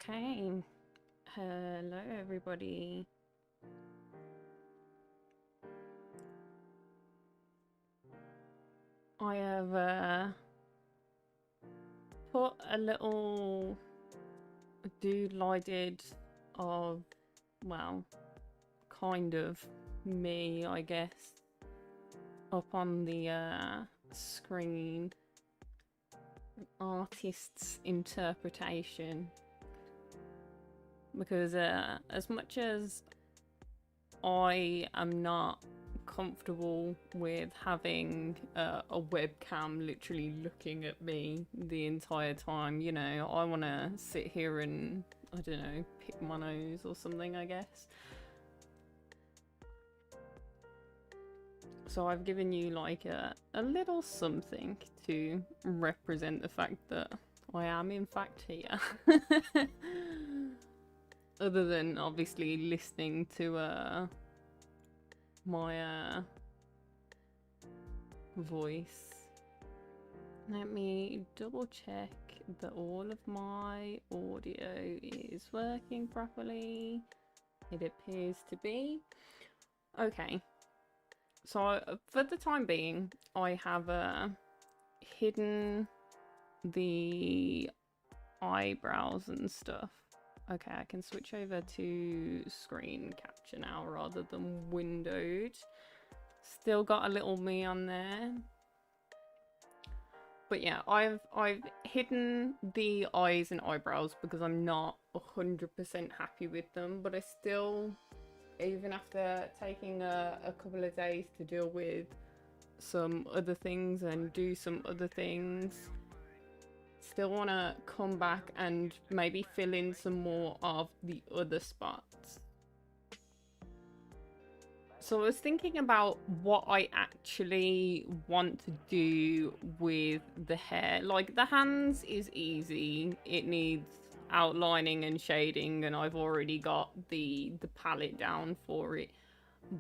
Okay. Hello, everybody. I have put a little doodle I did of, well, kind of me, I guess, up on the screen. Artist's interpretation. Because as much as I am not comfortable with having a webcam literally looking at me the entire time, you know, I want to sit here and, I don't know, pick my nose or something, I guess. So I've given you like a little something to represent the fact that I am in fact here. Other than obviously listening to my voice. Let me double check that all of my audio is working properly. It appears to be. Okay. So for the time being, I have hidden the eyebrows and stuff. Okay, I can switch over to screen capture now rather than windowed. Still got a little me on there. But yeah, I've hidden the eyes and eyebrows because I'm not 100% happy with them, but I still, even after taking a couple of days to deal with some other things and do some other things, still want to come back and maybe fill in some more of the other spots. So I was thinking about what I actually want to do with the hair. Like the hands is easy. It needs outlining and shading, and I've already got the palette down for it.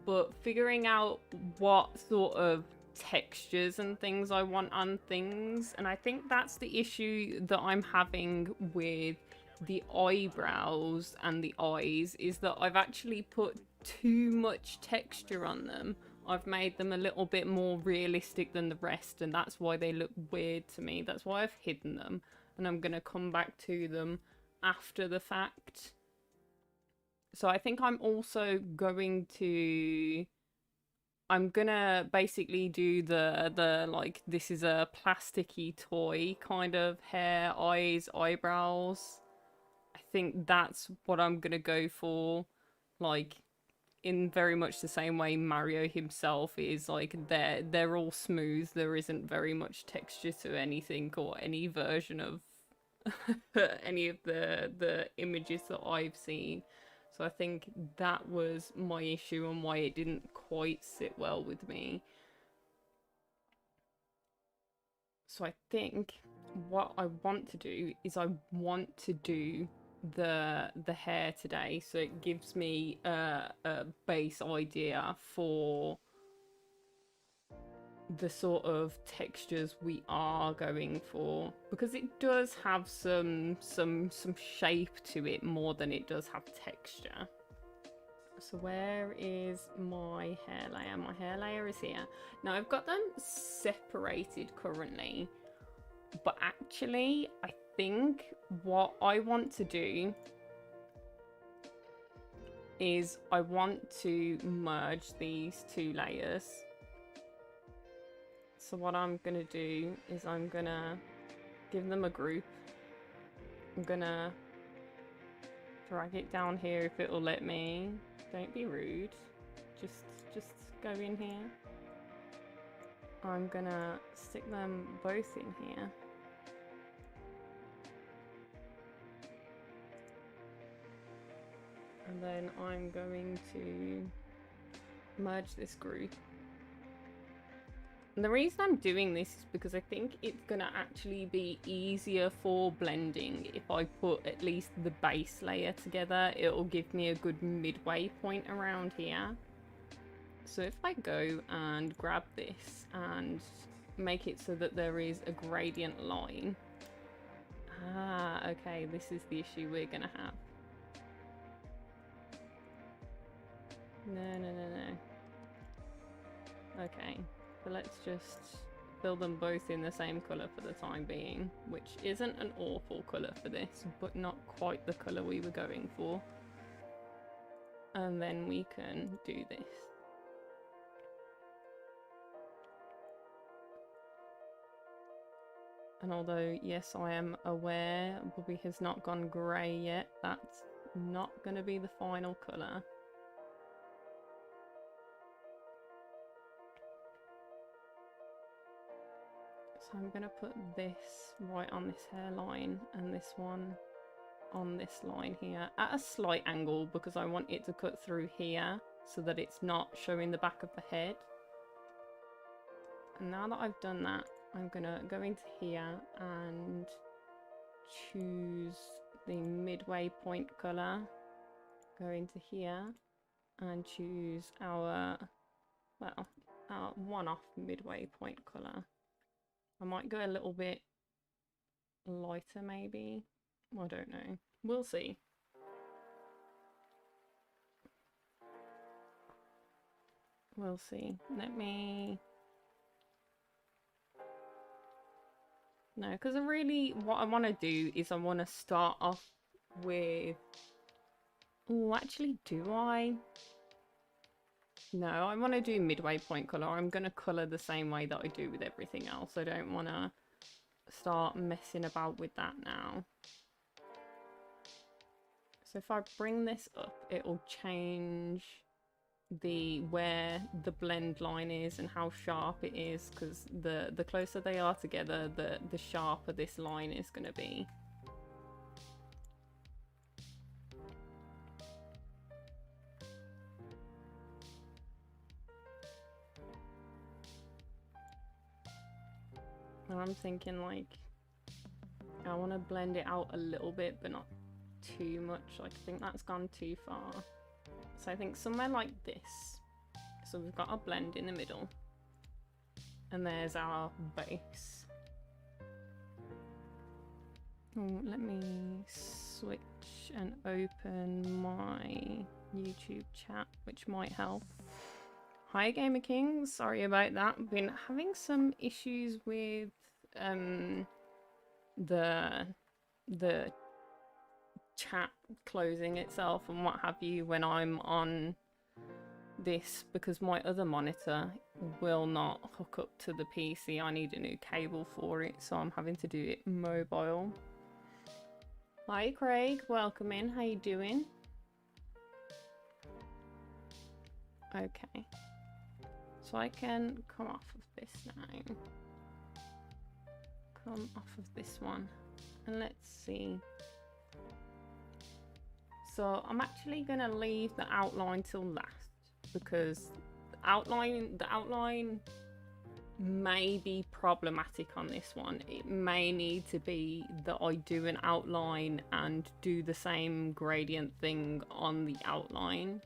But figuring out what sort of textures and things I want on things, and I think that's the issue that I'm having with the eyebrows and the eyes, is that I've actually put too much texture on them. I've made them a little bit more realistic than the rest, and that's why they look weird to me. That's why I've hidden them, and I'm gonna come back to them after the fact. So I think I'm also going to, I'm gonna basically do the like, this is a plasticky toy kind of hair, eyes, eyebrows. I think that's what I'm gonna go for, like in very much the same way Mario himself is. Like they're all smooth. There isn't very much texture to anything or any version of any of the images that I've seen. So I think that was my issue and why it didn't quite sit well with me. So I think what I want to do is I want to do the hair today, so it gives me a base idea for the sort of textures we are going for, because it does have some shape to it more than it does have texture. So where is my hair layer? My hair layer is here. Now I've got them separated currently, but actually I think what I want to do is I want to merge these two layers. So what I'm gonna do is I'm gonna give them a group. I'm gonna drag it down here if it'll let me. Don't be rude. Just go in here. I'm gonna stick them both in here. And then I'm going to merge this group. And the reason I'm doing this is because I think it's gonna actually be easier for blending if I put at least the base layer together. It'll give me a good midway point around here. So if I go and grab this and make it so that there is a gradient line, Ah, okay, this is the issue we're gonna have. No. Okay, so let's just fill them both in the same colour for the time being, which isn't an awful colour for this, but not quite the colour we were going for. And then we can do this. And although, yes, I am aware BuBubbi has not gone grey yet, that's not going to be the final colour. So I'm going to put this right on this hairline and this one on this line here at a slight angle because I want it to cut through here so that it's not showing the back of the head. And now that I've done that, I'm gonna go into here and choose the midway point color, go into here and choose our, well, our one-off midway point color. I might go a little bit lighter maybe, I don't know, we'll see. We'll see. Let me... No, because really what I want to do is I want to start off with... Oh, actually, do I? No, I want to do midway point colour. I'm going to colour the same way that I do with everything else. I don't want to start messing about with that now. So if I bring this up, it will change where the blend line is and how sharp it is, because the closer they are together, the sharper this line is going to be. And I'm thinking like I want to blend it out a little bit but not too much. Like, I think that's gone too far. So I think somewhere like this. So we've got our blend in the middle. And there's our base. Oh, let me switch and open my YouTube chat, which might help. Hi Gamer King, sorry about that. I've been having some issues with the chat closing itself and what have you when I'm on this, because my other monitor will not hook up to the PC. I need a new cable for it, so I'm having to do it mobile. Hi Craig, welcome in. How you doing? Okay, so I can come off of this now. Come off of this one and let's see. So I'm actually gonna leave the outline till last because the outline may be problematic on this one. It may need to be that I do an outline and do the same gradient thing on the outline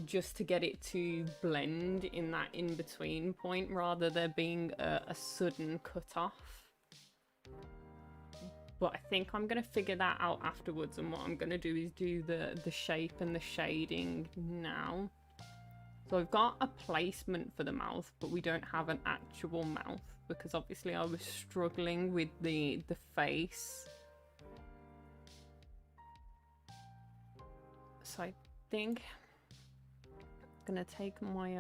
just to get it to blend in that in-between point rather than being a sudden cut-off. But I think I'm going to figure that out afterwards, and what I'm going to do is do the shape and the shading now. So I've got a placement for the mouth, but we don't have an actual mouth because obviously I was struggling with the face. So I think I'm going to take my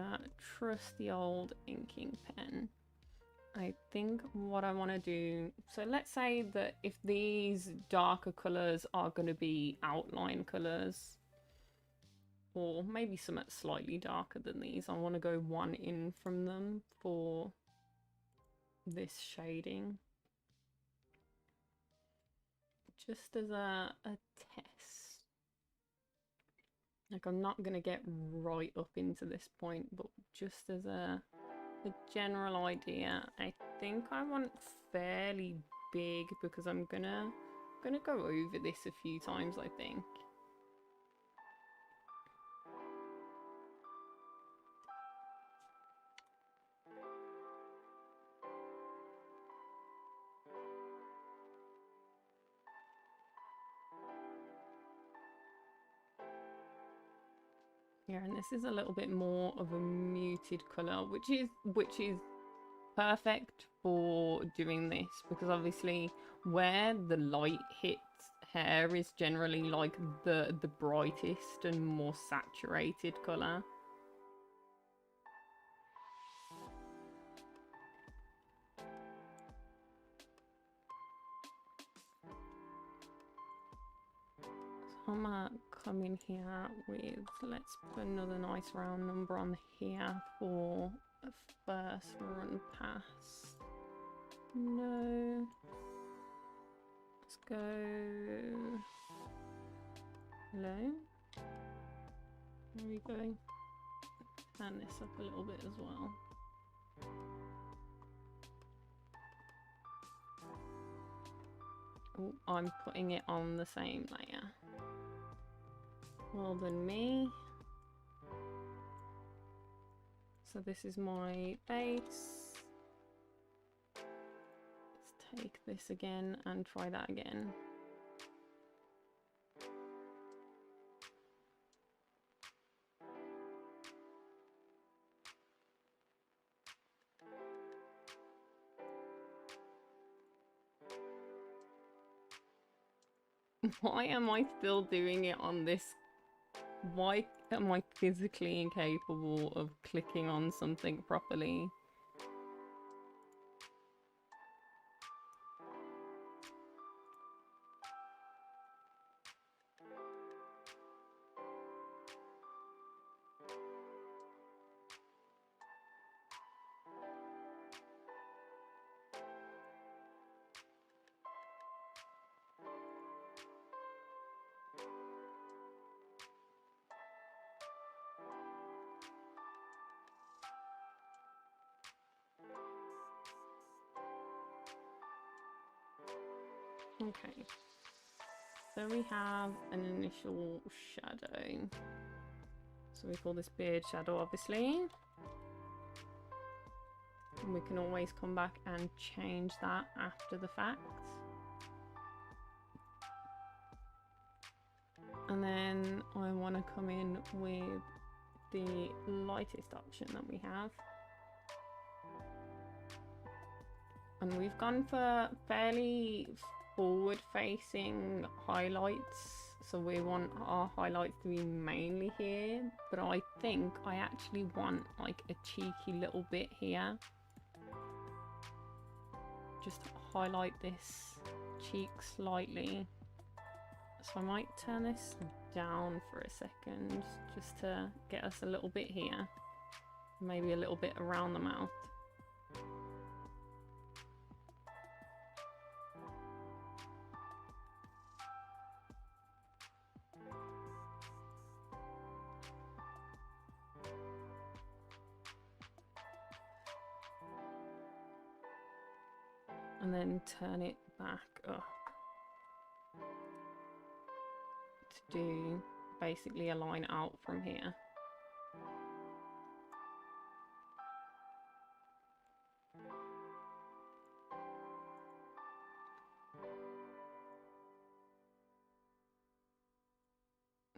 trusty old inking pen. I think what I want to do, so let's say that if these darker colours are going to be outline colours, or maybe something slightly darker than these, I want to go one in from them for this shading. Just as a test. Like, I'm not going to get right up into this point, but just as a general idea, I think I want fairly big because I'm gonna go over this a few times, I think. Yeah, and this is a little bit more of a muted colour, which is perfect for doing this, because obviously where the light hits hair is generally like the brightest and more saturated colour. So I'm gonna come in here with, let's put another nice round number on here for a first run pass. No. Let's go. Hello. There we go. Turn this up a little bit as well. Oh, I'm putting it on the same layer. Well done, me. So this is my base. Let's take this again and try that again. Why am I still doing it on this? Why am I physically incapable of clicking on something properly? Okay, so we have an initial shadow. So we call this beard shadow, obviously. And we can always come back and change that after the fact. And then I want to come in with the lightest option that we have. And we've gone for fairly forward-facing highlights, so we want our highlights to be mainly here, but I think I actually want like a cheeky little bit here. Just highlight this cheek slightly. So I might turn this down for a second just to get us a little bit here, maybe a little bit around the mouth. And then turn it back up to do basically a line out from here.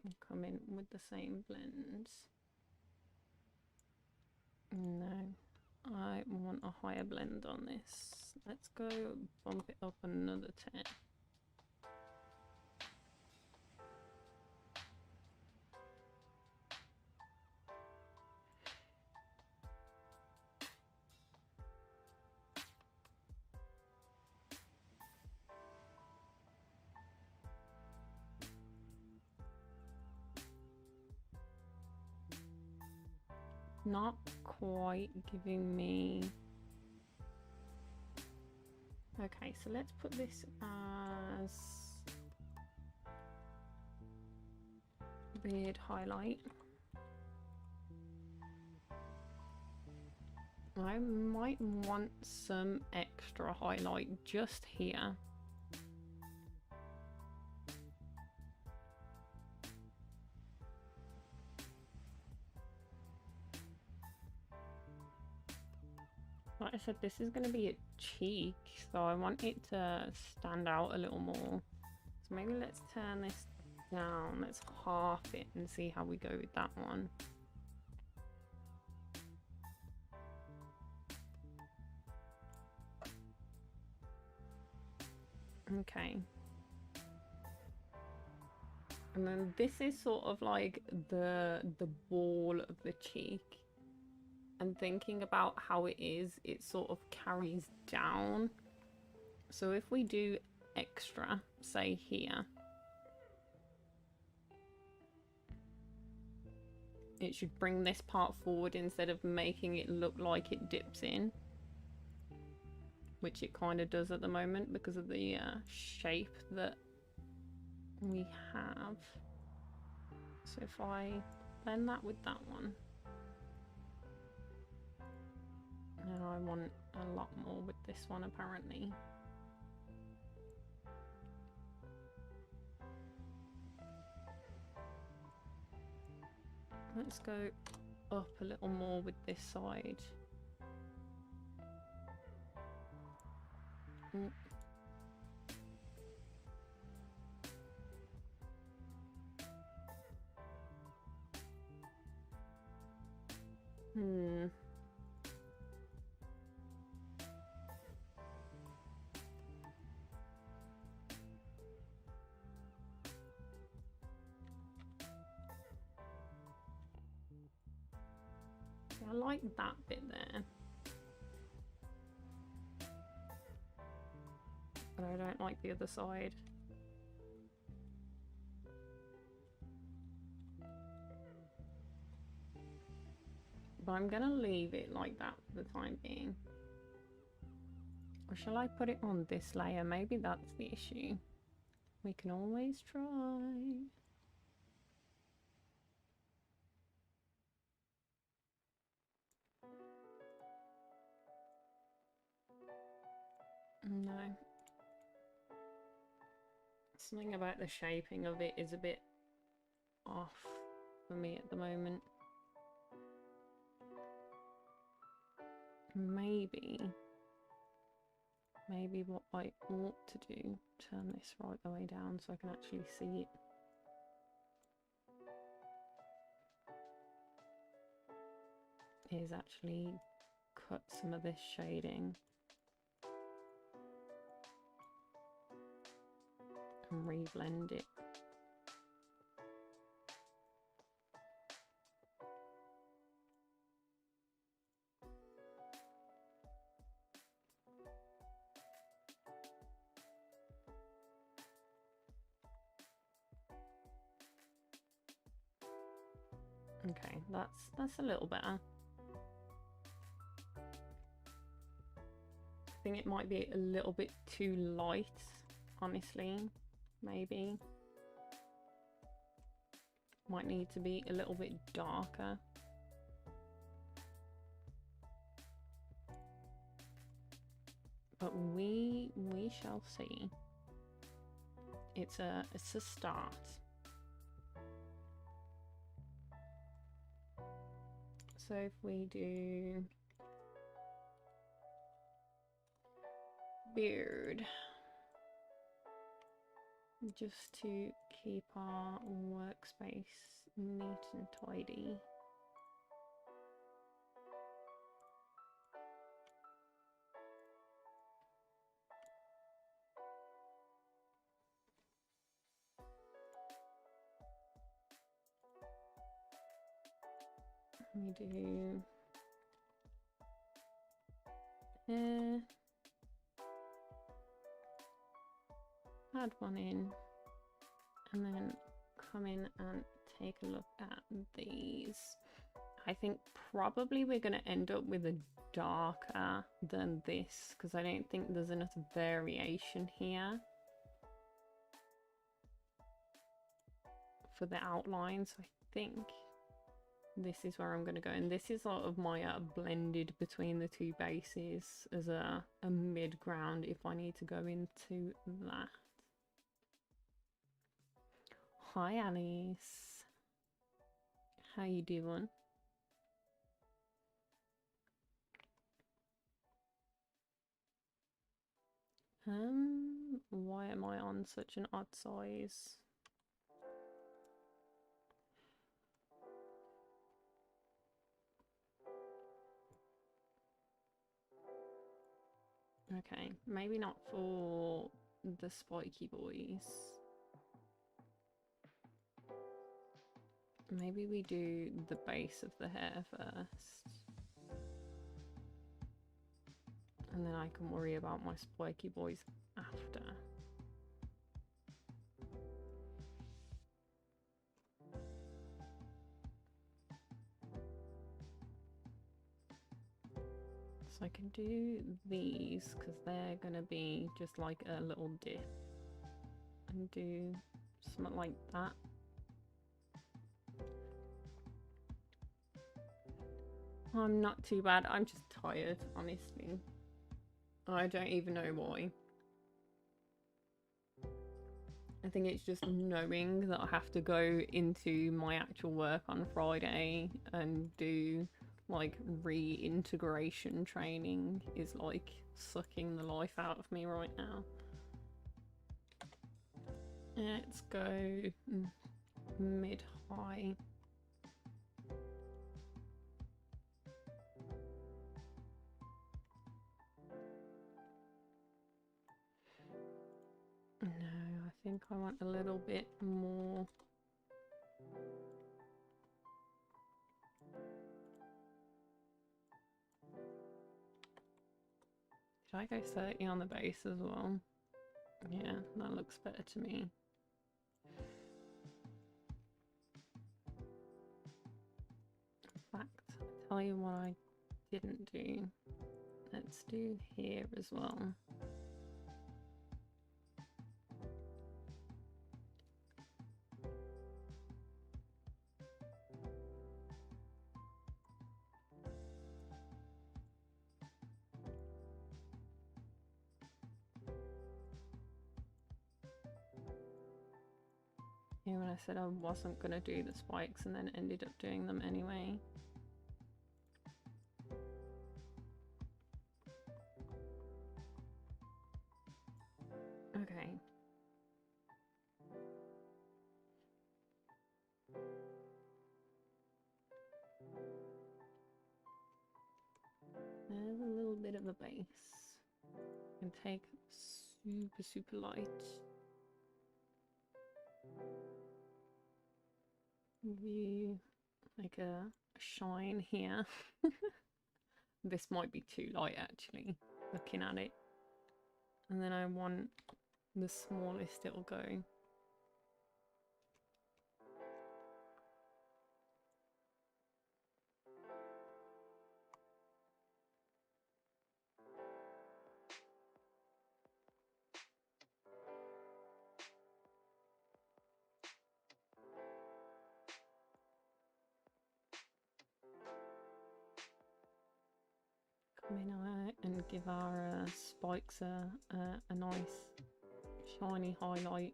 And come in with the same blends. No, I want a higher blend on this. Let's go bump it up another 10. Not quite giving me... Okay, so let's put this as beard highlight. I might want some extra highlight just here. Like I said, this is going to be a cheek, so I want it to stand out a little more. So maybe let's turn this down. Let's half it and see how we go with that one. Okay. And then this is sort of like the ball of the cheek. And thinking about how it is, it sort of carries down. So if we do extra, say here, it should bring this part forward instead of making it look like it dips in, which it kind of does at the moment because of the shape that we have. So if I blend that with that one, and I want a lot more with this one apparently. Let's go up a little more with this side. I like that bit there. But I don't like the other side. But I'm gonna leave it like that for the time being. Or shall I put it on this layer? Maybe that's the issue. We can always try. No. Something about the shaping of it is a bit off for me at the moment. Maybe what I ought to do, turn this right the way down so I can actually see it. Is actually cut some of this shading and reblend it. Okay, that's a little better. I think it might be a little bit too light, honestly. Maybe. Might need to be a little bit darker. But we shall see. It's a start. So if we do beard, just to keep our workspace neat and tidy. We do hair, add one in, and then come in and take a look at these. I think probably we're going to end up with a darker than this because I don't think there's enough variation here for the outline. So I think this is where I'm going to go, and this is sort of my blended between the two bases as a mid ground if I need to go into that. Hi Alice, how you doing? Why am I on such an odd size? Okay, maybe not for the spiky boys. Maybe we do the base of the hair first. And then I can worry about my spiky boys after. So I can do these because they're gonna be just like a little dip. And do something like that. I'm not too bad. I'm just tired, honestly. I don't even know why. I think it's just knowing that I have to go into my actual work on Friday and do like reintegration training is like sucking the life out of me right now. Let's go mid-high. No, I think I want a little bit more. Should I go 30 on the base as well? Yeah, that looks better to me. In fact, I'll tell you what I didn't do. Let's do here as well. Yeah, when I said I wasn't going to do the spikes and then ended up doing them anyway. Okay. There's a little bit of a base. I can take super light. Maybe like a shine here. This might be too light actually, looking at it. And then I want the smallest it'll go. Come in and give our spikes a nice shiny highlight.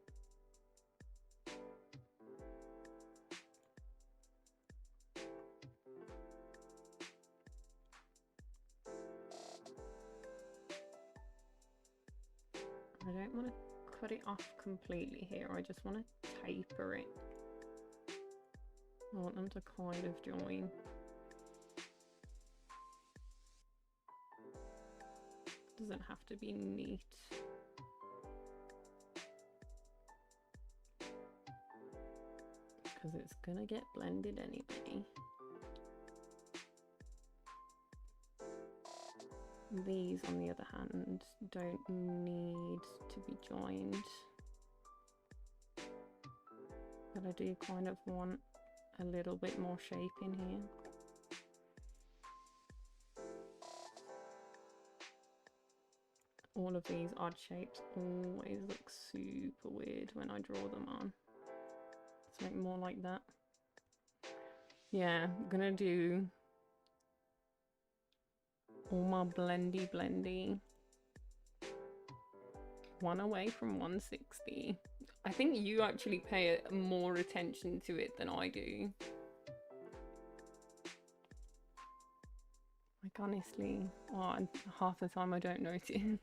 I don't want to cut it off completely here, I just want to taper it. I want them to kind of join. Doesn't have to be neat. Because it's gonna get blended anyway. These, on the other hand, don't need to be joined. But I do kind of want a little bit more shape in here. All of these odd shapes always look super weird when I draw them on. Something more like that. Yeah, I'm gonna do all my blendy. One away from 160. I think you actually pay more attention to it than I do. Like honestly, half the time I don't notice.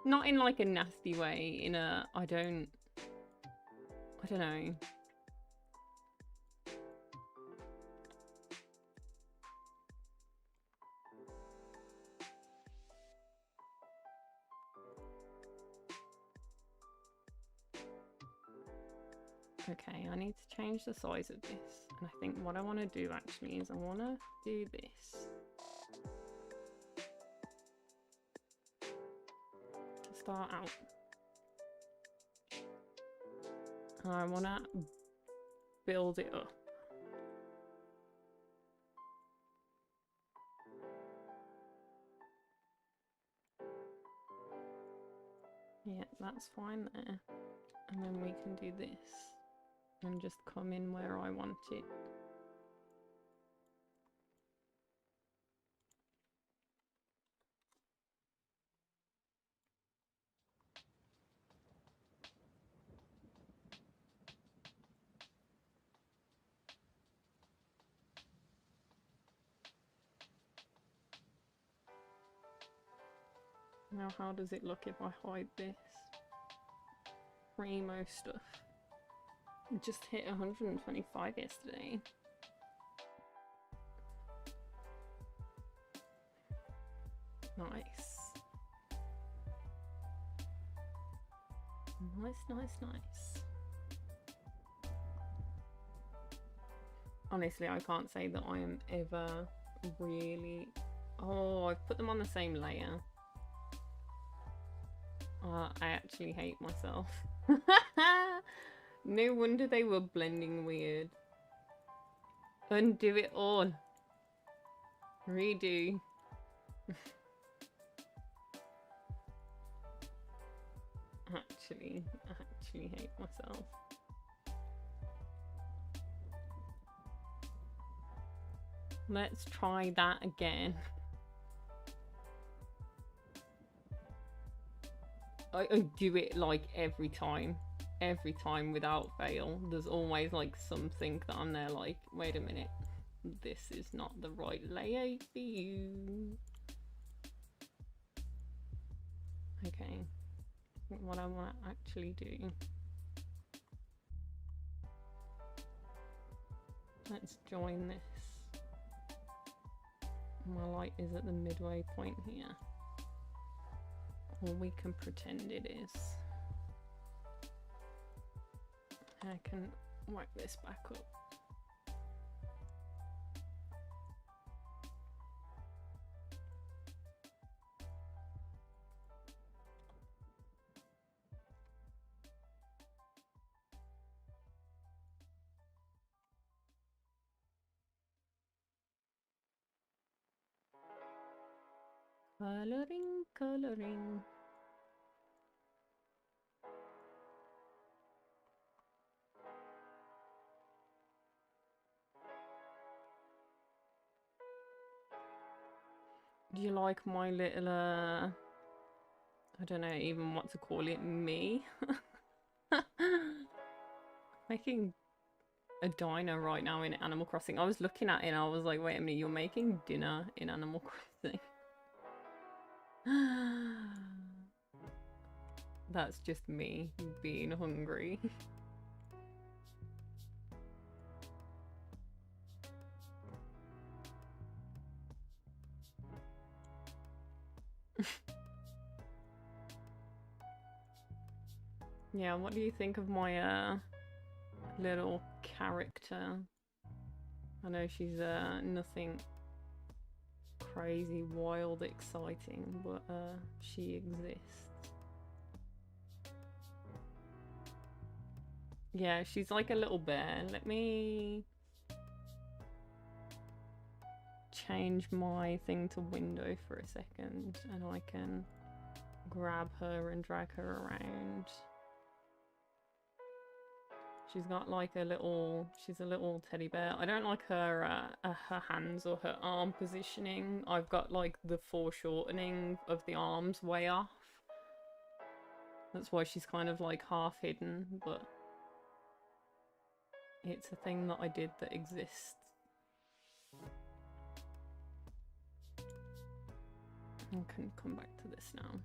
Not in like a nasty way, in a I don't know. Okay, I need to change the size of this. And I think what I want to do actually is I want to do this. To start out. And I want to build it up. Yeah, that's fine there. And then we can do this. And just come in where I want it. Now how does it look if I hide this? Primo stuff. I just hit 125 yesterday. Nice. Nice. Honestly, I can't say that I am ever really... Oh, I've put them on the same layer. I actually hate myself. No wonder they were blending weird. Undo it all. Redo. Actually hate myself. Let's try that again. I do it like every time without fail. There's always like something that I'm there like, wait a minute, this is not the right layer for you. Okay, what I want to actually do, let's join this. My light is at the midway point here. Or we can pretend it is. I can whack this back up. Coloring. Do you like my little, I don't know even what to call it, me? Making a diner right now in Animal Crossing. I was looking at it and I was like, wait a minute, you're making dinner in Animal Crossing. That's just me being hungry. Yeah, what do you think of my little character? I know she's nothing crazy, wild, exciting, but she exists. Yeah, she's like a little bear. Let me change my thing to window for a second and I can grab her and drag her around. She's got like a little, she's a little teddy bear. I don't like her her hands or her arm positioning. I've got like the foreshortening of the arms way off. That's why she's kind of like half hidden, but it's a thing that I did that exists. I can come back to this now.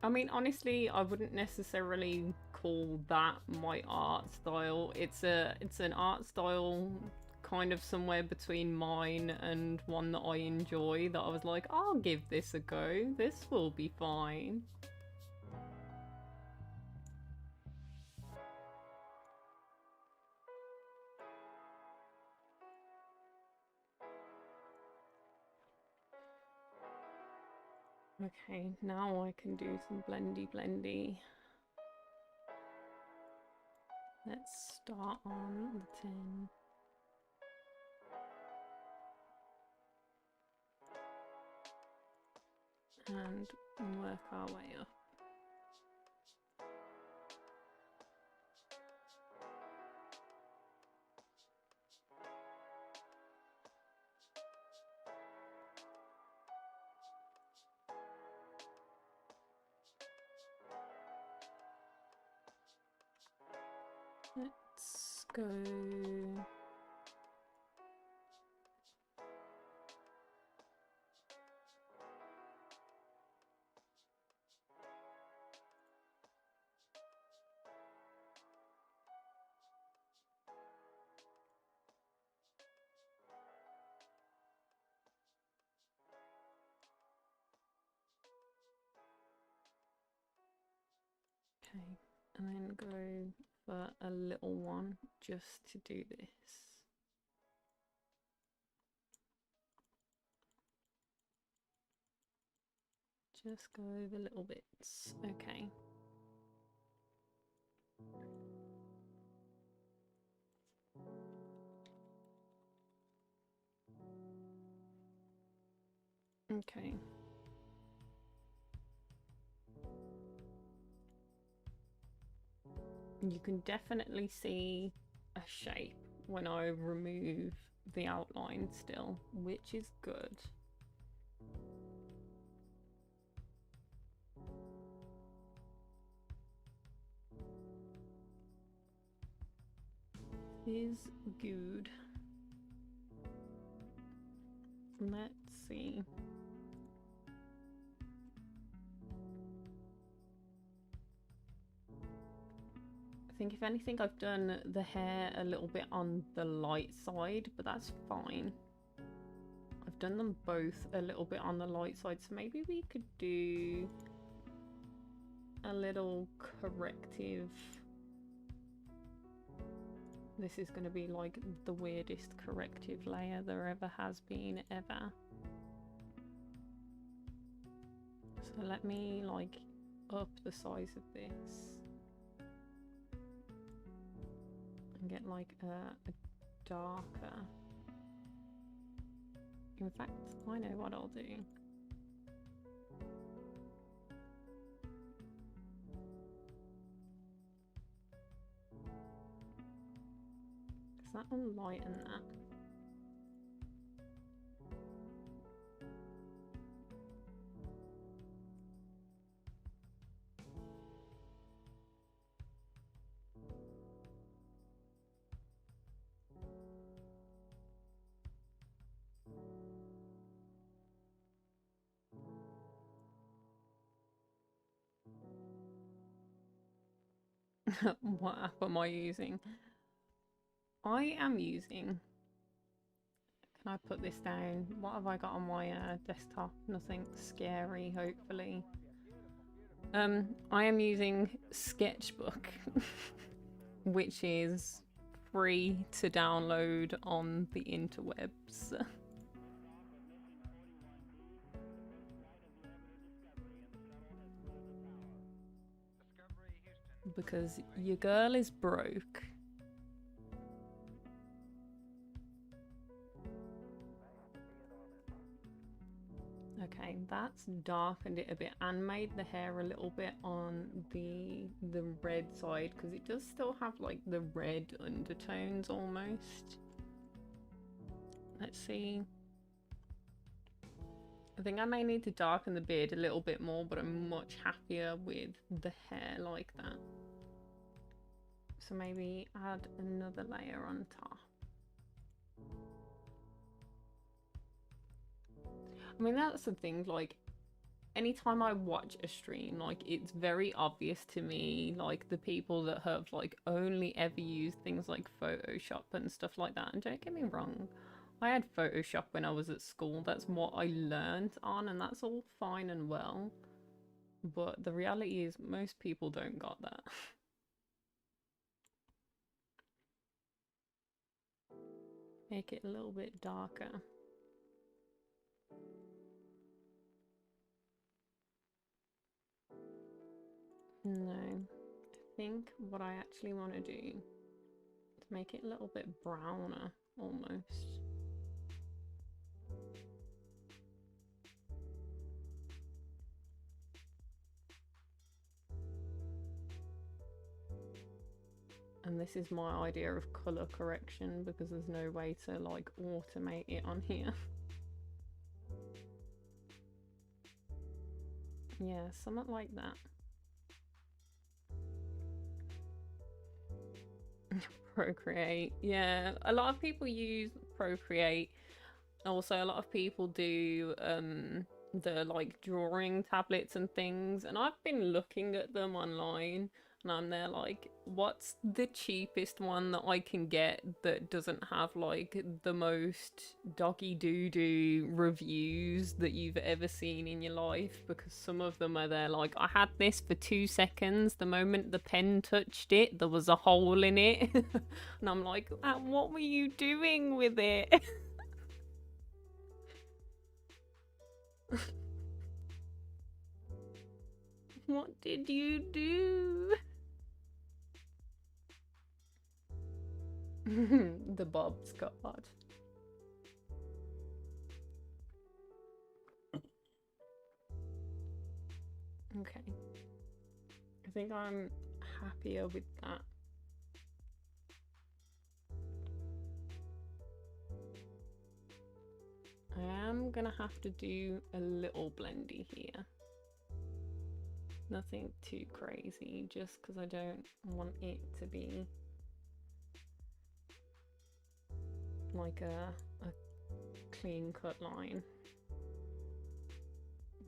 I mean, honestly, I wouldn't necessarily call that my art style. It's an art style kind of somewhere between mine and one that I enjoy, that I was like, I'll give this a go. This will be fine. Okay, now I can do some blendy. Let's start on the 10. And work our way up. Let's go. Okay, and then go for a little one just to do this. Just go over little bits. Okay. Okay. You can definitely see a shape when I remove the outline still, which is good. Is good. Let's see. I think if anything, I've done the hair a little bit on the light side, but that's fine. I've done them both a little bit on the light side, so maybe we could do a little corrective. This is going to be like the weirdest corrective layer there ever has been, ever. So let me like up the size of this and get like a darker. In fact, I know what I'll do. Because that'll lighten that. What app am I using? I am using... Can I put this down? What have I got on my desktop? Nothing scary, hopefully. I am using Sketchbook, which is free to download on the interwebs. Because your girl is broke. Okay, that's darkened it a bit and made the hair a little bit on the red side, because it does still have like the red undertones almost. Let's see. I think I may need to darken the beard a little bit more, but I'm much happier with the hair like that. So maybe add another layer on top. I mean, that's the thing, like, anytime I watch a stream, like, it's very obvious to me, like, the people that have, like, only ever used things like Photoshop and stuff like that. And don't get me wrong, I had Photoshop when I was at school. That's what I learned on, and that's all fine and well. But the reality is most people don't got that. Make it a little bit darker. No, I think what I actually want to do is make it a little bit browner, almost. And this is my idea of colour correction, because there's no way to, like, automate it on here. Yeah, something like that. Procreate. Yeah, a lot of people use Procreate. Also, a lot of people do the, like, drawing tablets and things, and I've been looking at them online, and I'm there like, what's the cheapest one that I can get that doesn't have, like, the most doggy doo-doo reviews that you've ever seen in your life? Because some of them are there like, I had this for 2 seconds, the moment the pen touched it there was a hole in it. And I'm like, what were you doing with it? What did you do? The Bob Scott. Okay. I think I'm happier with that. I am gonna have to do a little blendy here. Nothing too crazy, just because I don't want it to be like a clean cut line.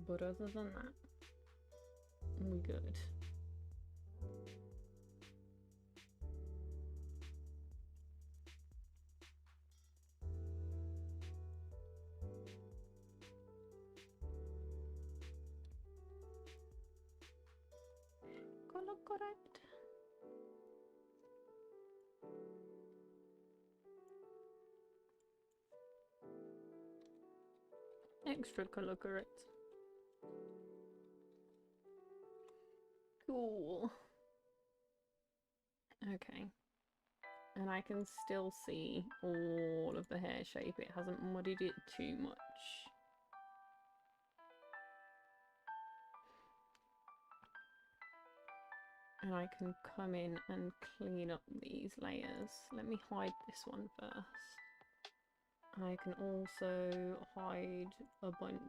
But other than that, we're good. Color correct. Extra color correct. Cool. Okay. And I can still see all of the hair shape. It hasn't muddied it too much. And I can come in and clean up these layers. Let me hide this one first. I can also hide a bunch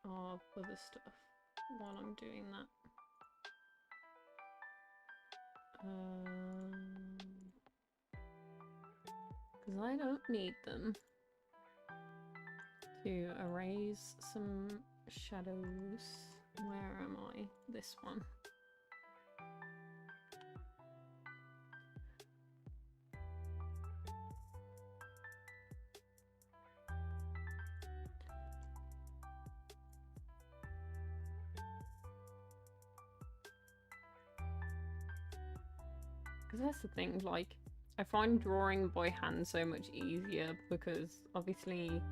of other stuff while I'm doing that. Because I don't need them. To erase some shadows. Where am I? This one. Because that's the thing, like, I find drawing by hand so much easier, because obviously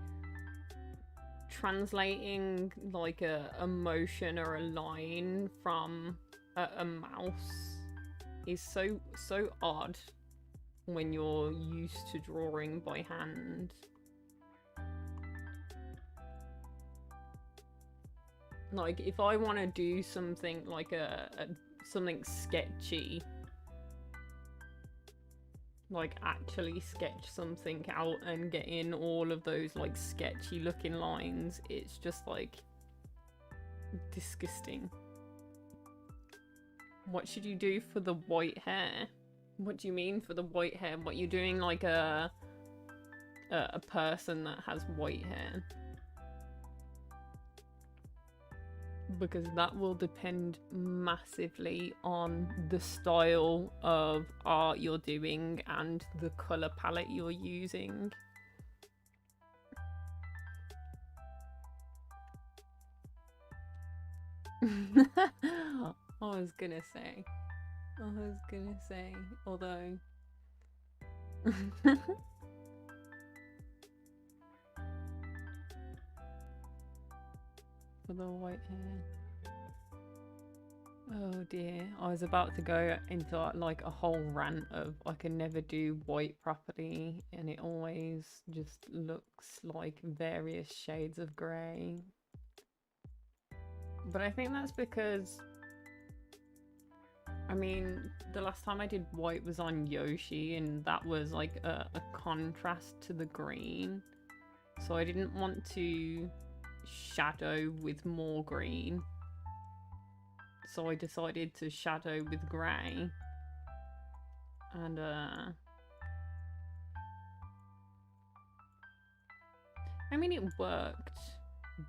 translating like a motion or a line from a mouse is so odd when you're used to drawing by hand. Like, if I want to do something like something sketchy, like actually sketch something out and get in all of those like sketchy looking lines, it's just like disgusting. What should you do for the white hair? What do you mean for the white hair? What, you're doing like a person that has white hair? because that will depend massively on the style of art you're doing and the colour palette you're using. I was gonna say, although for the white hair. Oh dear, I was about to go into like a whole rant of I can never do white properly and it always just looks like various shades of grey. But I think that's because, I mean, the last time I did white was on Yoshi and that was like a contrast to the green. So I didn't want to shadow with more green. So I decided to shadow with grey. And I mean it worked,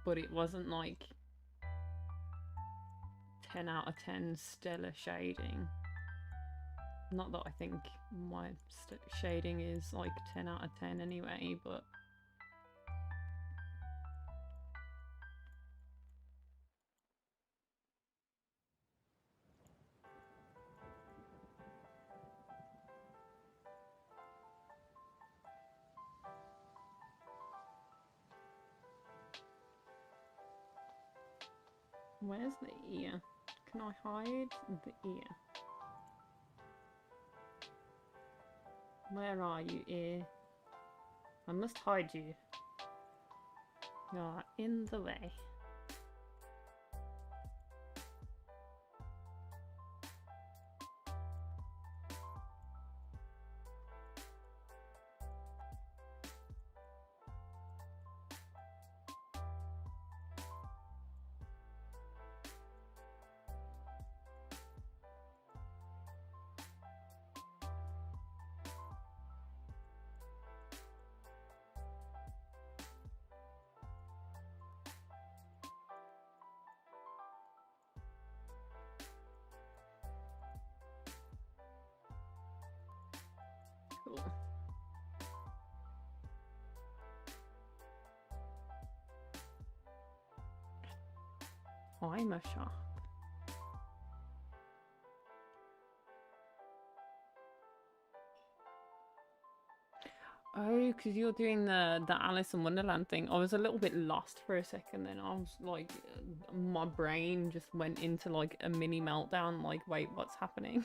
but it wasn't like 10 out of 10 stellar shading. Not that I think my shading is like 10 out of 10 anyway, but where's the ear? Can I hide the ear? Where are you, ear? I must hide you. You're in the way. Cool. I'm a shark. Oh, because you're doing the Alice in Wonderland thing. I was a little bit lost for a second then. I was like, my brain just went into like a mini meltdown. Like, wait, what's happening?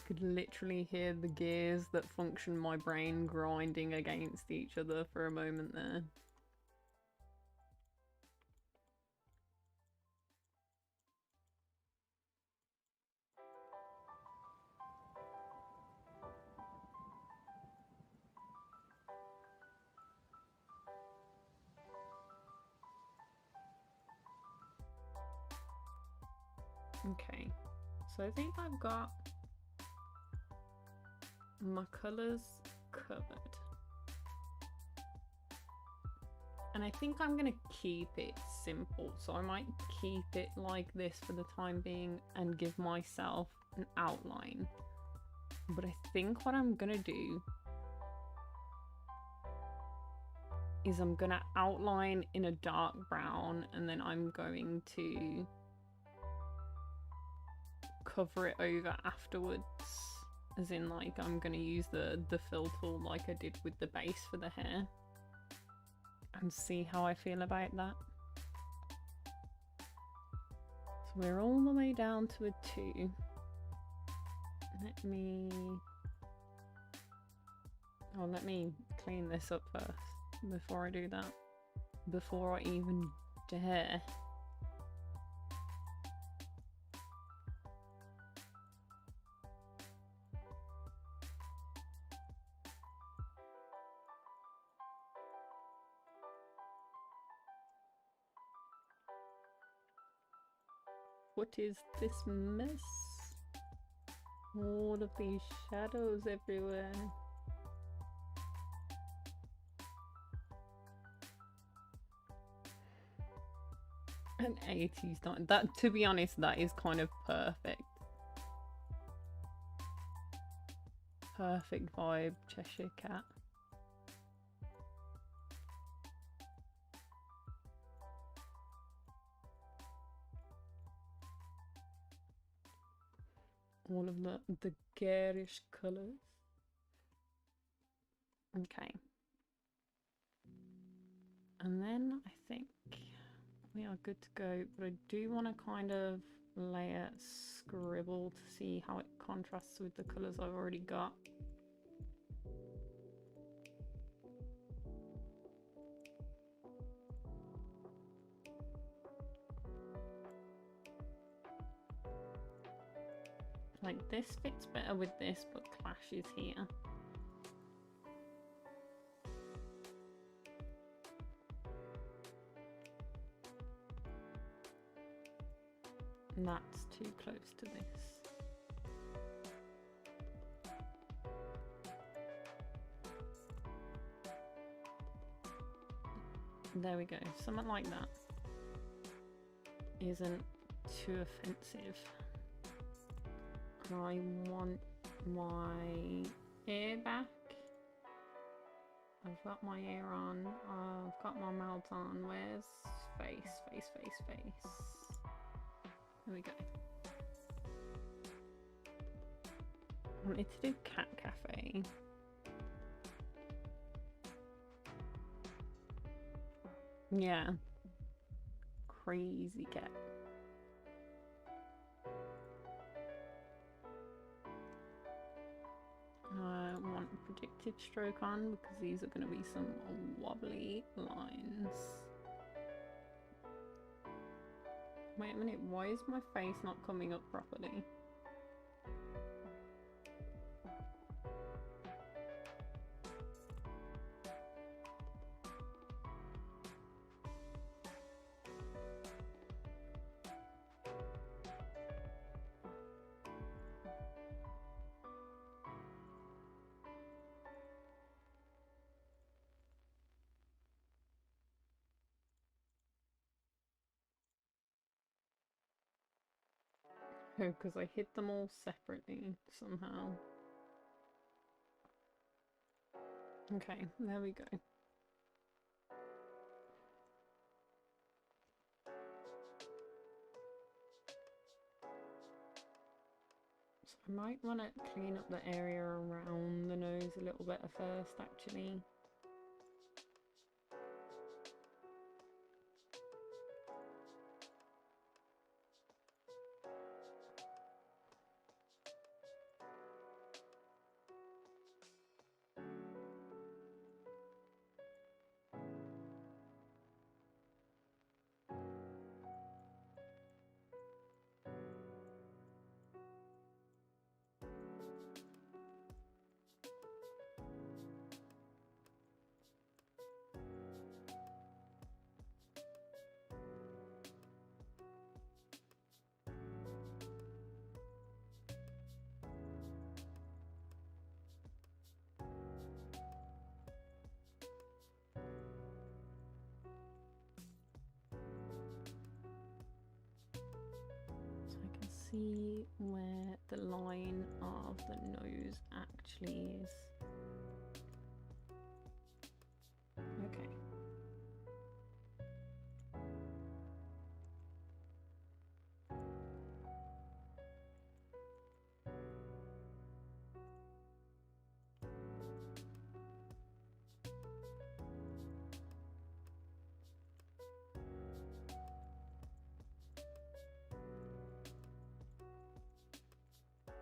Could literally hear the gears that function my brain grinding against each other for a moment there. Okay, so I think I've got my colours covered. And I think I'm gonna keep it simple, so I might keep it like this for the time being and give myself an outline. But I think what I'm gonna do is I'm gonna outline in a dark brown and then I'm going to cover it over afterwards, as in like I'm gonna use the fill tool like I did with the base for the hair and see how I feel about that. So we're all the way down to a 2. Let me clean this up first before I do that, before I even dare. What is this mess? All of these shadows everywhere. An 80s dime. That, to be honest, that is kind of perfect. Perfect vibe, Cheshire Cat. All of the garish colours. Okay. And then I think we are good to go, but I do want to kind of layer scribble to see how it contrasts with the colours I've already got. Like this fits better with this, but clashes here. And that's too close to this. There we go, something like that isn't too offensive. I want my ear back. I've got my ear on, I've got my mouth on. Where's face, face, face, face? There we go. I wanted to do Cat Cafe. Yeah. Crazy cat. I want predicted stroke on because these are going to be some wobbly lines. Wait a minute, why is my face not coming up properly? Oh, because I hid them all separately somehow. Okay, there we go. So I might want to clean up the area around the nose a little better first, actually. See where the line of the nose actually is. Okay.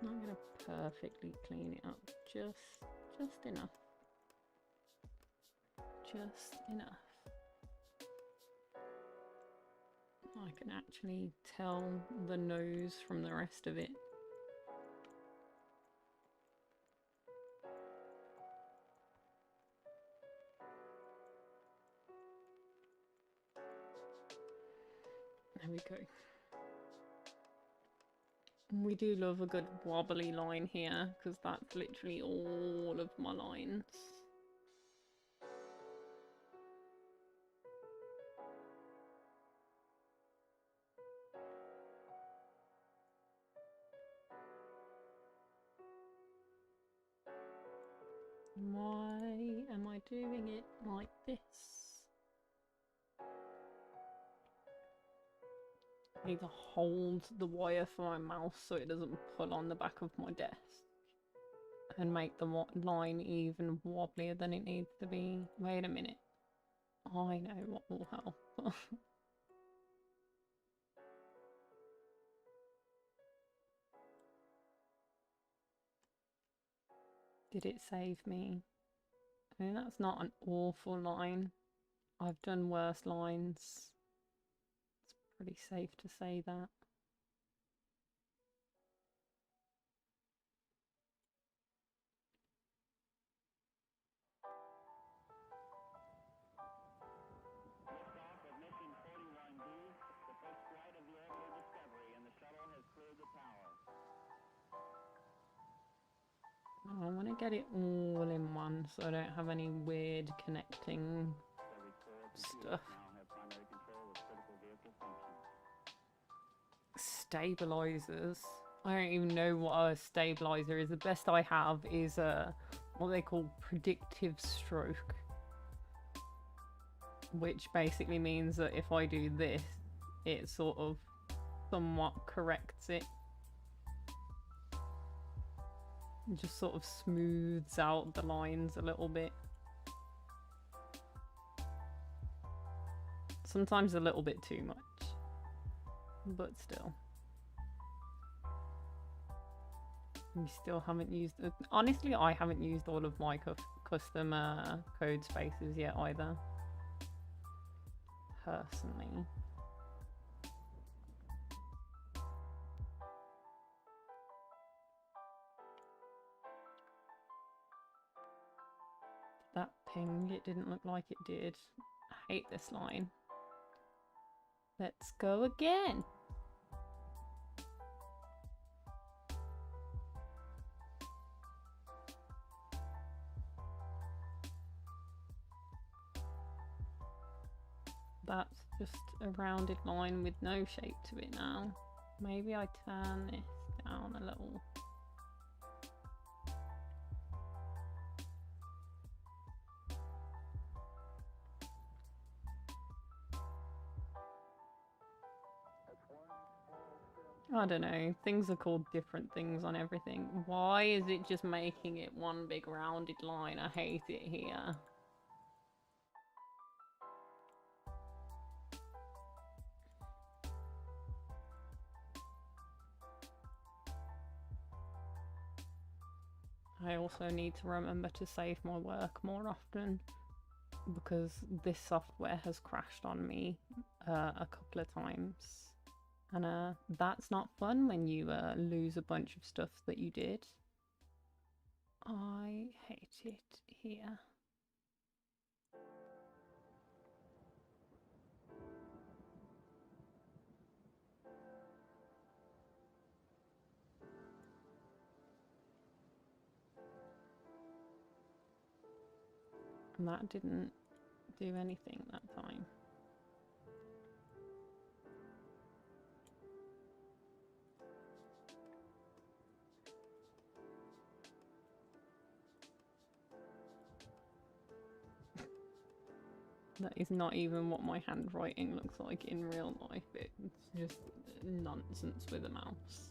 I'm going to perfectly clean it up, just enough. Just enough. I can actually tell the nose from the rest of it. There we go. We do love a good wobbly line here, because that's literally all of my lines. Why am I doing it like this? I need to hold the wire for my mouse so it doesn't pull on the back of my desk and make the line even wobblier than it needs to be. Wait a minute. I know what will help. Did it save me? I mean, that's not an awful line. I've done worse lines. It's pretty safe to say that. I want to get it all in one so I don't have any weird connecting stuff. Stabilizers. I don't even know what a stabilizer is. The best I have is what they call predictive stroke, which basically means that if I do this, it sort of somewhat corrects it. It just sort of smooths out the lines a little bit. Sometimes a little bit too much, but still. We still haven't used... Honestly, I haven't used all of my custom code spaces yet either. Personally. That ping, it didn't look like it did. I hate this line. Let's go again. That's just a rounded line with no shape to it now. Maybe I turn this down a little. I don't know, things are called different things on everything. Why is it just making it one big rounded line? I hate it here. I also need to remember to save my work more often, because this software has crashed on me a couple of times. And that's not fun when you lose a bunch of stuff that you did. I hate it here. And that didn't do anything that time. That is not even what my handwriting looks like in real life. It's just nonsense with a mouse.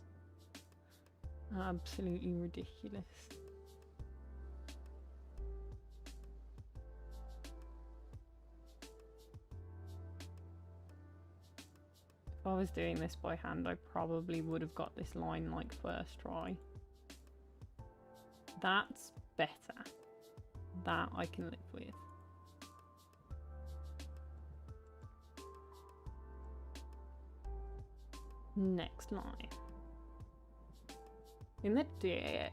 Absolutely ridiculous. If I was doing this by hand, I probably would have got this line like first try. That's better. That I can live with. Next line. In the DA,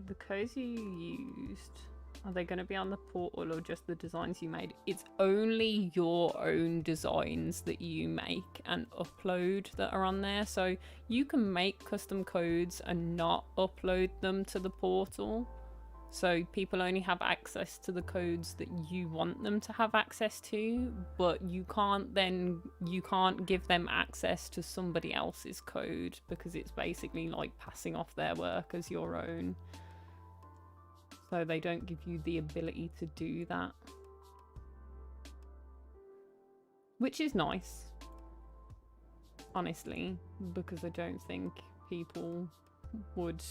the codes you used Are they going to be on the portal or just the designs you made? It's only your own designs that you make and upload that are on there. So you can make custom codes and not upload them to the portal. So people only have access to the codes that you want them to have access to, but you can't give them access to somebody else's code because it's basically like passing off their work as your own. So they don't give you the ability to do that. Which is nice, honestly, because I don't think people would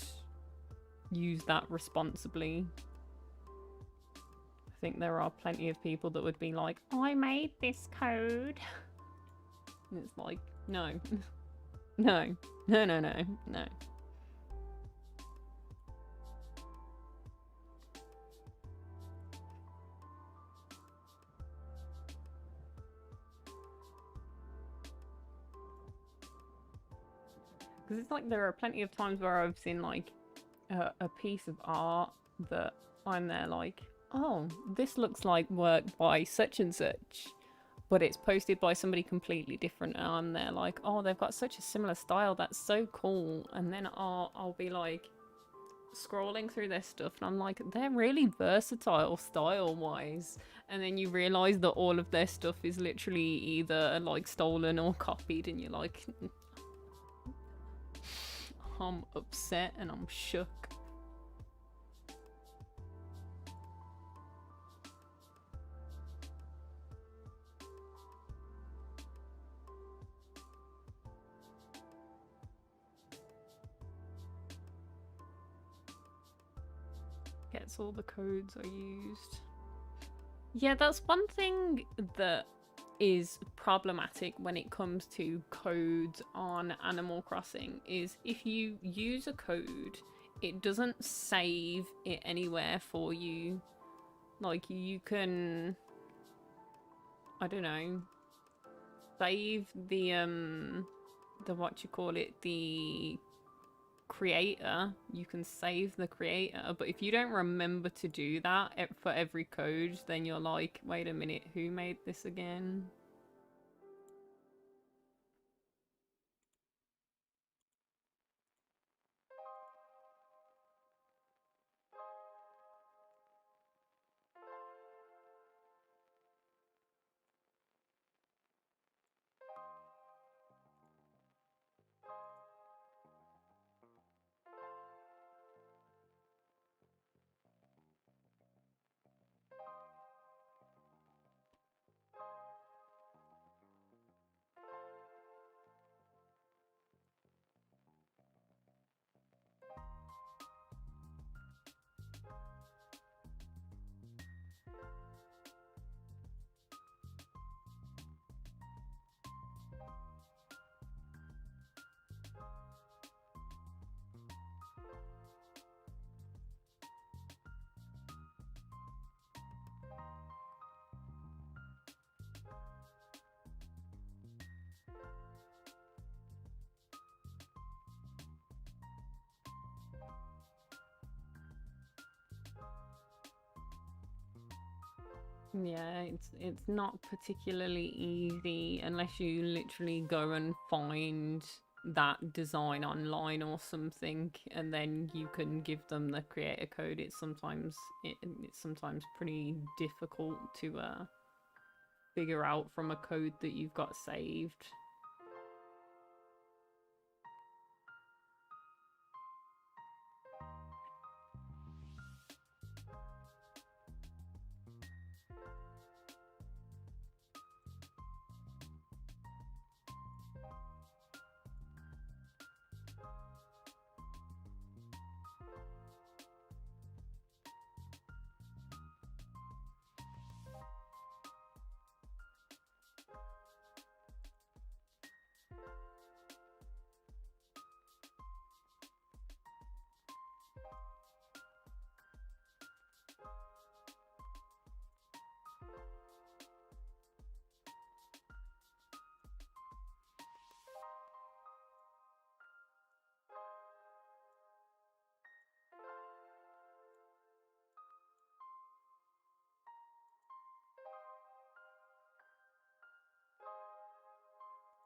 use that responsibly. I think there are plenty of people that would be like, I made this code. And it's like, no. No. No, no, no, no. Because it's like there are plenty of times where I've seen like a piece of art that I'm there like, oh, this looks like work by such and such, but it's posted by somebody completely different, and I'm there like, oh, they've got such a similar style, that's so cool. And then I'll be like scrolling through their stuff and I'm like, they're really versatile style wise, and then you realize that all of their stuff is literally either like stolen or copied, and you're like, I'm upset and I'm shook. Gets all the codes I used. Yeah, that's one thing that is problematic when it comes to codes on Animal Crossing, is if you use a code, it doesn't save it anywhere for you. Like, you can, I don't know, save the what you call it, the creator. You can save the creator, but if you don't remember to do that for every code, then you're like, wait a minute, who made this again? Yeah, it's not particularly easy unless you literally go and find that design online or something, and then you can give them the creator code. It's sometimes pretty difficult to figure out from a code that you've got saved.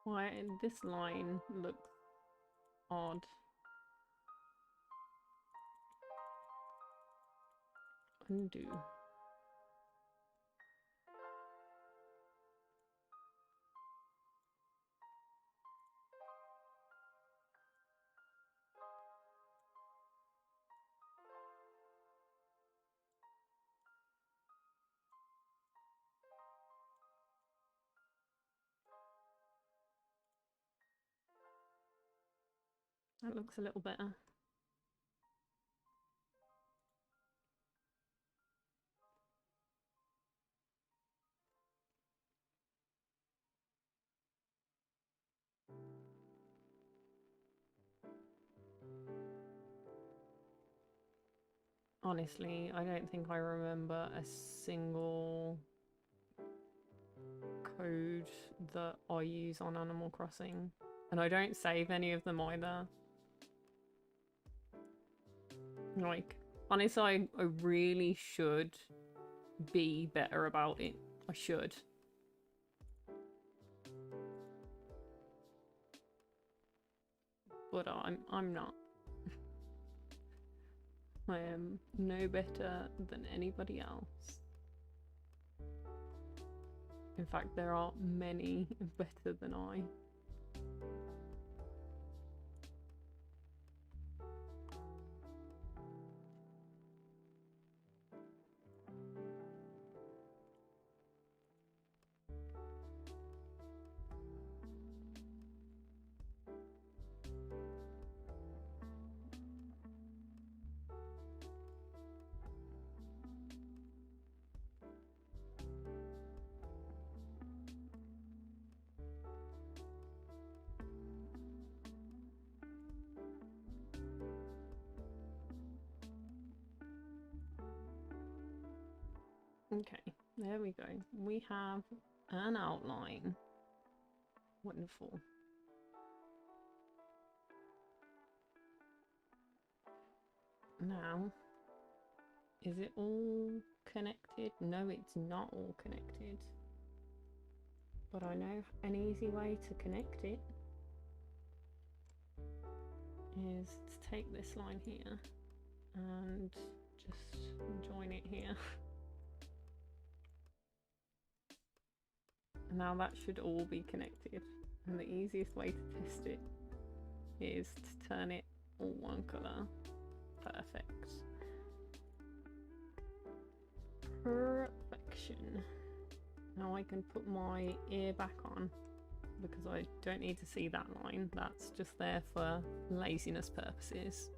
Why this line looks odd. Undo. That looks a little better. Honestly, I don't think I remember a single code that I use on Animal Crossing. And I don't save any of them either. Like, honestly, I really should be better about it. I should. But I'm not. I am no better than anybody else. In fact, there are many better than I. Okay, there we go. We have an outline. Wonderful. Now, is it all connected? No, it's not all connected. But I know an easy way to connect it is to take this line here and just join it here. Now that should all be connected, and the easiest way to test it is to turn it all one colour. Perfect. Perfection. Now I can put my ear back on because I don't need to see that line. That's just there for laziness purposes.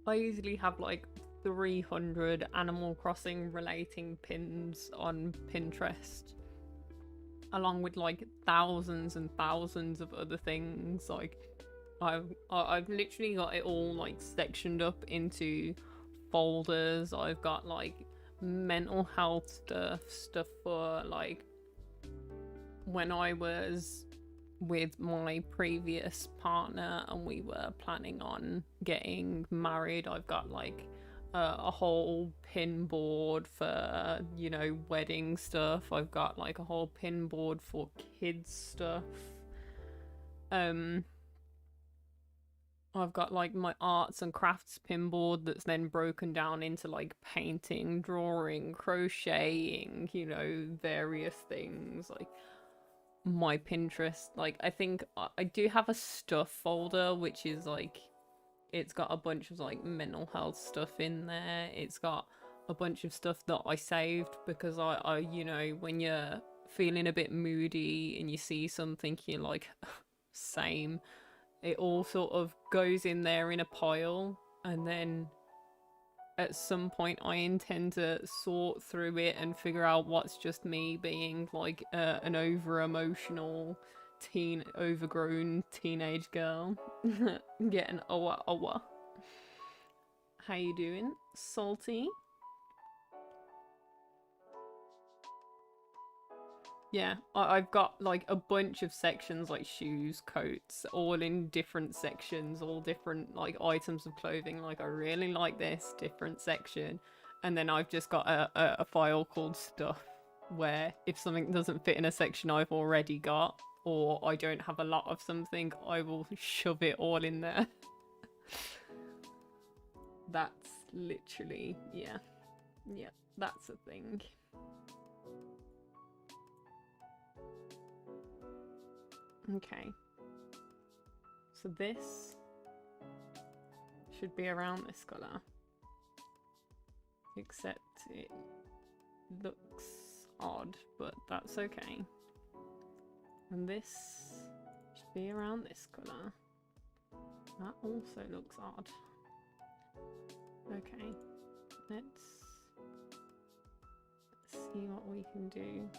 I usually have like 300 Animal Crossing relating pins on Pinterest, along with like thousands and thousands of other things. Like I've literally got it all like sectioned up into folders. I've got like mental health stuff for like when I was with my previous partner and we were planning on getting married. I've got like a whole pin board for, you know, wedding stuff. I've got like a whole pin board for kids stuff. I've got like my arts and crafts pin board that's then broken down into like painting, drawing, crocheting, you know, various things. Like my Pinterest, like I think I do have a stuff folder which is like, it's got a bunch of like mental health stuff in there. It's got a bunch of stuff that I saved because I you know, when you're feeling a bit moody and you see something you're like same, it all sort of goes in there in a pile, and then at some point I intend to sort through it and figure out what's just me being like an over-emotional overgrown teenage girl. Getting owa. How you doing? Salty? Yeah, I've got like a bunch of sections like shoes, coats, all in different sections, all different like items of clothing. Like I really like this different section. And then I've just got a file called stuff where if something doesn't fit in a section I've already got, or I don't have a lot of something, I will shove it all in there. That's literally, yeah. Yeah, that's a thing. Okay. So this should be around this colour. Except it looks odd, but that's okay. And this should be around this colour. That also looks odd. Okay. Let's see what we can do.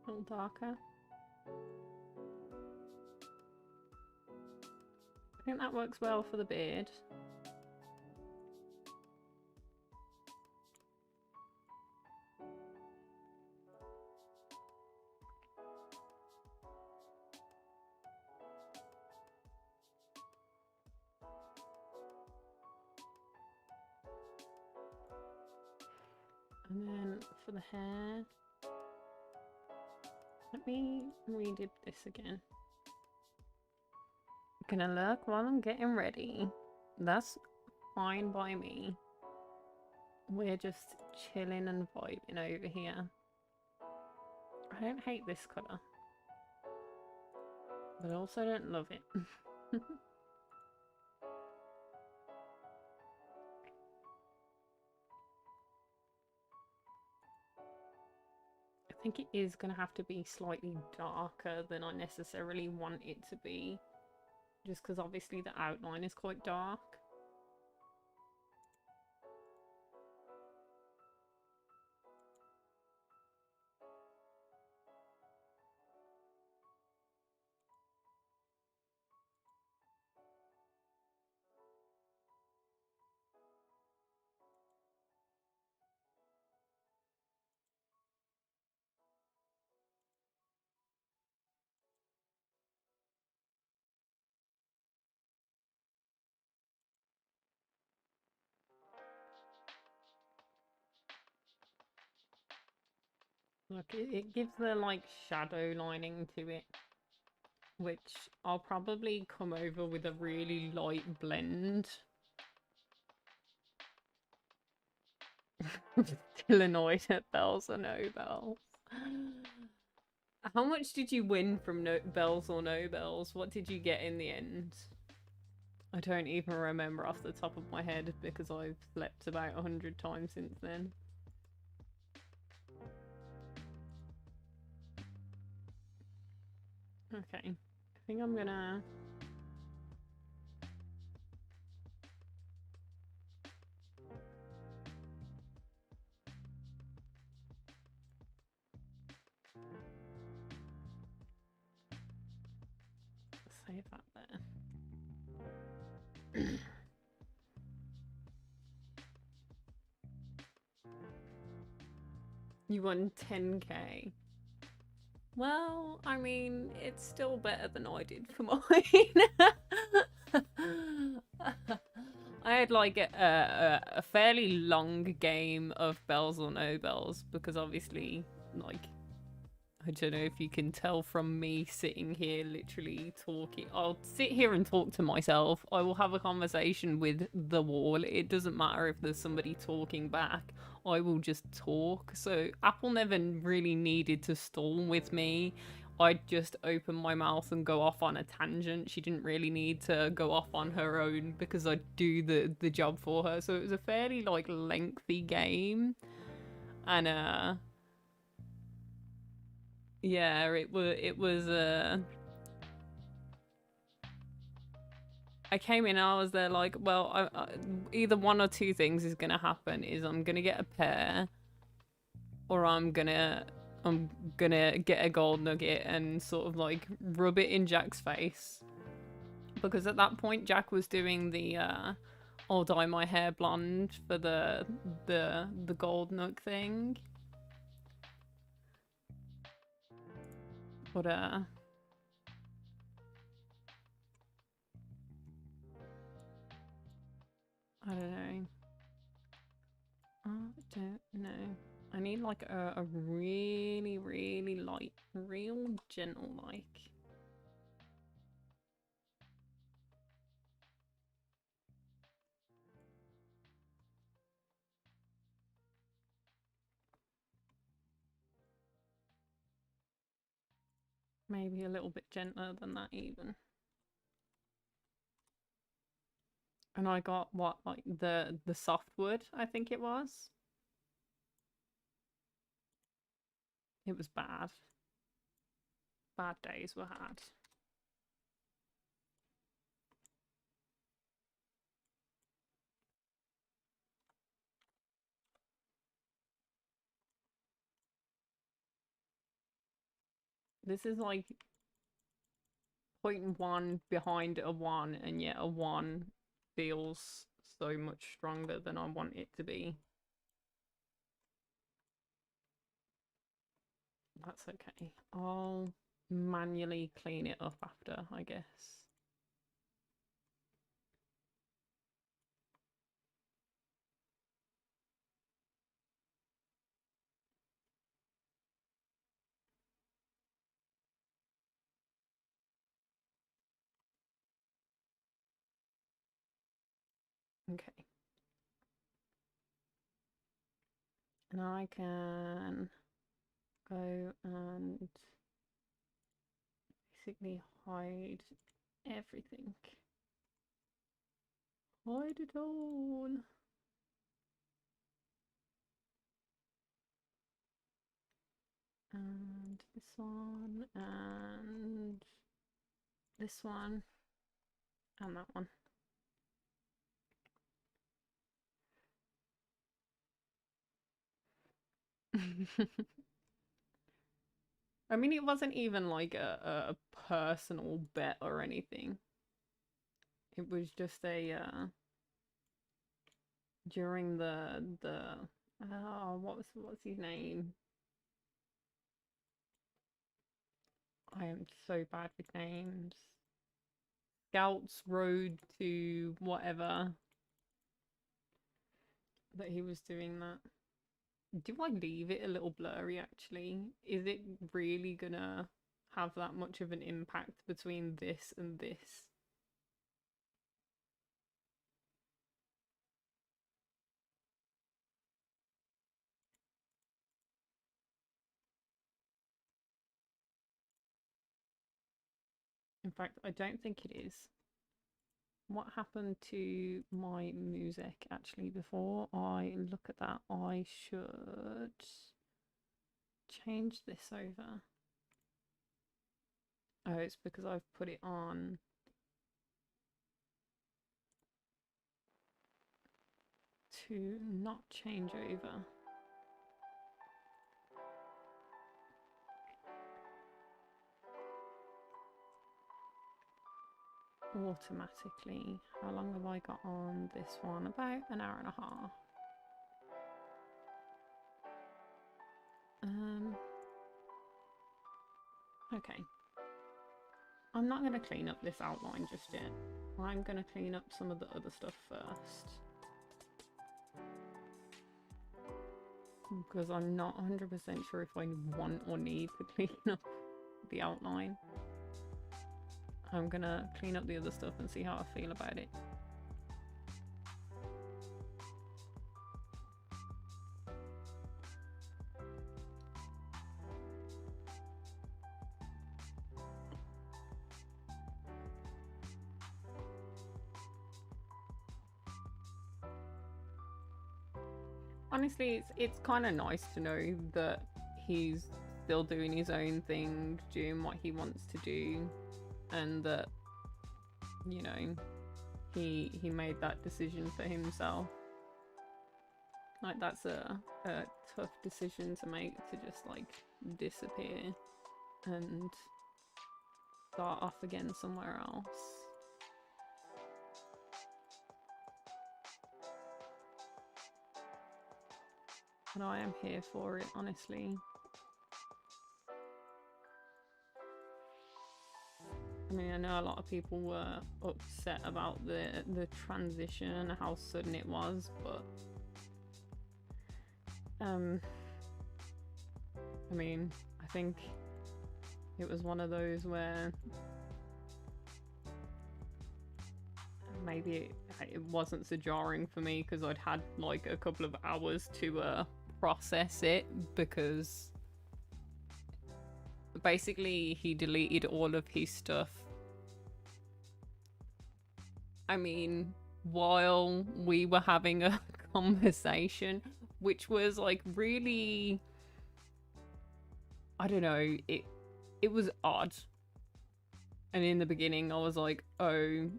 A little darker. I think that works well for the beard. And then for the hair, let me redip this again. I'm gonna look while I'm getting ready. That's fine by me. We're just chilling and vibing over here. I don't hate this colour, but I also don't love it. I think it is going to have to be slightly darker than I necessarily want it to be, just because obviously the outline is quite dark. Look, it gives the like shadow lining to it, which I'll probably come over with a really light blend. Still annoyed at bells or no bells. How much did you win from no bells or no bells? What did you get in the end? I don't even remember off the top of my head because I've slept about 100 times since then. Okay, I think I'm gonna... save that there. You won 10k. Well, I mean, it's still better than I did for mine. I had like a fairly long game of bells or no bells because obviously, like, I don't know if you can tell from me sitting here literally talking. I'll sit here and talk to myself. I will have a conversation with the wall. It doesn't matter if there's somebody talking back. I will just talk. So Apple never really needed to storm with me. I'd just open my mouth and go off on a tangent. She didn't really need to go off on her own because I'd do the job for her. So it was a fairly like lengthy game. And yeah, it was I came in and I was there like, well, either one or two things is gonna happen. Is I'm gonna get a pair, or I'm gonna I'm gonna get a gold nugget and sort of like rub it in Jack's face. Because at that point Jack was doing the I'll dye my hair blonde for the gold nug thing. But I don't know. I don't know. I need like a really, really light, real gentle like. Maybe a little bit gentler than that even. And I got what, like the softwood, I think it was. It was bad. Bad days were had. This is like 0.1 behind a 1, and yet a 1 feels so much stronger than I want it to be. That's okay. I'll manually clean it up after, I guess. Okay. And I can go and basically hide everything. Hide it all. And this one, and this one, and that one. I mean, it wasn't even like a personal bet or anything. It was just a during the oh, what's his name? I am so bad with names. Scouts Road to whatever, that he was doing that. Do I leave it a little blurry actually? Is it really gonna have that much of an impact between this and this? In fact, I don't think it is. What happened to my music actually before I look at that? I should change this over. Oh, it's because I've put it on to not change over. Automatically. How long have I got on this one? About an hour and a half. Okay. I'm not going to clean up this outline just yet. I'm going to clean up some of the other stuff first. Because I'm not 100% sure if I want or need to clean up the outline. I'm going to clean up the other stuff and see how I feel about it. Honestly, it's kind of nice to know that he's still doing his own thing, doing what he wants to do, and that, you know, he made that decision for himself. Like, that's a tough decision to make, to just, like, disappear and start off again somewhere else. And I am here for it, honestly. I mean, I know a lot of people were upset about the transition and how sudden it was, but I mean, I think it was one of those where maybe it wasn't so jarring for me because I'd had like a couple of hours to process it, because basically he deleted all of his stuff. I mean, while we were having a conversation, which was like really, I don't know, it was odd. And in the beginning I was like, oh,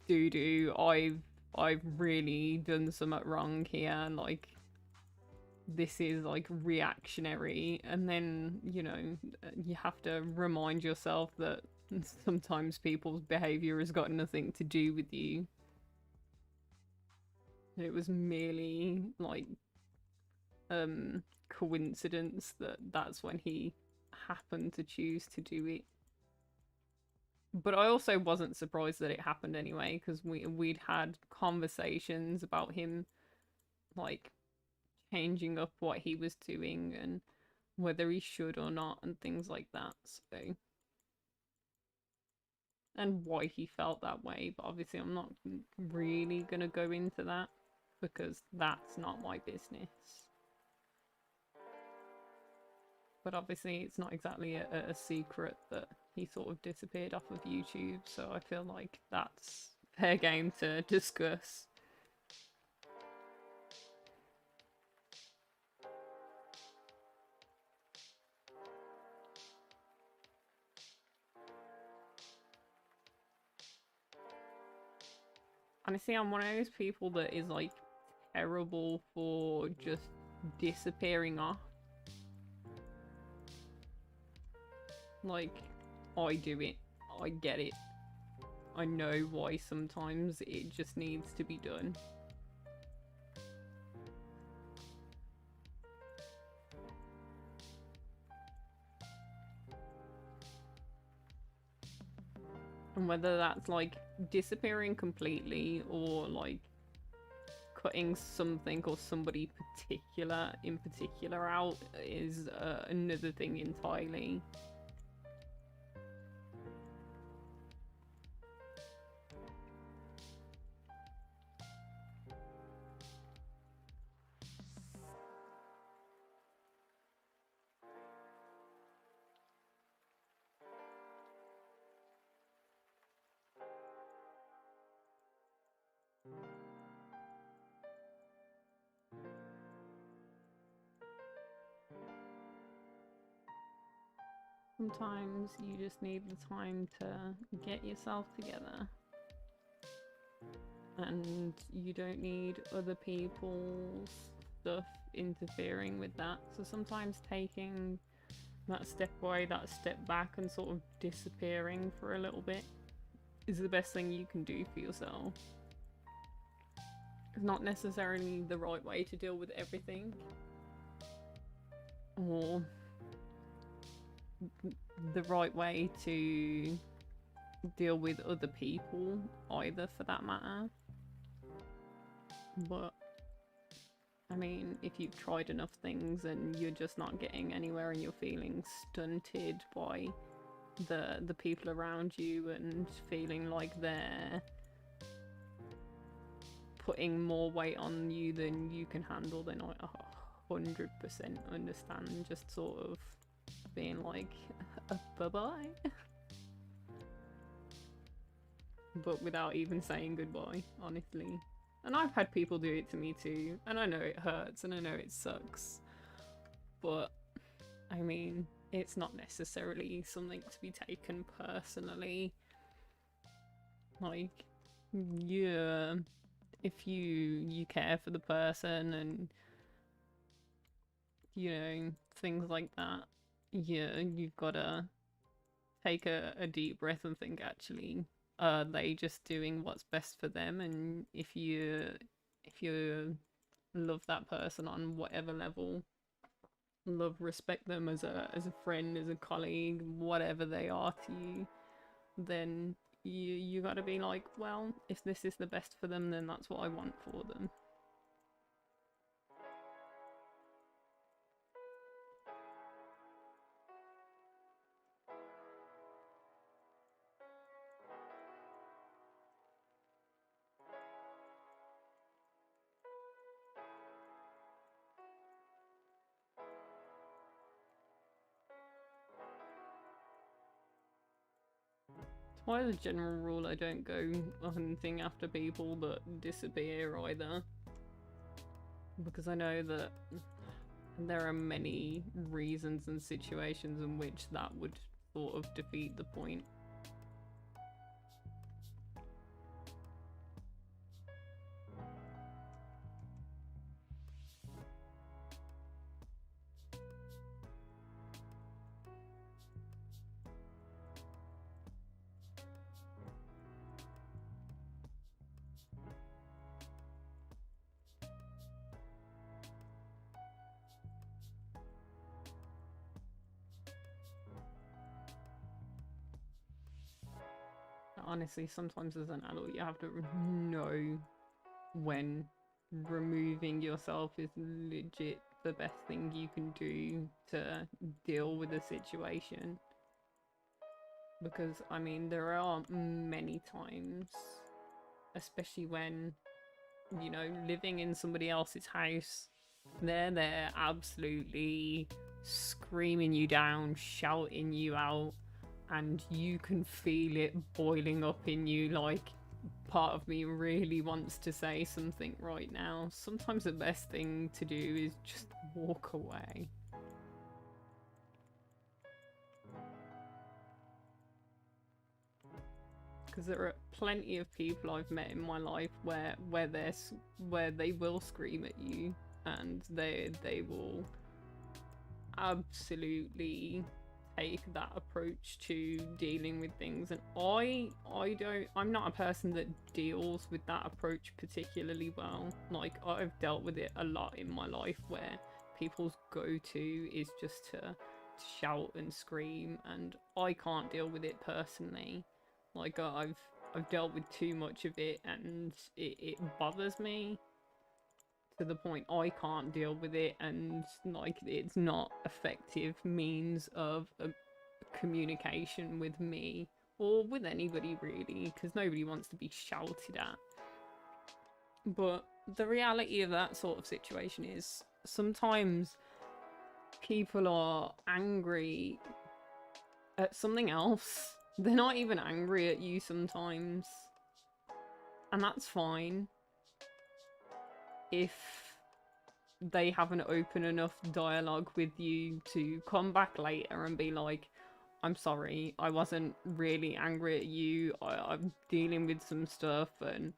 doo-doo, I've really done something wrong here, like this is like reactionary. And then, you know, you have to remind yourself that sometimes people's behavior has got nothing to do with you. It was merely like coincidence that that's when he happened to choose to do it. But I also wasn't surprised that it happened anyway, because we'd had conversations about him like changing up what he was doing and whether he should or not and things like that. So, and why he felt that way, but obviously I'm not really gonna go into that because that's not my business. But obviously it's not exactly a secret that he sort of disappeared off of YouTube, so I feel like that's fair game to discuss. Honestly, I'm one of those people that is like terrible for just disappearing off. Like, I do it. I get it. I know why sometimes it just needs to be done. And whether that's like disappearing completely or like cutting something or somebody in particular out is another thing entirely. Sometimes you just need the time to get yourself together. And you don't need other people's stuff interfering with that. So sometimes taking that step away, that step back, and sort of disappearing for a little bit is the best thing you can do for yourself. It's not necessarily the right way to deal with everything, or the right way to deal with other people either, for that matter. But I mean, if you've tried enough things and you're just not getting anywhere and you're feeling stunted by the people around you and feeling like they're putting more weight on you than you can handle, then I 100% understand just sort of being like, bye-bye. But without even saying goodbye, honestly. And I've had people do it to me too, and I know it hurts and I know it sucks, but I mean, it's not necessarily something to be taken personally. Like, yeah, if you care for the person and, you know, things like that, yeah, you've got to take a deep breath and think, actually, are they just doing what's best for them? And if you love that person on whatever level, love, respect them as a friend, as a colleague, whatever they are to you, then you got to be like, well, if this is the best for them, then that's what I want for them. Why, as a general rule, I don't go hunting after people that disappear either. Because I know that there are many reasons and situations in which that would sort of defeat the point. Honestly, sometimes as an adult, you have to know when removing yourself is legit the best thing you can do to deal with a situation. Because, I mean, there are many times, especially when, you know, living in somebody else's house, they're absolutely screaming you down, shouting you out, and you can feel it boiling up in you, like, part of me really wants to say something right now. Sometimes the best thing to do is just walk away. Because there are plenty of people I've met in my life where they will scream at you, and they will absolutely take that approach to dealing with things. And I'm not a person that deals with that approach particularly well. Like, I've dealt with it a lot in my life where people's go-to is just to shout and scream, and I can't deal with it personally. Like, I've dealt with too much of it, and it bothers me to the point I can't deal with it, and like, it's not effective means of communication with me or with anybody really, because nobody wants to be shouted at. But the reality of that sort of situation is sometimes people are angry at something else. They're not even angry at you sometimes, and that's fine if they have an open enough dialogue with you to come back later and be like, I'm sorry, I wasn't really angry at you, I'm dealing with some stuff, and,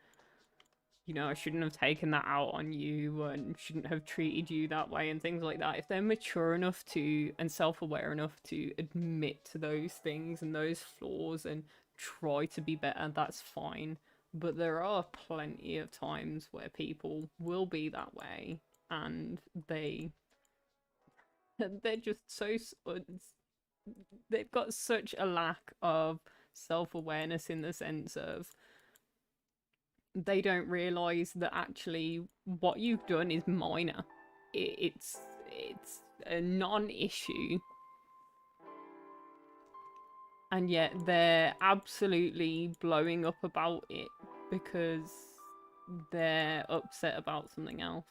you know, I shouldn't have taken that out on you and shouldn't have treated you that way and things like that. If they're mature enough to, and self-aware enough to admit to those things and those flaws and try to be better, that's fine. But there are plenty of times where people will be that way, and they're just so, they've got such a lack of self-awareness in the sense of they don't realize that actually what you've done is minor. It's a non-issue, and yet they're absolutely blowing up about it because they're upset about something else,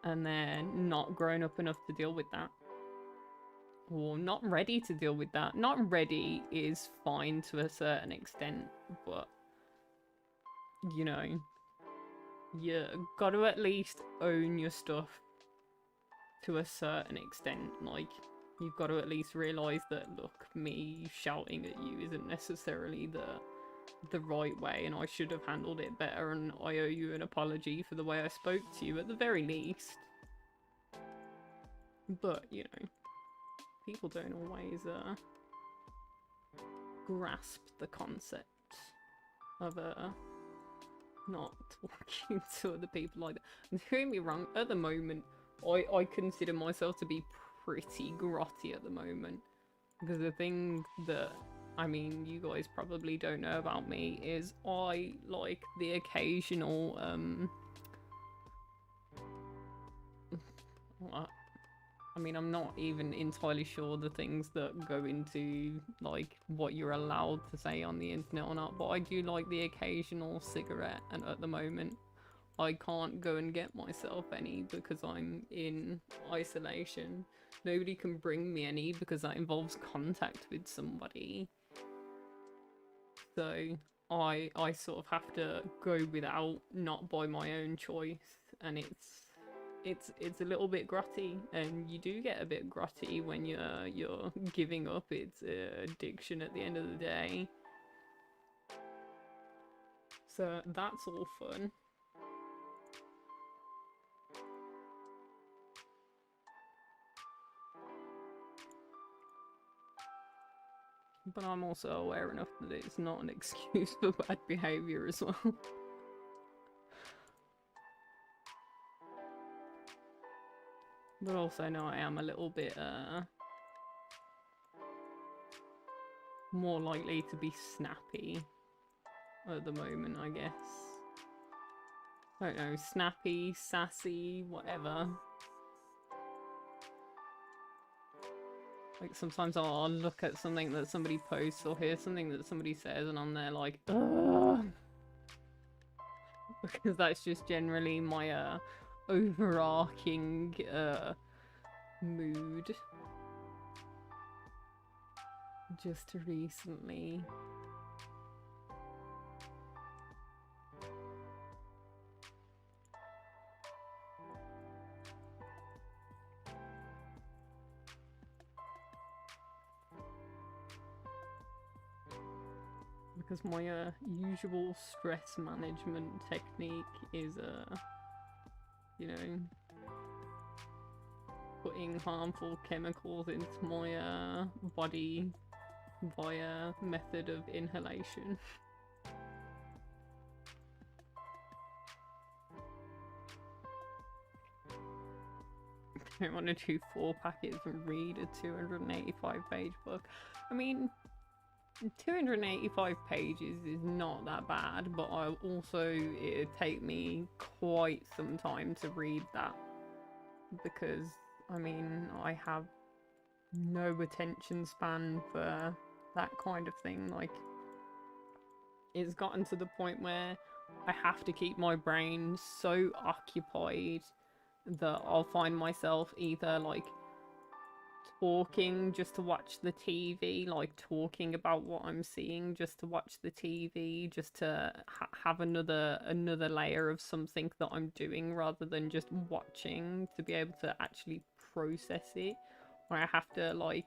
and they're not grown up enough to deal with that, or not ready to deal with that. Not ready is fine to a certain extent, but, you know, you gotta at least own your stuff to a certain extent. Like, you've got to at least realise that, look, me shouting at you isn't necessarily the the right way, and I should have handled it better, and I owe you an apology for the way I spoke to you at the very least. But, you know, people don't always grasp the concept of not talking to other people like that. And don't get me wrong, at the moment, I consider myself to be pretty grotty at the moment. Because the thing that, I mean, you guys probably don't know about me is I like the occasional, I mean, I'm not even entirely sure the things that go into, like, what you're allowed to say on the internet or not, but I do like the occasional cigarette, and at the moment, I can't go and get myself any because I'm in isolation. Nobody can bring me any because that involves contact with somebody. So I sort of have to go without, not by my own choice, and it's a little bit grotty, and you do get a bit grotty when you're giving up its addiction at the end of the day. So that's all fun. But I'm also aware enough that it's not an excuse for bad behaviour as well. But also, no, I am a little bit, more likely to be snappy at the moment, I guess. I don't know, snappy, sassy, whatever. Like, sometimes I'll look at something that somebody posts or hear something that somebody says, and I'm there like, ugh. Because that's just generally my, overarching, mood. Just recently. Because my usual stress management technique is, you know, putting harmful chemicals into my body via method of inhalation. I don't want to do 4 packets and read a 285 page book. I mean, 285 pages is not that bad, but it'd take me quite some time to read that, because I mean, I have no attention span for that kind of thing. Like, it's gotten to the point where I have to keep my brain so occupied that I'll find myself either like talking just to watch the TV, like talking about what I'm seeing just to watch the TV, just to have another layer of something that I'm doing rather than just watching, to be able to actually process it. Where I have to, like,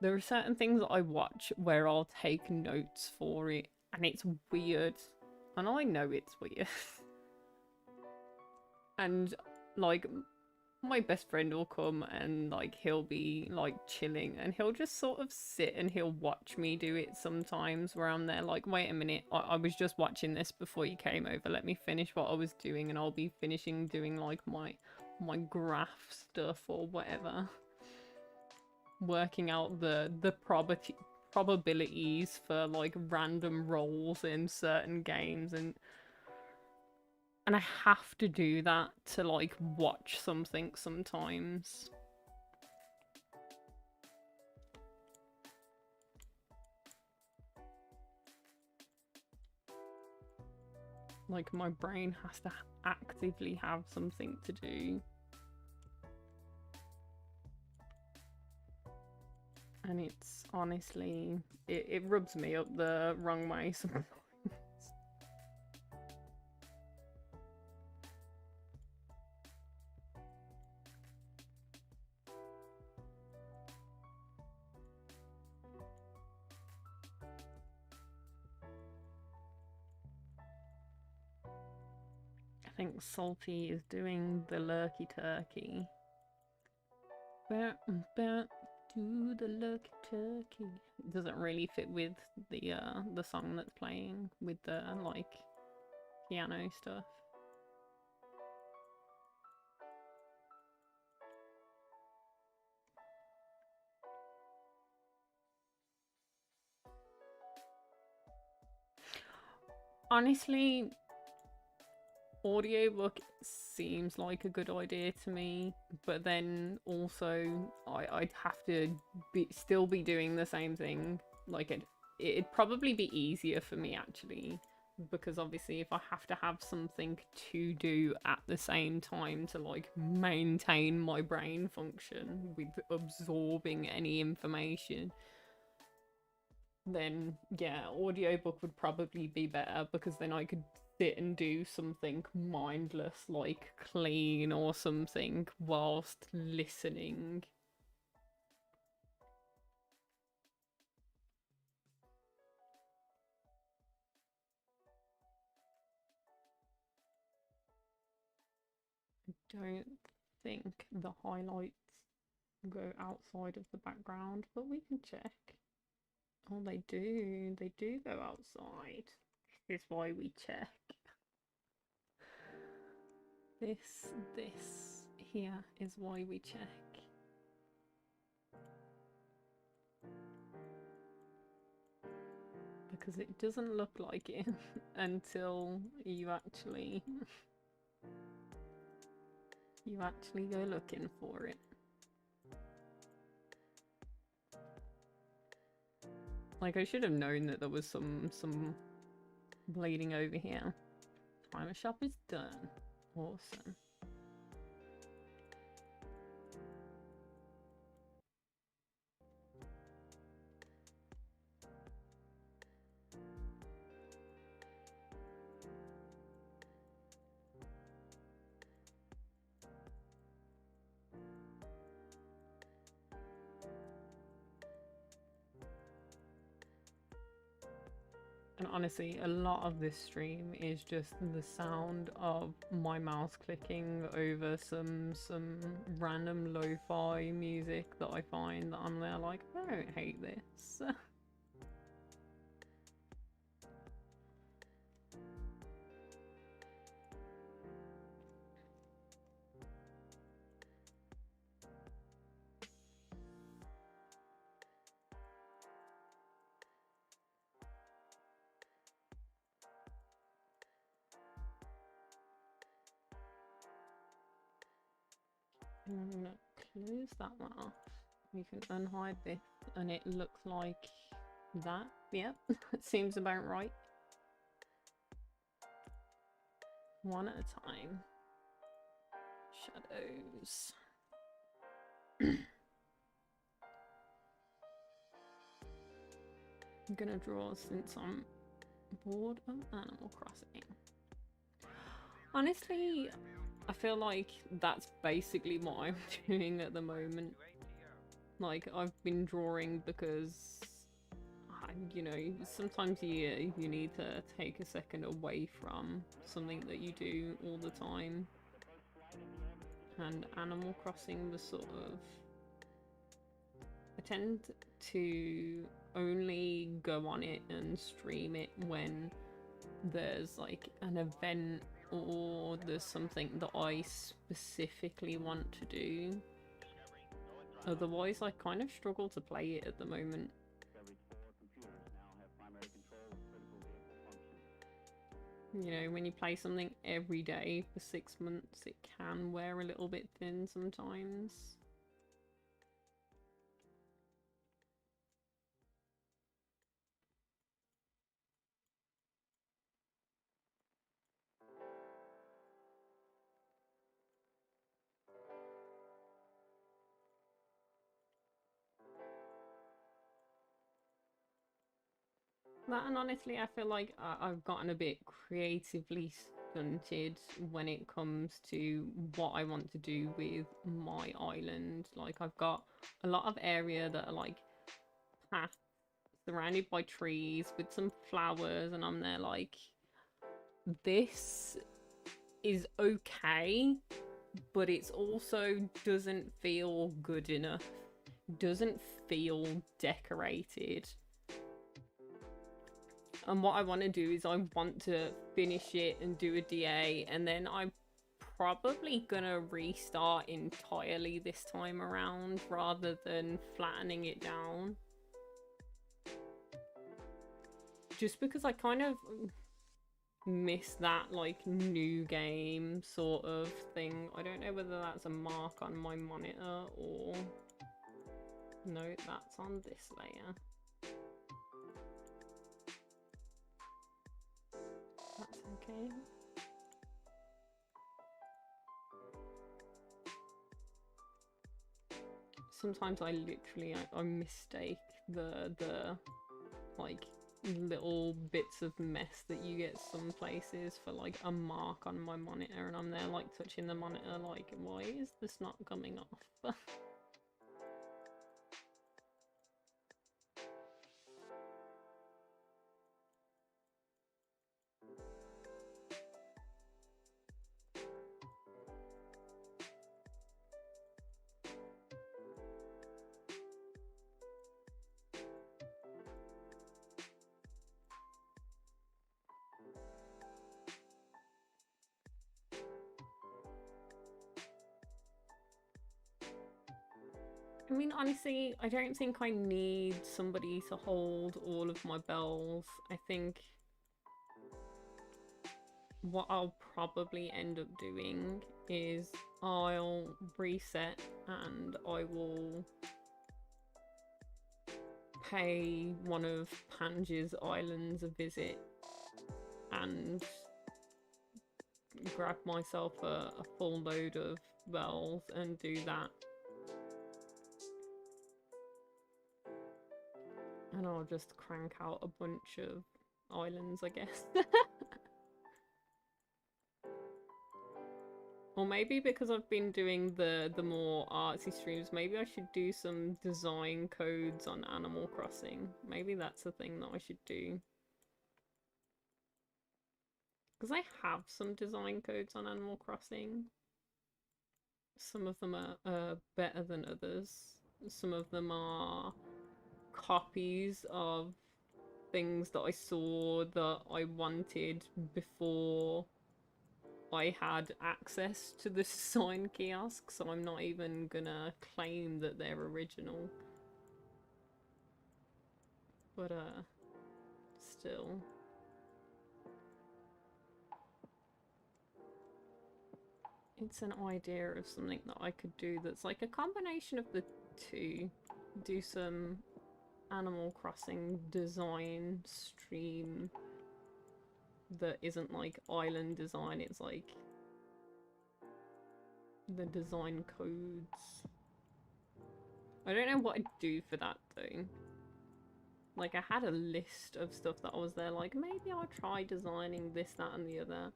there are certain things that I watch where I'll take notes for it, and it's weird, and I know it's weird. And like, my best friend will come and like he'll be like chilling, and he'll just sort of sit and he'll watch me do it sometimes, where I'm there like, wait a minute, I was just watching this before you came over, let me finish what I was doing, and I'll be finishing doing like my graph stuff or whatever, working out the probabilities for like random rolls in certain games, and I have to do that to, like, watch something sometimes. Like, my brain has to actively have something to do. And it's honestly, it rubs me up the wrong way sometimes. think Salty is doing the lurky turkey. Back to the lurky turkey. It doesn't really fit with the song that's playing with the like piano stuff. Honestly, audiobook seems like a good idea to me, but then also I'd have to still be doing the same thing. Like it'd probably be easier for me actually, because obviously if I have to have something to do at the same time to like maintain my brain function with absorbing any information, then yeah, audiobook would probably be better, because then I could sit and do something mindless like clean or something whilst listening. I don't think the highlights go outside of the background, but we can check. Oh, they do. They do go outside. This is why we check. This here is why we check. Because it doesn't look like it until you actually go looking for it. Like, I should have known that there was some bleeding over here. Primer shop is done. Awesome. And honestly, a lot of this stream is just the sound of my mouse clicking over some random lo-fi music that I find that I'm there like, I don't hate this. I'm gonna close that one off. We can unhide this and it looks like that. Yep, it seems about right. One at a time. Shadows. I'm gonna draw since I'm bored of Animal Crossing. Honestly, I feel like that's basically what I'm doing at the moment. Like, I've been drawing because, you know, sometimes you need to take a second away from something that you do all the time. And Animal Crossing was sort of... I tend to only go on it and stream it when there's like an event or there's something that I specifically want to do. Otherwise, I kind of struggle to play it at the moment. You know, when you play something every day for 6 months, it can wear a little bit thin sometimes. That, and honestly, I feel like I've gotten a bit creatively stunted when it comes to what I want to do with my island. Like, I've got a lot of area that are like paths surrounded by trees with some flowers, and I'm there like, this is okay, but it's also doesn't feel good enough. Doesn't feel decorated. And what I want to do is I want to finish it and do a DA, and then I'm probably gonna restart entirely this time around rather than flattening it down. Just because I kind of miss that like new game sort of thing. I don't know whether that's a mark on my monitor or no, that's on this layer. That's okay. Sometimes I literally I mistake the like little bits of mess that you get some places for like a mark on my monitor, and I'm there like touching the monitor like, why is this not coming off? I mean, honestly, I don't think I need somebody to hold all of my bells. I think what I'll probably end up doing is I'll reset and I will pay one of Pange's islands a visit and grab myself a full load of bells and do that. And I'll just crank out a bunch of islands, I guess. Or maybe because I've been doing the more artsy streams, maybe I should do some design codes on Animal Crossing. Maybe that's a thing that I should do. Because I have some design codes on Animal Crossing. Some of them are better than others. Some of them are copies of things that I saw that I wanted before I had access to the design kiosk, so I'm not even gonna claim that they're original. But still. It's an idea of something that I could do that's like a combination of the two. Do some Animal Crossing design stream that isn't like island design, it's like the design codes. I don't know what I'd do for that though. Like I had a list of stuff that I was there like, maybe I'll try designing this, that and the other.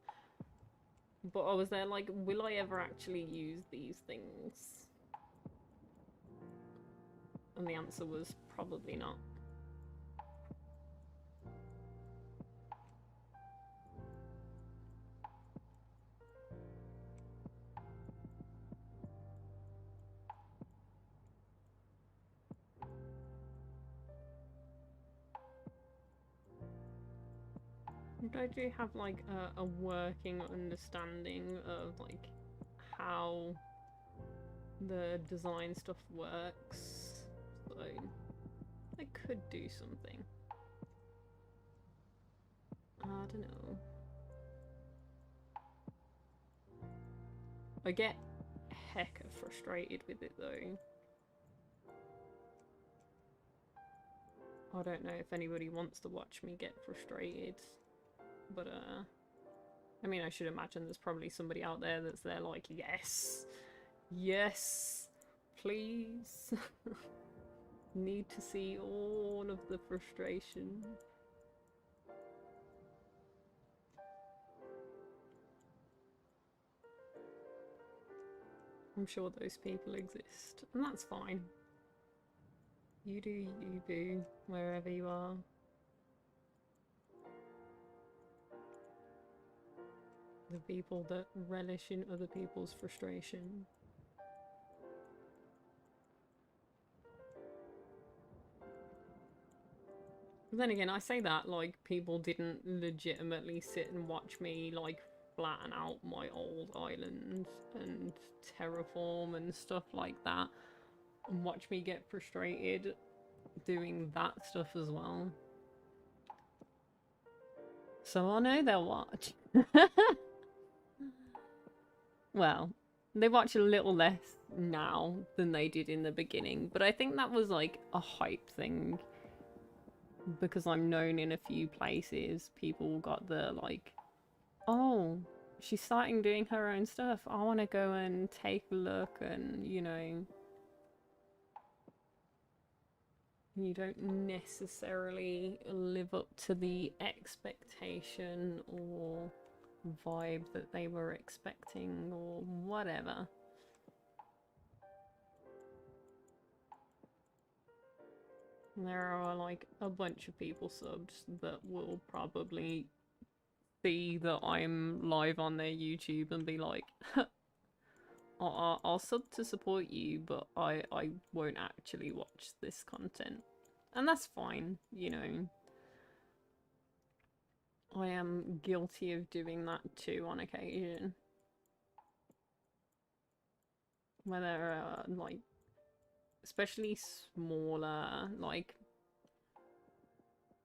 But I was there like, will I ever actually use these things? And the answer was probably not. But I do have like a working understanding of like how the design stuff works, so I could do something. I don't know. I get hecka frustrated with it though. I don't know if anybody wants to watch me get frustrated, but I mean, I should imagine there's probably somebody out there that's there like, yes, yes, please. Need to see all of the frustration. I'm sure those people exist, and that's fine. You do you, boo, wherever you are. The people that relish in other people's frustration. Then again, I say that like people didn't legitimately sit and watch me like flatten out my old island and terraform and stuff like that, and watch me get frustrated doing that stuff as well. So I know they'll watch. Well, they watch a little less now than they did in the beginning, but I think that was like a hype thing. Because I'm known in a few places, people got the like, oh, she's starting doing her own stuff. I want to go and take a look, and you know, you don't necessarily live up to the expectation or vibe that they were expecting or whatever. There are like a bunch of people subs that will probably see that I'm live on their YouTube and be like, I'll sub to support you, but I won't actually watch this content. And that's fine, you know. I am guilty of doing that too on occasion. Whether, like, especially smaller, like,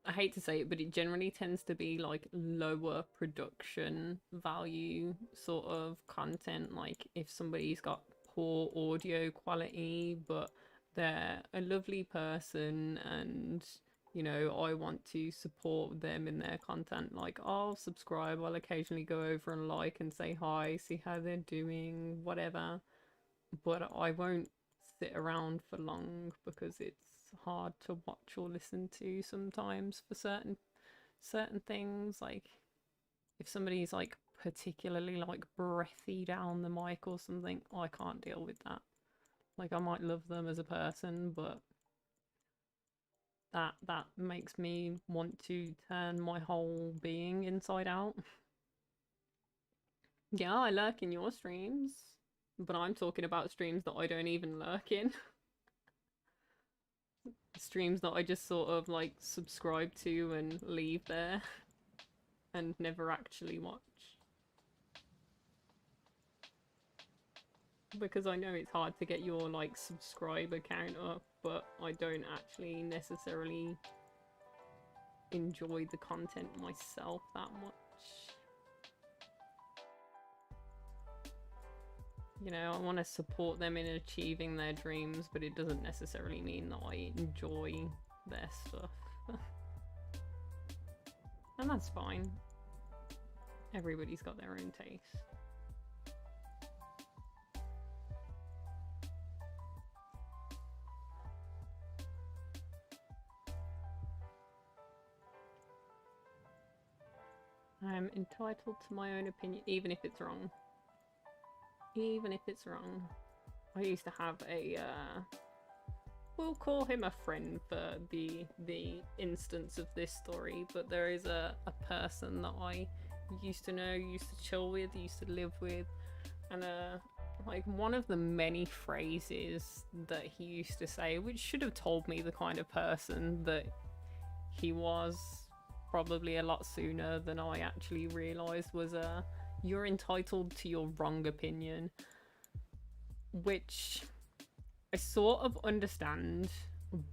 I hate to say it, but it generally tends to be like lower production value sort of content. Like if somebody's got poor audio quality, but they're a lovely person and, you know, I want to support them in their content. Like I'll subscribe, I'll occasionally go over and like and say hi, see how they're doing, whatever. But I won't sit around for long because it's hard to watch or listen to sometimes for certain things. Like if somebody's like particularly like breathy down the mic or something, I can't deal with that. Like I might love them as a person, but that makes me want to turn my whole being inside out. Yeah, I lurk in your streams, but I'm talking about streams that I don't even lurk in. Streams that I just sort of like subscribe to and leave there and never actually watch. Because I know it's hard to get your like subscriber count up, but I don't actually necessarily enjoy the content myself that much. You know, I want to support them in achieving their dreams, but it doesn't necessarily mean that I enjoy their stuff. And that's fine. Everybody's got their own taste. I'm entitled to my own opinion, even if it's wrong. Even if it's wrong. I used to have a, we'll call him a friend for the instance of this story, but there is a person that I used to know, used to chill with, used to live with, and like one of the many phrases that he used to say, which should have told me the kind of person that he was probably a lot sooner than I actually realised, was you're entitled to your wrong opinion, which I sort of understand,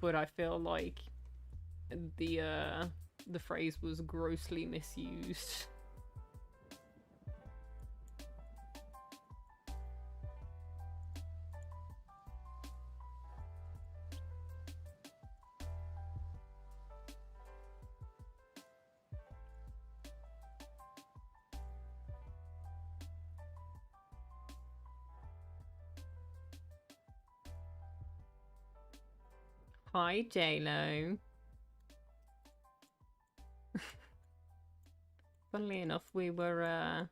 but I feel like the phrase was grossly misused. Hi, JLo. Funnily enough, we were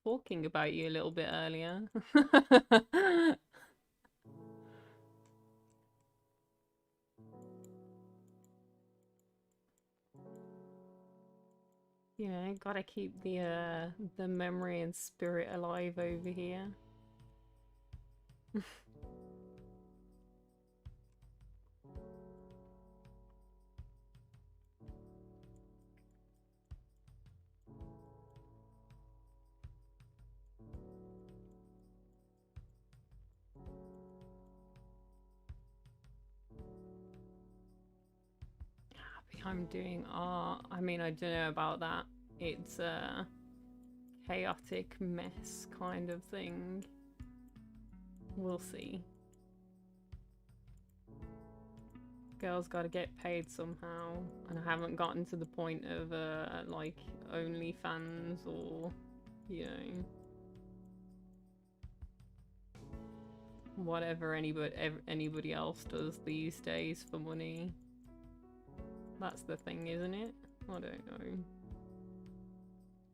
talking about you a little bit earlier. Yeah, gotta keep the memory and spirit alive over here. I'm doing art. I mean, I don't know about that. It's a chaotic mess kind of thing. We'll see. Girls gotta get paid somehow, and I haven't gotten to the point of like OnlyFans or, you know, whatever anybody else does these days for money. That's the thing, isn't it? I don't know.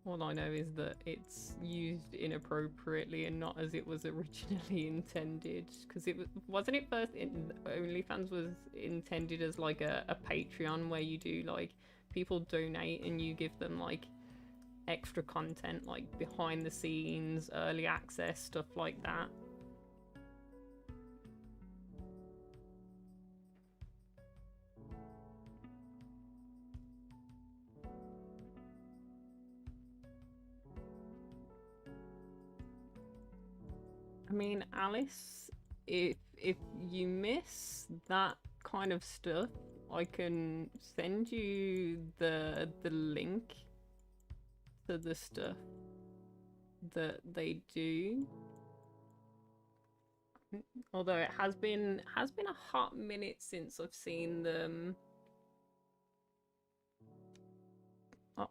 All I know is that it's used inappropriately and not as it was originally intended. Because wasn't it first OnlyFans was intended as like a Patreon where you do like people donate and you give them like extra content like behind the scenes, early access, stuff like that. I mean, Alice, if you miss that kind of stuff, I can send you the link to the stuff that they do. Although it has been a hot minute since I've seen them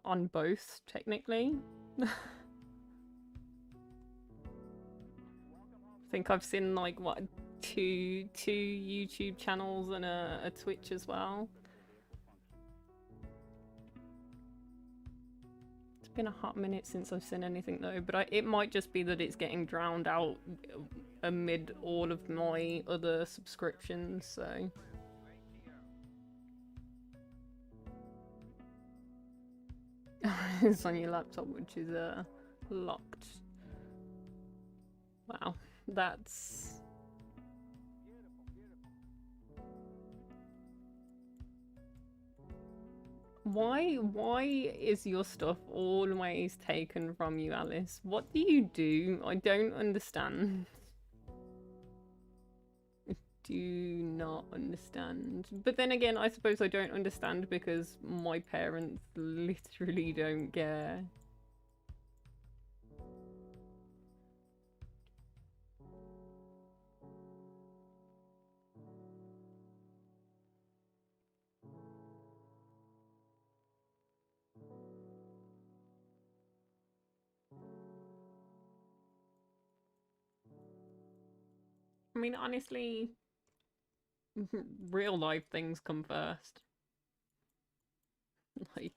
on both, technically. I think I've seen like what two YouTube channels and a Twitch as well. It's been a hot minute since I've seen anything though, but it might just be that it's getting drowned out amid all of my other subscriptions, so. It's on your laptop, which is locked. Wow, that's... Why is your stuff always taken from you, Alice? What do you do? I don't understand. I do not understand. But then again, I suppose I don't understand because my parents literally don't care. I mean, honestly, real life things come first. Like,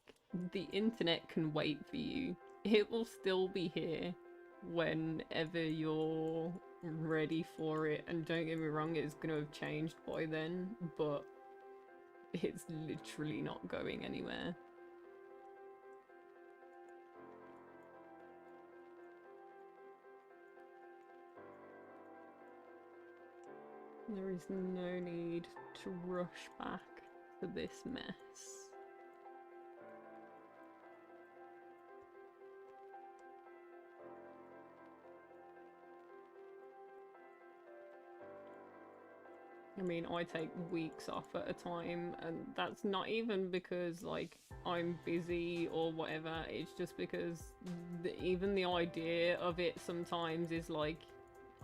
the internet can wait for you. It will still be here whenever you're ready for it. And don't get me wrong, it's gonna have changed by then, but it's literally not going anywhere. There is no need to rush back for this mess. I mean, I take weeks off at a time, and that's not even because, like, I'm busy or whatever. It's just because even the idea of it sometimes is like,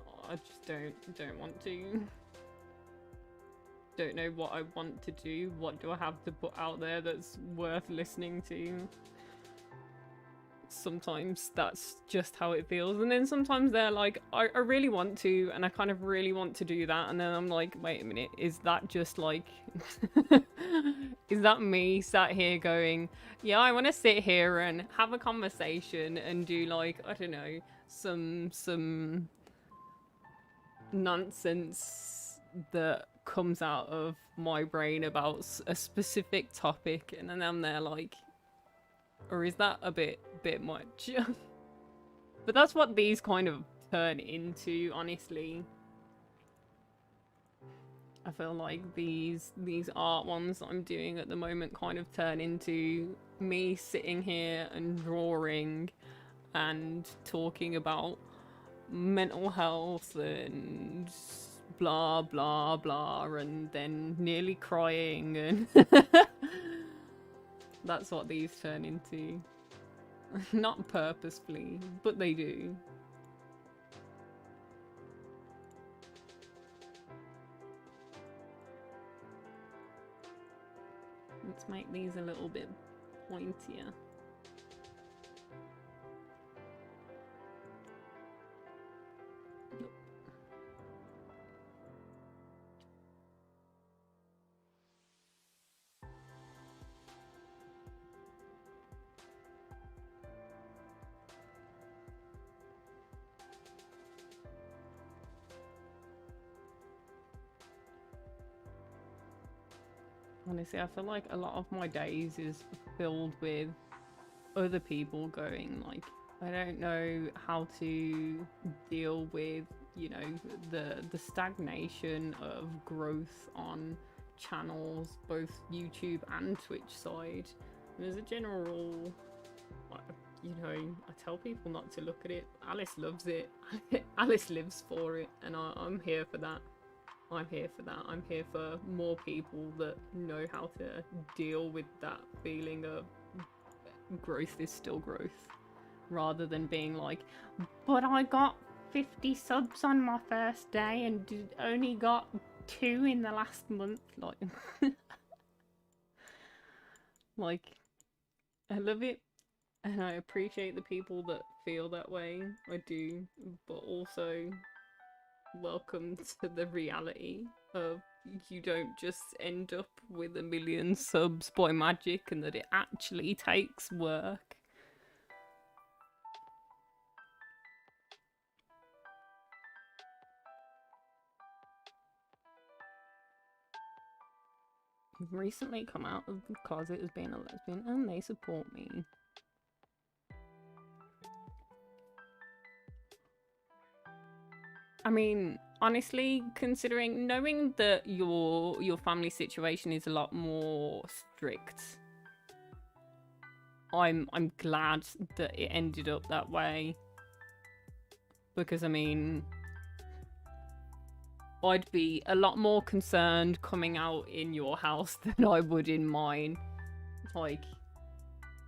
oh, I just don't want to. Don't know what I want to do. What do I have to put out there that's worth listening to? Sometimes that's just how it feels, and then sometimes they're like, I really want to, and I kind of really want to do that, and then I'm like, wait a minute, is that just like is that me sat here going, yeah, I want to sit here and have a conversation and do, like, I don't know, some nonsense that comes out of my brain about a specific topic, and then I'm there like, Or is that a bit much? But that's what these kind of turn into, honestly. I feel like these art ones that I'm doing at the moment kind of turn into me sitting here and drawing and talking about mental health and blah blah blah, and then nearly crying, and that's what these turn into. Not purposefully, but they do. Let's make these a little bit pointier. Honestly, I feel like a lot of my days is filled with other people going like, I don't know how to deal with, you know, the stagnation of growth on channels, both YouTube and Twitch side. And as a general rule, you know, I tell people not to look at it. Alice loves it. Alice lives for it, and I'm here for that. I'm here for that. I'm here for more people that know how to deal with that feeling of growth is still growth, rather than being like, but I got 50 subs on my first day and only got 2 in the last month. Like, like, I love it, and I appreciate the people that feel that way. I do, but also welcome to the reality of you don't just end up with 1 million subs by magic, and that it actually takes work. I've recently come out of the closet as being a lesbian, and they support me. I mean, honestly, considering knowing that your family situation is a lot more strict, I'm glad that it ended up that way. Because I mean, I'd be a lot more concerned coming out in your house than I would in mine. Like,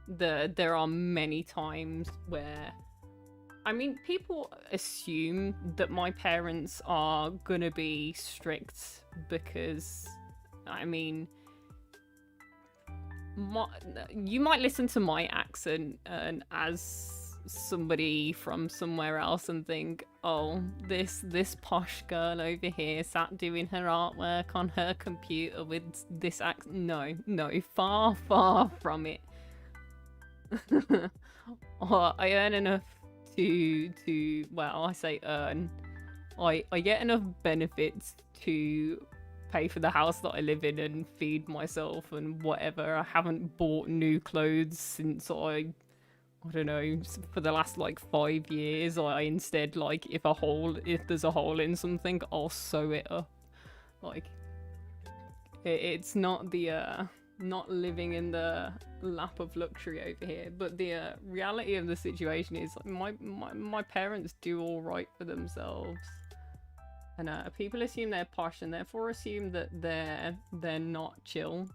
there are many times where, I mean, people assume that my parents are gonna be strict because, I mean, you might listen to my accent and as somebody from somewhere else and think, oh, this posh girl over here sat doing her artwork on her computer with this accent. No, far from it. I earn enough to well, I say earn. I get enough benefits to pay for the house that I live in and feed myself and whatever. I haven't bought new clothes since I don't know, for the last like 5 years. I instead, like, if there's a hole in something, I'll sew it up. Like, it's not the not living in the lap of luxury over here, but the reality of the situation is my parents do all right for themselves, and people assume they're posh and therefore assume that they're not chill.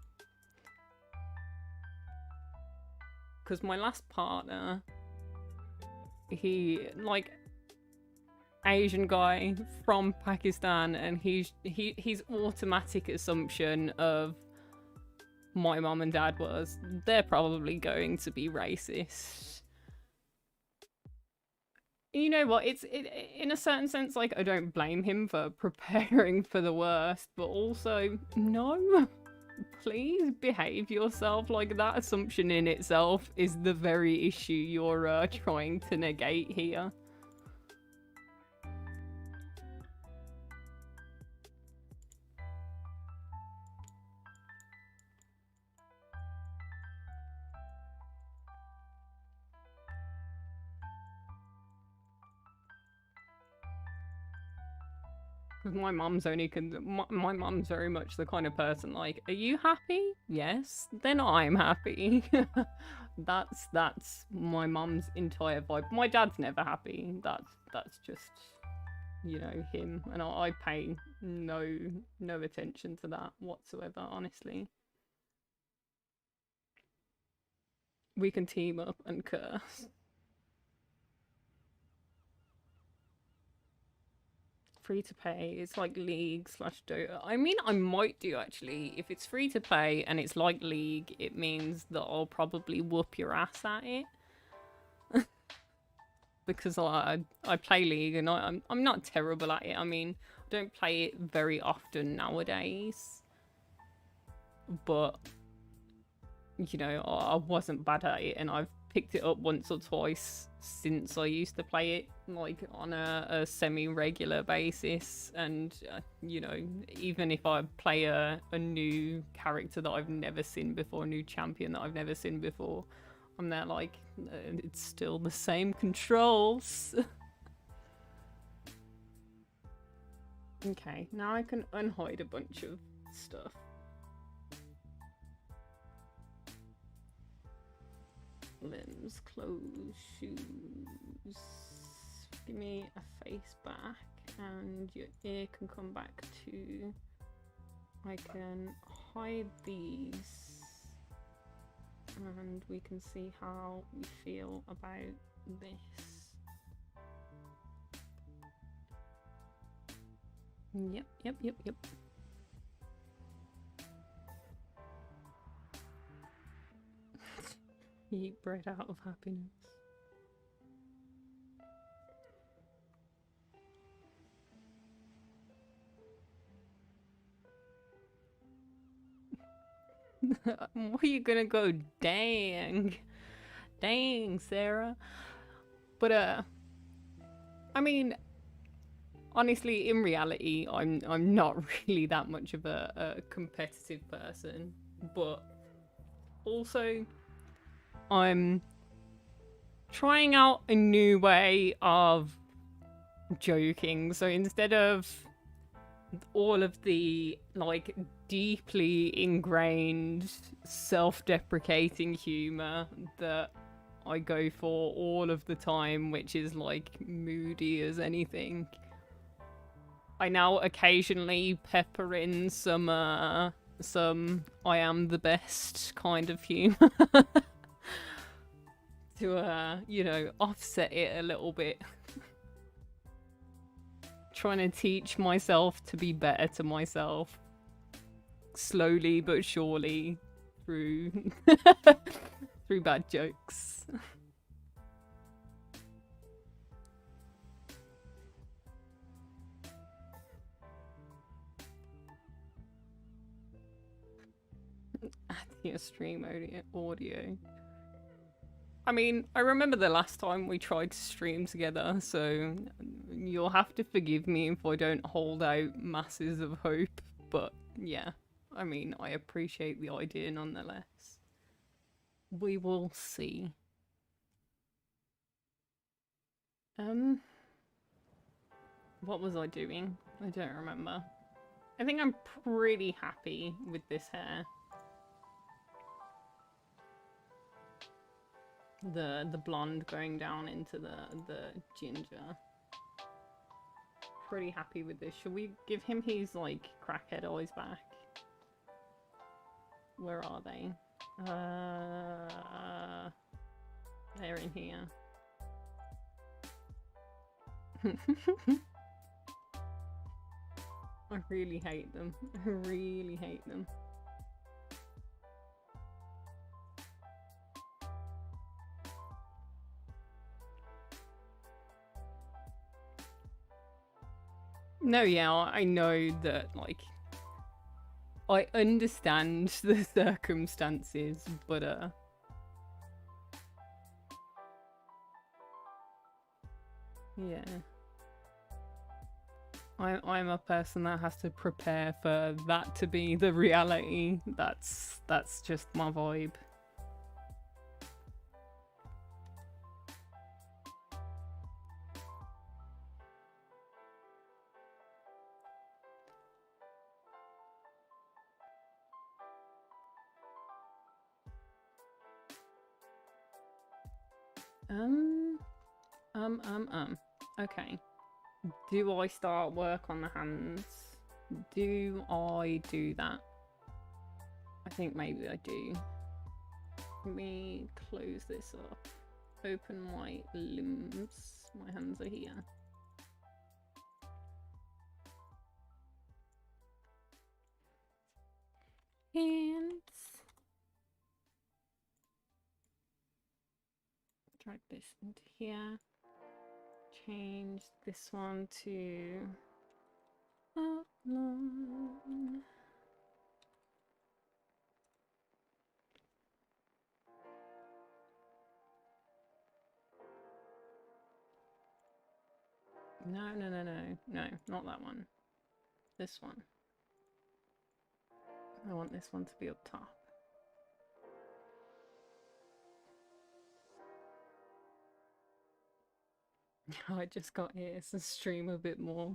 Because my last partner, he, like, Asian guy from Pakistan, and his automatic assumption of my mom and dad was, they're probably going to be racist. You know what, it's in a certain sense, like, I don't blame him for preparing for the worst, but also, no. Please behave yourself. Like, that assumption in itself is the very issue you're trying to negate here. My mum's my mum's very much the kind of person like, are you happy? Yes, then I'm happy. That's my mum's entire vibe. My dad's never happy. That's just, you know, him, and I pay no attention to that whatsoever, honestly. We can team up and curse. Free to pay. It's like League slash Dota. I mean, I might do actually. If it's free to pay and it's like League, it means that I'll probably whoop your ass at it. Because I play League and I'm not terrible at it. I mean, I don't play it very often nowadays. But, you know, I wasn't bad at it, and I've picked it up once or twice since I used to play it, like, on a semi-regular basis. And, you know, even if I play a new character that I've never seen before, a new champion that I've never seen before, I'm there like, it's still the same controls. Okay, now I can unhide a bunch of stuff. Limbs, clothes, shoes. Give me a face back, and your ear can come back too. I can hide these, and we can see how we feel about this. Yep. Eat bread out of happiness. Where are you gonna go? Dang, Sarah. But I mean, honestly, in reality, I'm not really that much of a competitive person, but also I'm trying out a new way of joking. So instead of all of the like deeply ingrained self-deprecating humor that I go for all of the time, which is like moody as anything, I now occasionally pepper in some I am the best kind of humor to you know, offset it a little bit. Trying to teach myself to be better to myself, slowly but surely, through through bad jokes. Add your stream audio. I mean, I remember the last time we tried to stream together, so you'll have to forgive me if I don't hold out masses of hope, but yeah, I mean, I appreciate the idea nonetheless. We will see. What was I doing? I don't remember. I think I'm pretty happy with this hair. The blonde going down into the ginger. Pretty happy with this. Should we give him his like crackhead eyes back? Where are they? They're in here. I really hate them. I really hate them. No, yeah, I know that, like, I understand the circumstances, but, yeah. I'm a person that has to prepare for that to be the reality. That's just my vibe. Okay. Do I start work on the hands? Do I do that? I think maybe I do. Let me close this up. Open my limbs. My hands are here. Hands. Drag this into here. Change this one to outline. No, not that one. This one. I want this one to be up top. I just got here to stream a bit more.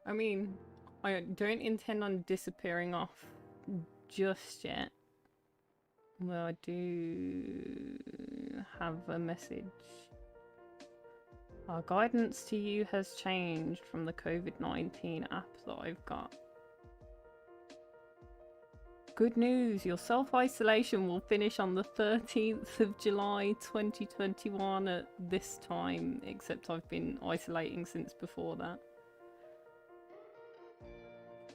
I mean, I don't intend on disappearing off just yet. Well, I do have a message. Our guidance to you has changed from the COVID-19 app that I've got. Good news, your self-isolation will finish on the 13th of July 2021 at this time, except I've been isolating since before that.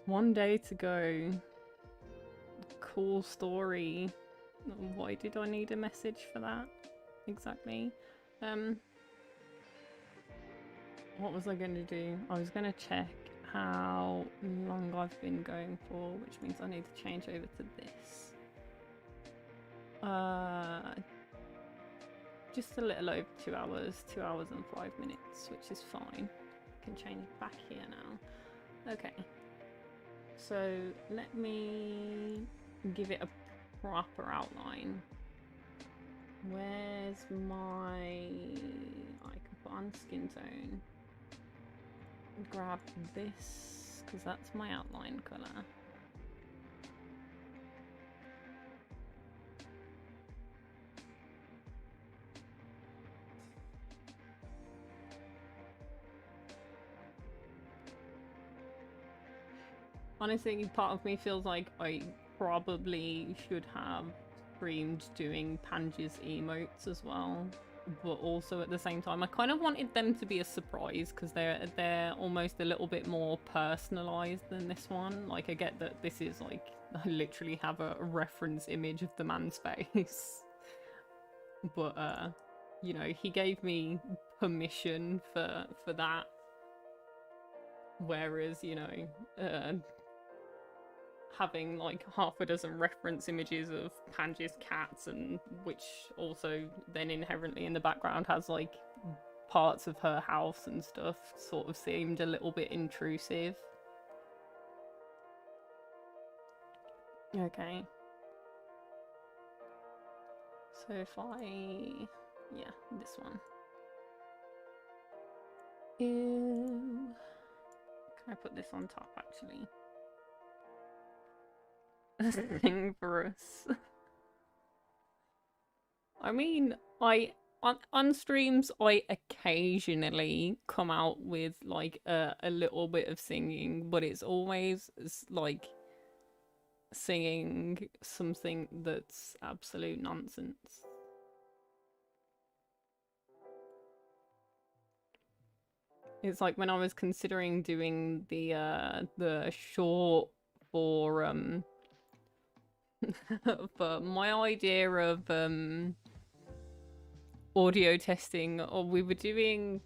1 day to go. Cool story. Why did I need a message for that? Exactly. What was I going to do? I was going to check how long I've been going for, which means I need to change over to this. Just a little over 2 hours, 2 hours and 5 minutes, which is fine. I can change back here now. Okay. So let me give it a proper outline. Where's my... I can put on skin tone. Grab this, because that's my outline colour. Honestly, part of me feels like I probably should have streamed doing Panji's emotes as well. But also at the same time, I kind of wanted them to be a surprise because they're almost a little bit more personalized than this one. Like, I get that this is like, I literally have a reference image of the man's face. But, you know, he gave me permission for that. Whereas, you know, having like half a dozen reference images of Panji's cats, and which also then inherently in the background has like parts of her house and stuff, sort of seemed a little bit intrusive. Okay. So if yeah, this one. Ew. Can I put this on top actually? Thing for us. I mean, on streams I occasionally come out with like a little bit of singing, but it's always like singing something that's absolute nonsense. It's like when I was considering doing the short for for my idea of audio testing, or we were doing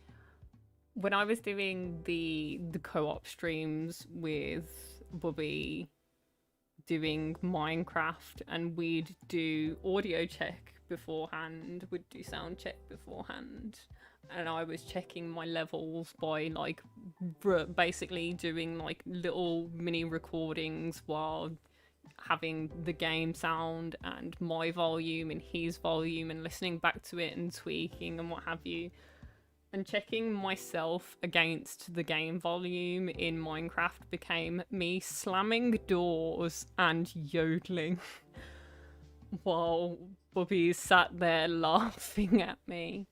when I was doing the co-op streams with BuBubbi doing Minecraft, and we'd do audio check beforehand, we'd do sound check beforehand, and I was checking my levels by like basically doing like little mini recordings while having the game sound and my volume and his volume, and listening back to it and tweaking and what have you, and checking myself against the game volume in Minecraft became me slamming doors and yodeling. while Bubby sat there laughing at me.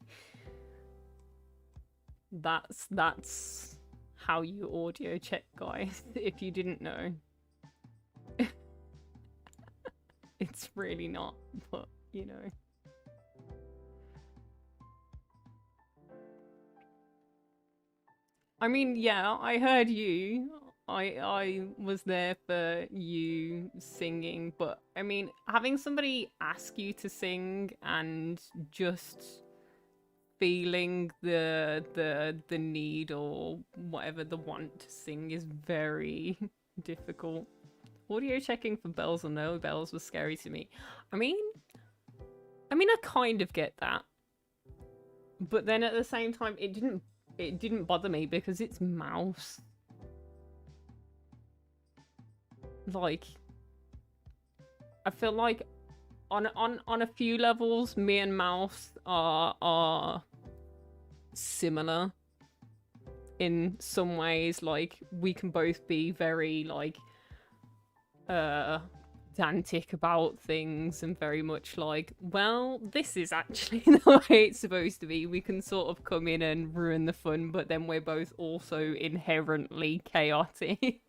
That's how you audio check, guys, if you didn't know. It's really not, but you know. I mean, yeah, I heard you. I was there for you singing, but I mean, having somebody ask you to sing and just feeling the need or whatever the want to sing is very difficult. Audio checking for bells or no bells was scary to me. I mean I kind of get that. But then at the same time it didn't bother me because it's mouse. Like, I feel like on a few levels me and mouse are similar in some ways. Like, we can both be very like pedantic about things and very much like, well, this is actually the way it's supposed to be. We can sort of come in and ruin the fun, but then we're both also inherently chaotic.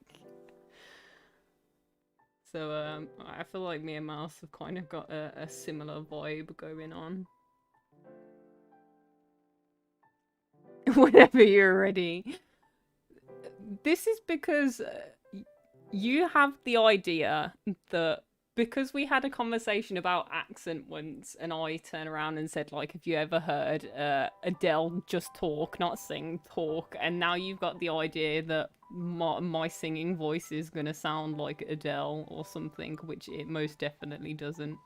So I feel like me and Mouse have kind of got a similar vibe going on. Whenever you're ready. This is because you have the idea that because we had a conversation about accent once and I turned around and said, like, have you ever heard Adele just talk, not sing, talk? And now you've got the idea that my singing voice is going to sound like Adele or something, which it most definitely doesn't.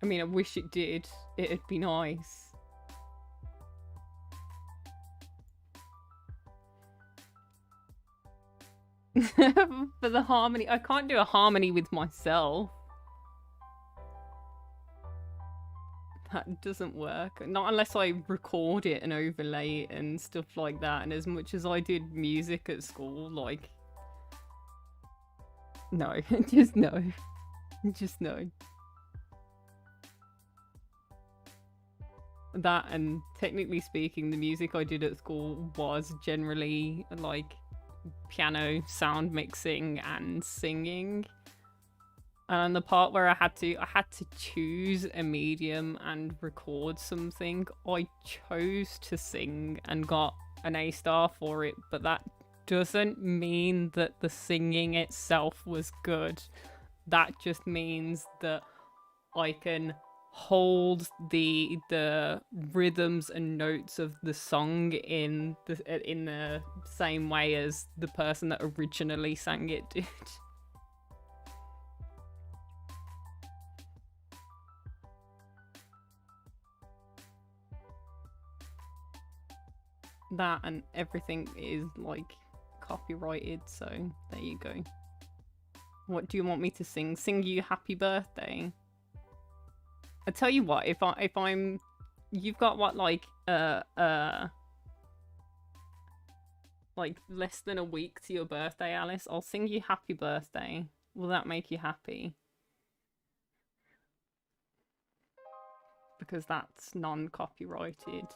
I mean, I wish it did. It'd be nice. For the harmony. I can't do a harmony with myself. That doesn't work. Not unless I record it and overlay it and stuff like that. And as much as I did music at school, like... No. Just no. Just no. That, and technically speaking, the music I did at school was generally like piano, sound mixing, and singing. And the part where I had to choose a medium and record something, I chose to sing and got an A star for it, but that doesn't mean that the singing itself was good. That just means that I can hold the rhythms and notes of the song in the same way as the person that originally sang it did. That and everything is like copyrighted, so there you go. What do you want me to sing? Sing you happy birthday? I tell you what, if I'm you've got what, like less than a week to your birthday, Alice, I'll sing you happy birthday. Will that make you happy? Because that's non-copyrighted.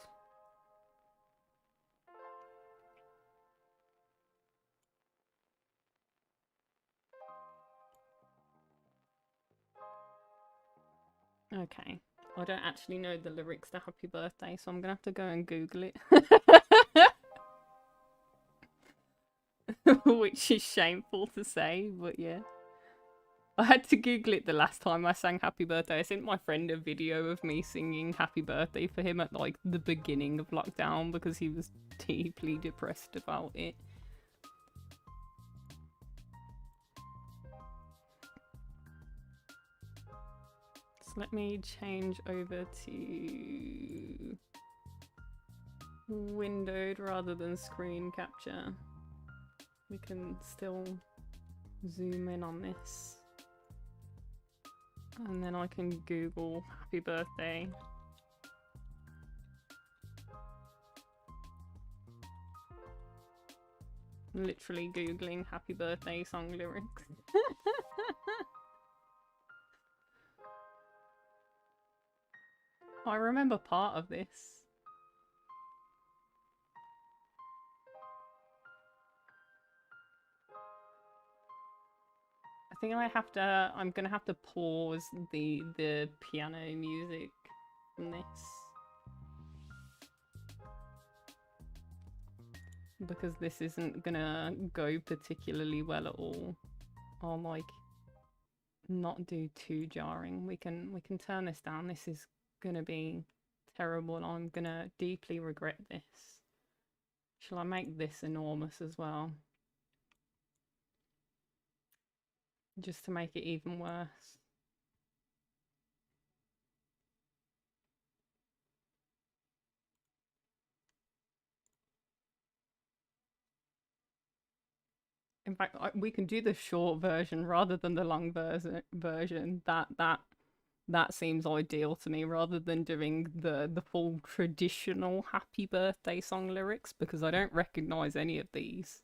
Okay. I don't actually know the lyrics to Happy Birthday, so I'm gonna have to go and Google it. Which is shameful to say, but yeah. I had to Google it the last time I sang Happy Birthday. I sent my friend a video of me singing Happy Birthday for him at like the beginning of lockdown because he was deeply depressed about it. Let me change over to windowed rather than screen capture. We can still zoom in on this. And then I can Google happy birthday. literally Googling happy birthday song lyrics. I remember part of this. I think I'm gonna have to pause the piano music from this. Because this isn't gonna go particularly well at all. I'll like not do too jarring. We can turn this down. This is gonna be terrible and I'm gonna deeply regret this. Shall I make this enormous as well? Just to make it even worse. In fact, we can do the short version rather than the long version. That seems ideal to me, rather than doing the full traditional happy birthday song lyrics, because I don't recognize any of these.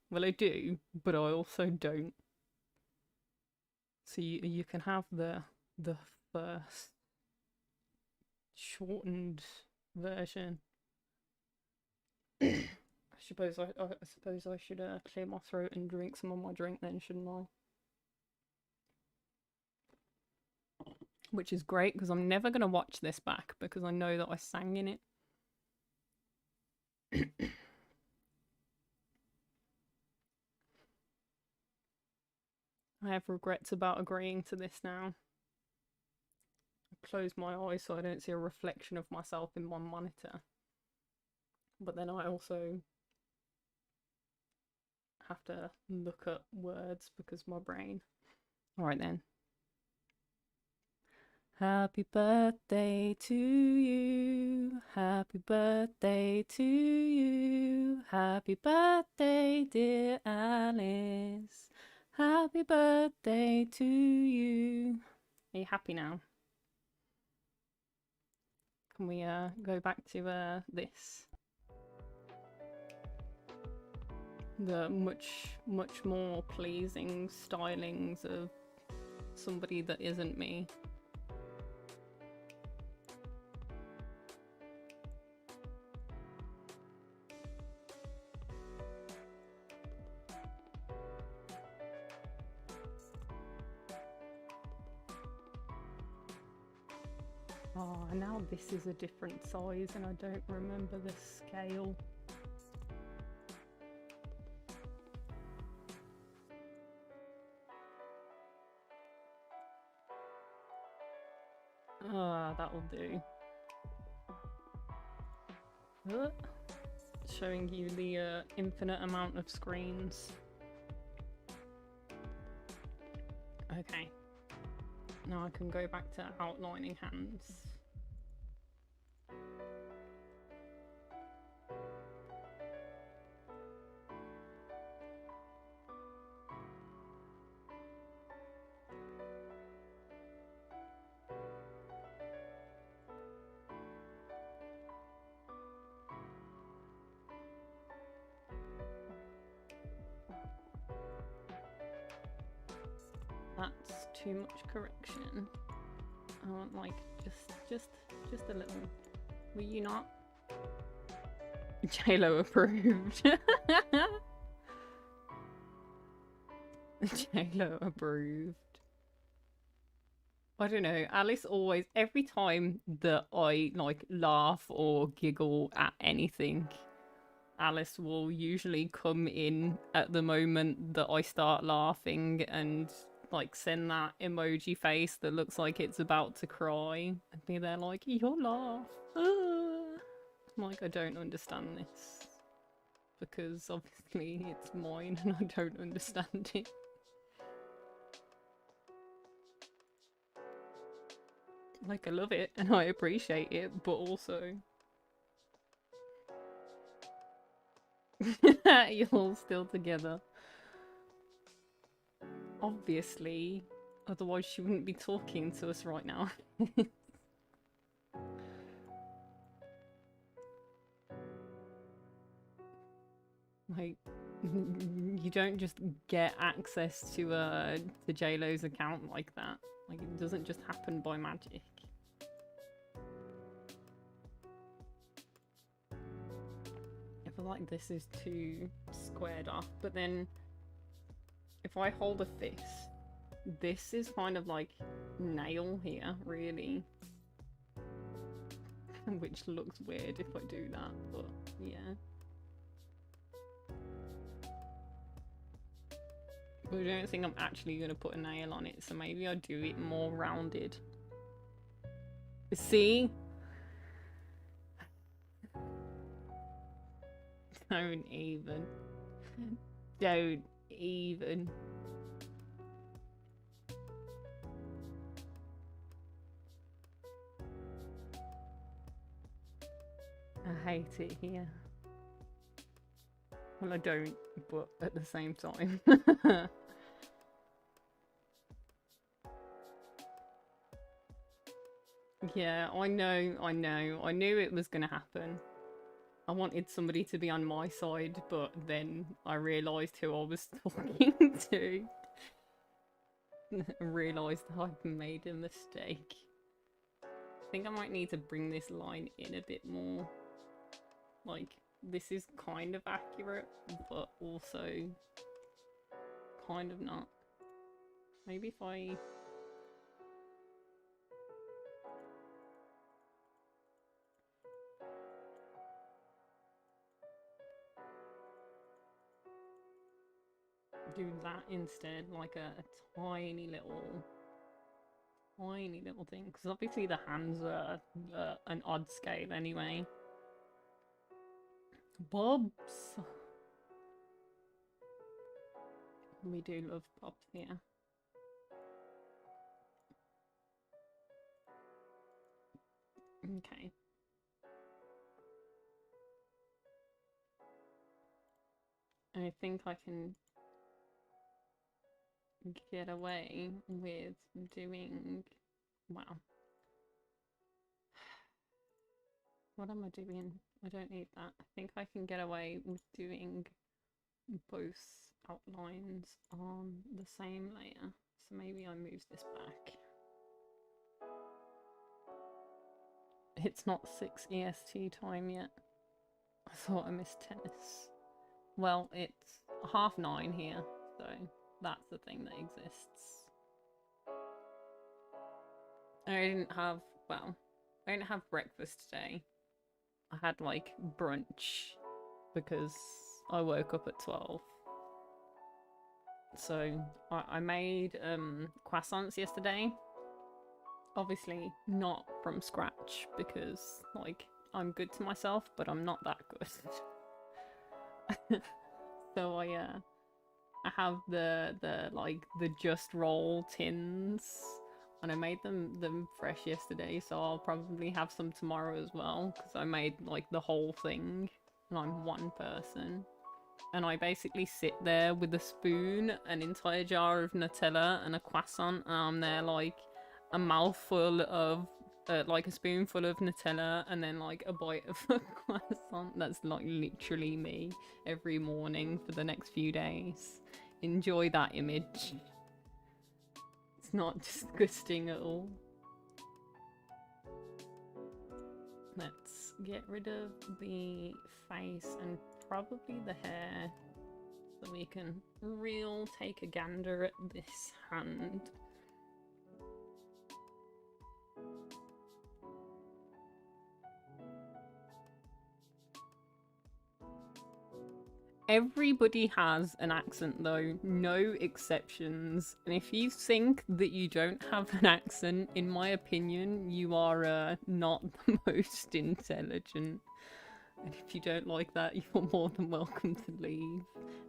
Well, I do, but I also don't. So you can have the first shortened version. I suppose I should clear my throat and drink some of my drink then, shouldn't I? Which is great because I'm never gonna watch this back because I know that I sang in it. I have regrets about agreeing to this now. I close my eyes so I don't see a reflection of myself in one monitor. But then I also have to look at words because my brain. Alright then. Happy birthday to you. Happy birthday to you. Happy birthday, dear Alice. Happy birthday to you. Are you happy now? Can we go back to this? The much more pleasing stylings of somebody that isn't me. Oh, now this is a different size and I don't remember the scale. Ah, that'll do. Showing you the infinite amount of screens. Okay. Now I can go back to outlining hands. That's too much correction. I want like just a little. Were you not? JLo approved. JLo approved. I don't know. Alice always, every time that I like laugh or giggle at anything, Alice will usually come in at the moment that I start laughing and like send that emoji face that looks like it's about to cry and be there like, your laugh. I'm like, I don't understand this because obviously it's mine and I don't understand it. Like, I love it and I appreciate it, but also you're all still together. Obviously, otherwise she wouldn't be talking to us right now. Like, You don't just get access to JLo's account like that. Like, it doesn't just happen by magic. I feel like this is too squared off, but then if I hold a fist, this is kind of like nail here, really. Which looks weird if I do that, but yeah. But I don't think I'm actually going to put a nail on it, so maybe I'll do it more rounded. See? Don't even. Don't even. I hate it here. Well, I don't, but at the same time. Yeah, I know. I knew it was gonna happen. I wanted somebody to be on my side, but then I realised who I was talking to. I realised I've made a mistake. I think I might need to bring this line in a bit more. Like, this is kind of accurate, but also kind of not. Maybe if I... do that instead, like a tiny little thing, because obviously the hands are an odd scale anyway. Bobs! We do love Bobs here. Okay. I think I can get away with doing... Wow. What am I doing? I don't need that. I think I can get away with doing both outlines on the same layer. So maybe I move this back. It's not 6 EST time yet. I thought I missed tennis. Well, it's 9:30 here, so that's the thing that exists. I didn't have breakfast today. I had like brunch because I woke up at 12. So I made croissants yesterday. Obviously not from scratch because like I'm good to myself, but I'm not that good. So I have the just roll tins, and I made them fresh yesterday, so I'll probably have some tomorrow as well, because I made like the whole thing and I'm one person. And I basically sit there with a spoon, an entire jar of Nutella and a croissant, and I'm there like a mouthful of like a spoonful of Nutella and then like a bite of a croissant. That's like literally me every morning for the next few days. Enjoy that image. It's not disgusting at all. Let's get rid of the face and probably the hair so we can take a gander at this hand. Everybody has an accent though, no exceptions. And if you think that you don't have an accent, in my opinion, you are not the most intelligent. And if you don't like that, you're more than welcome to leave.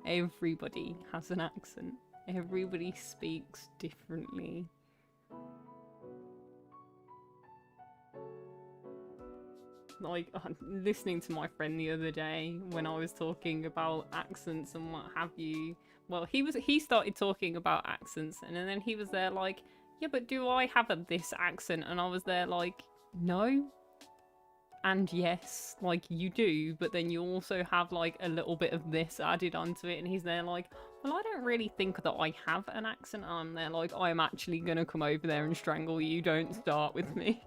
Everybody has an accent. Everybody speaks differently. Like, listening to my friend the other day when I was talking about accents and what have you. Well, he started talking about accents, and then he was there like, yeah, but do I have this accent? And I was there like, no, and yes, like you do, but then you also have like a little bit of this added onto it, and he's there like, well, I don't really think that I have an accent. I'm there like, I'm actually gonna come over there and strangle you, don't start with me.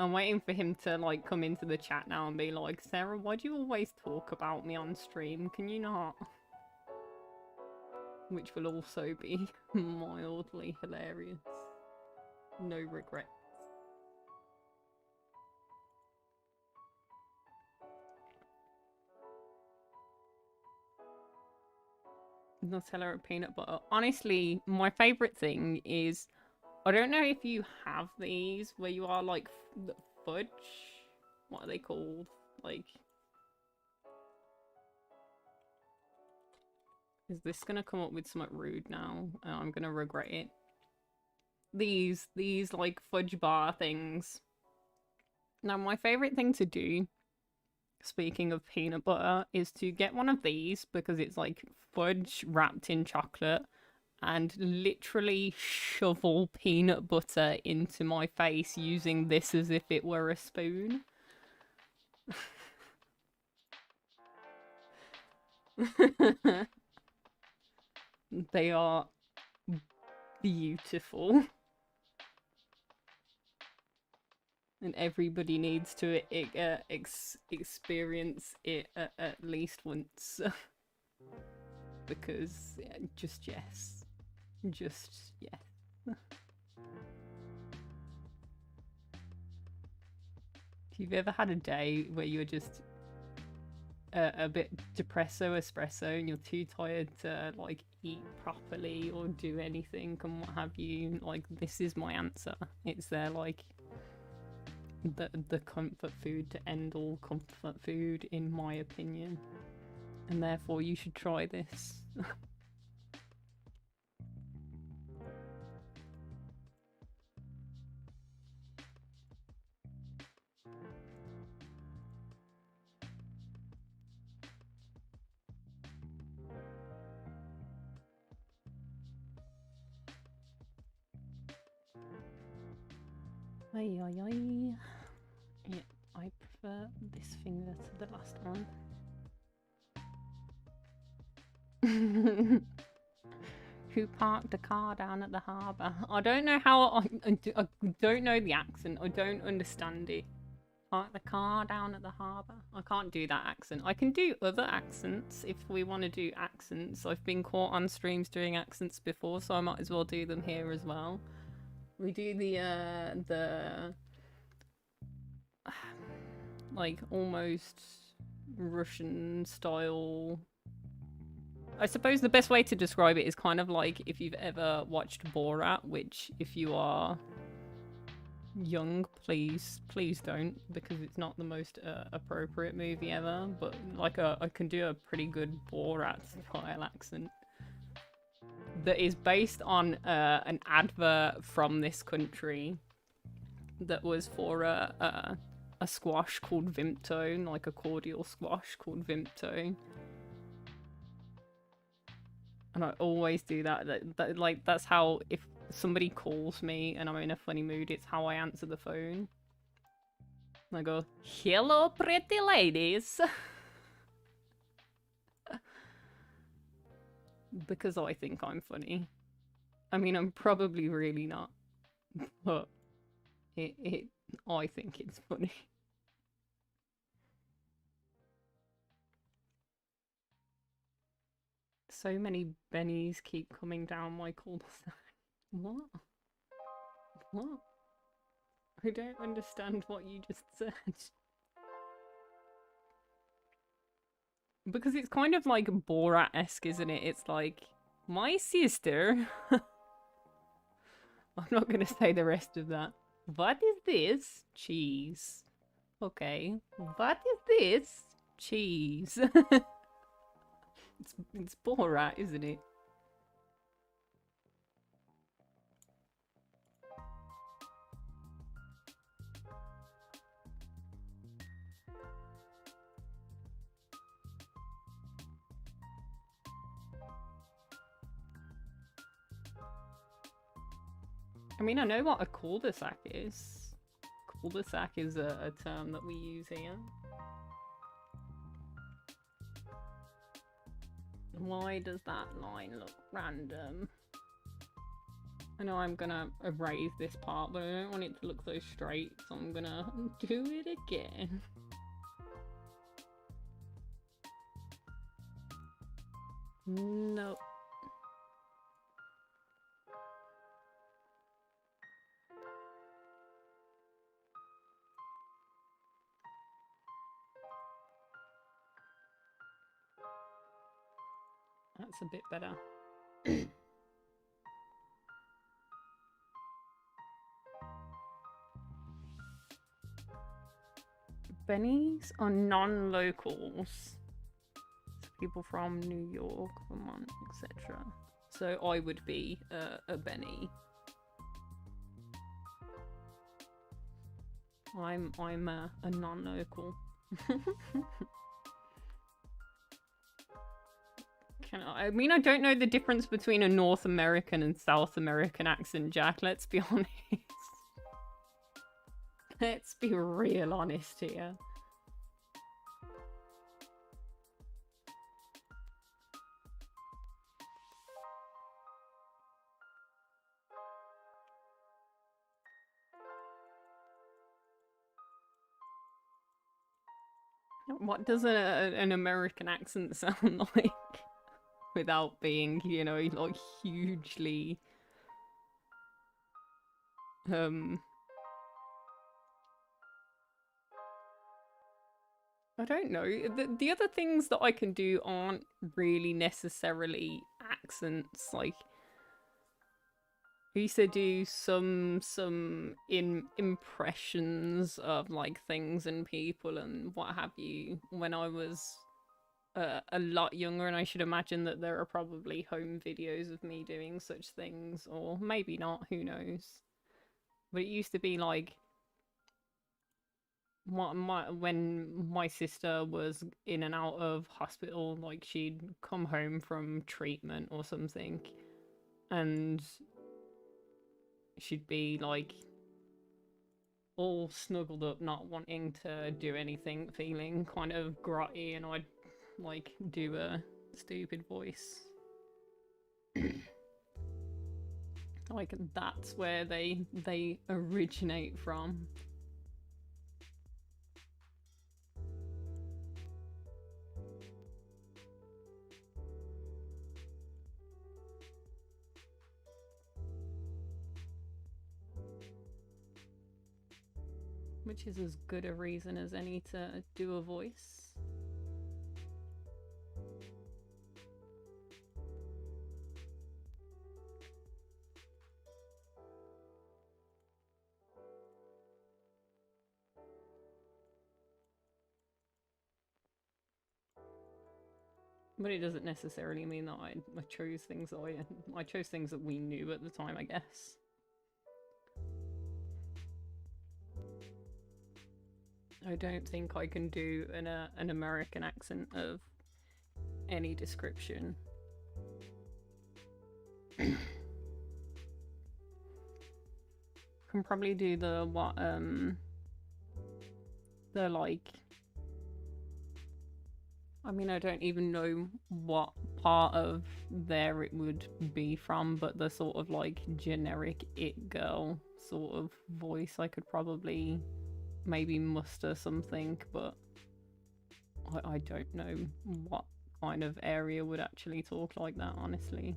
I'm waiting for him to like come into the chat now and be like, Sarah, why do you always talk about me on stream? Can you not? Which will also be mildly hilarious. No regrets. Nutella or peanut butter. Honestly, my favourite thing is, I don't know if you have these where you are like fudge. What are they called? Like, is this gonna come up with something rude now? I'm gonna regret it. These like fudge bar things. Now, my favourite thing to do, speaking of peanut butter, is to get one of these because it's like fudge wrapped in chocolate, and literally shovel peanut butter into my face using this as if it were a spoon. They are beautiful. And everybody needs to experience it at least once. Because, just yes. Just yes. If you've ever had a day where you're just a bit depresso espresso and you're too tired to like eat properly or do anything and what have you, like, this is my answer. It's there like the comfort food to end all comfort food, in my opinion, and therefore you should try this. Ay, ay, ay. Yeah, I prefer this finger to the last one. Who parked the car down at the harbour? I don't know how. I don't know the accent. I don't understand it. Park the car down at the harbour. I can't do that accent. I can do other accents if we want to do accents. I've been caught on streams doing accents before, so I might as well do them here as well. We do the like almost Russian style. I suppose the best way to describe it is kind of like if you've ever watched Borat, which if you are young, please don't, because it's not the most appropriate movie ever, but like I can do a pretty good Borat style accent that is based on an advert from this country that was for a squash called Vimto, like a cordial squash called Vimto. And I always do that. Like, that's how, if somebody calls me and I'm in a funny mood, it's how I answer the phone. I go, hello, pretty ladies. Because I think I'm funny. I mean, I'm probably really not. But I think it's funny. So many bennies keep coming down my cul-de-sac. What? What? I don't understand what you just said. Because it's kind of like Borat-esque, isn't it? It's like, my sister... I'm not going to say the rest of that. What is this? Cheese. Okay. What is this? Cheese. It's Borat, isn't it? I mean, I know what a cul-de-sac is. Cul-de-sac is a term that we use here. Why does that line look random? I know I'm gonna erase this part, but I don't want it to look so straight, so I'm gonna do it again. Nope. That's a bit better. Bennies are non-locals. People from New York, Vermont, etc. So I would be a Benny. I'm a non-local. I mean, I don't know the difference between a North American and South American accent, Jack. Let's be honest. Let's be real honest here. What does an American accent sound like? Without being, you know, like hugely... I don't know. The other things that I can do aren't really necessarily accents. Like, I used to do some impressions of like things and people and what have you when I was a lot younger, and I should imagine that there are probably home videos of me doing such things, or maybe not, who knows. But it used to be like when my sister was in and out of hospital, like she'd come home from treatment or something, and she'd be like all snuggled up, not wanting to do anything, feeling kind of grotty, and I'd like do a stupid voice. Like that's where they originate from. Which is as good a reason as any to do a voice. But it doesn't necessarily mean that I chose things that I chose things that we knew at the time, I guess. I don't think I can do an American accent of any description. Can probably do the like, I mean, I don't even know what part of there it would be from, but the sort of like generic it girl sort of voice I could probably maybe muster something, but I don't know what kind of area would actually talk like that, honestly.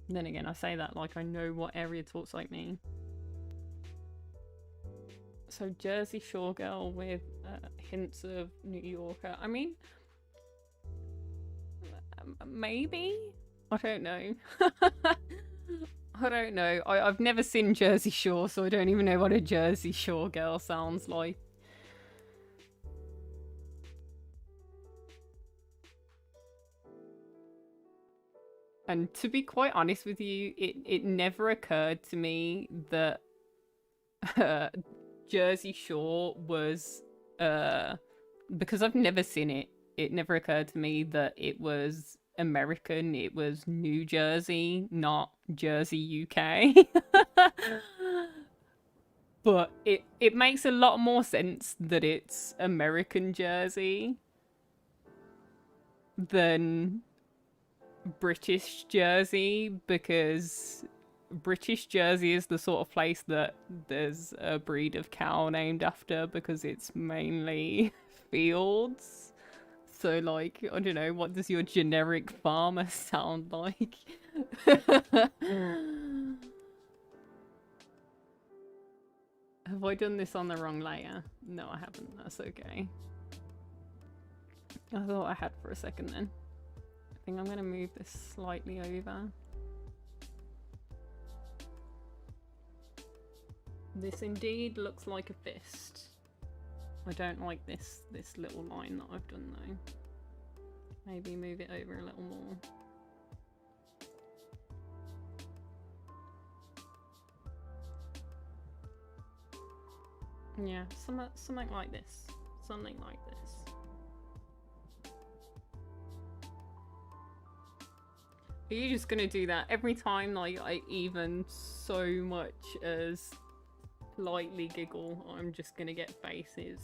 Then again, I say that like I know what area talks like me. So Jersey Shore girl with hints of New Yorker. I mean, maybe? I don't know. I don't know. I've never seen Jersey Shore, so I don't even know what a Jersey Shore girl sounds like. And to be quite honest with you, it never occurred to me that Jersey Shore was because I've never seen it, it never occurred to me that it was American. It was New Jersey, not Jersey, UK. But it makes a lot more sense that it's American Jersey than British Jersey, because British Jersey is the sort of place that there's a breed of cow named after, because it's mainly fields. So, like, I don't know, what does your generic farmer sound like? Have I done this on the wrong layer? No, I haven't. That's okay. I thought I had for a second then. I think I'm going to move this slightly over. This indeed looks like a fist. I don't like this little line that I've done though. Maybe move it over a little more. Yeah, something like this. Something like this. Are you just gonna do that every time, like, I even so much as slightly giggle? I'm just gonna get faces.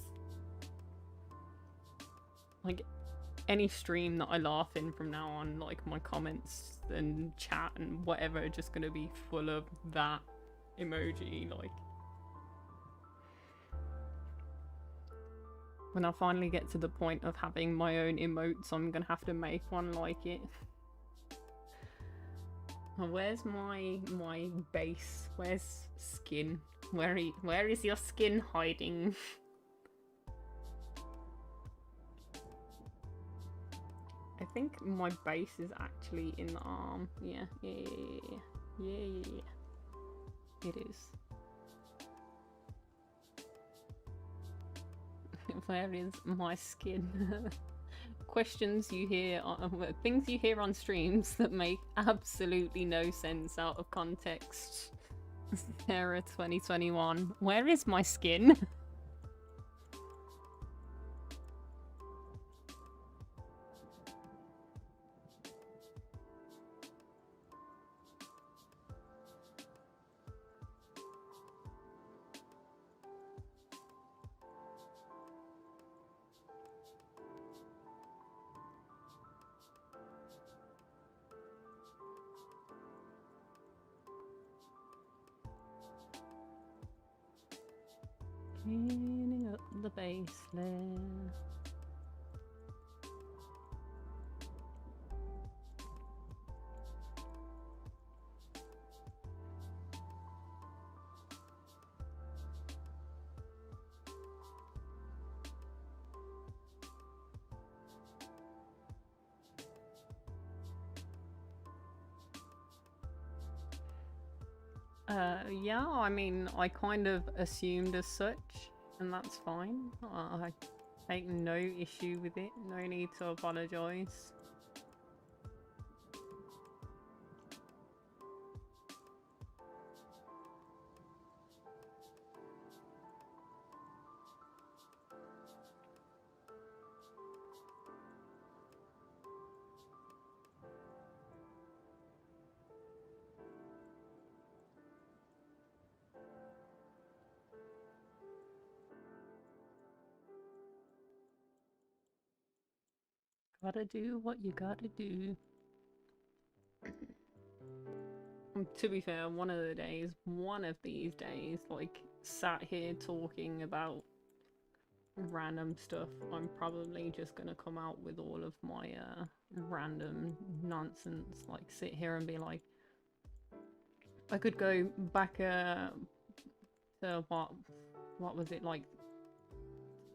Like, any stream that I laugh in from now on, like, my comments and chat and whatever are just gonna be full of that emoji, like. When I finally get to the point of having my own emotes, I'm gonna have to make one like it. Where's my base? Where's skin? Where is your skin hiding? I think my base is actually in the arm. Yeah. It is. Where is my skin? Questions you hear, things you hear on streams that make absolutely no sense out of context. Sarah 2021. Where is my skin? Cleaning up the base layer. Yeah, I mean, I kind of assumed as such, and that's fine. I take no issue with it. No need to apologize. Gotta do what you gotta do. To be fair, one of these days, like, sat here talking about random stuff, I'm probably just gonna come out with all of my random nonsense, like sit here and be like, I could go back to what was it, like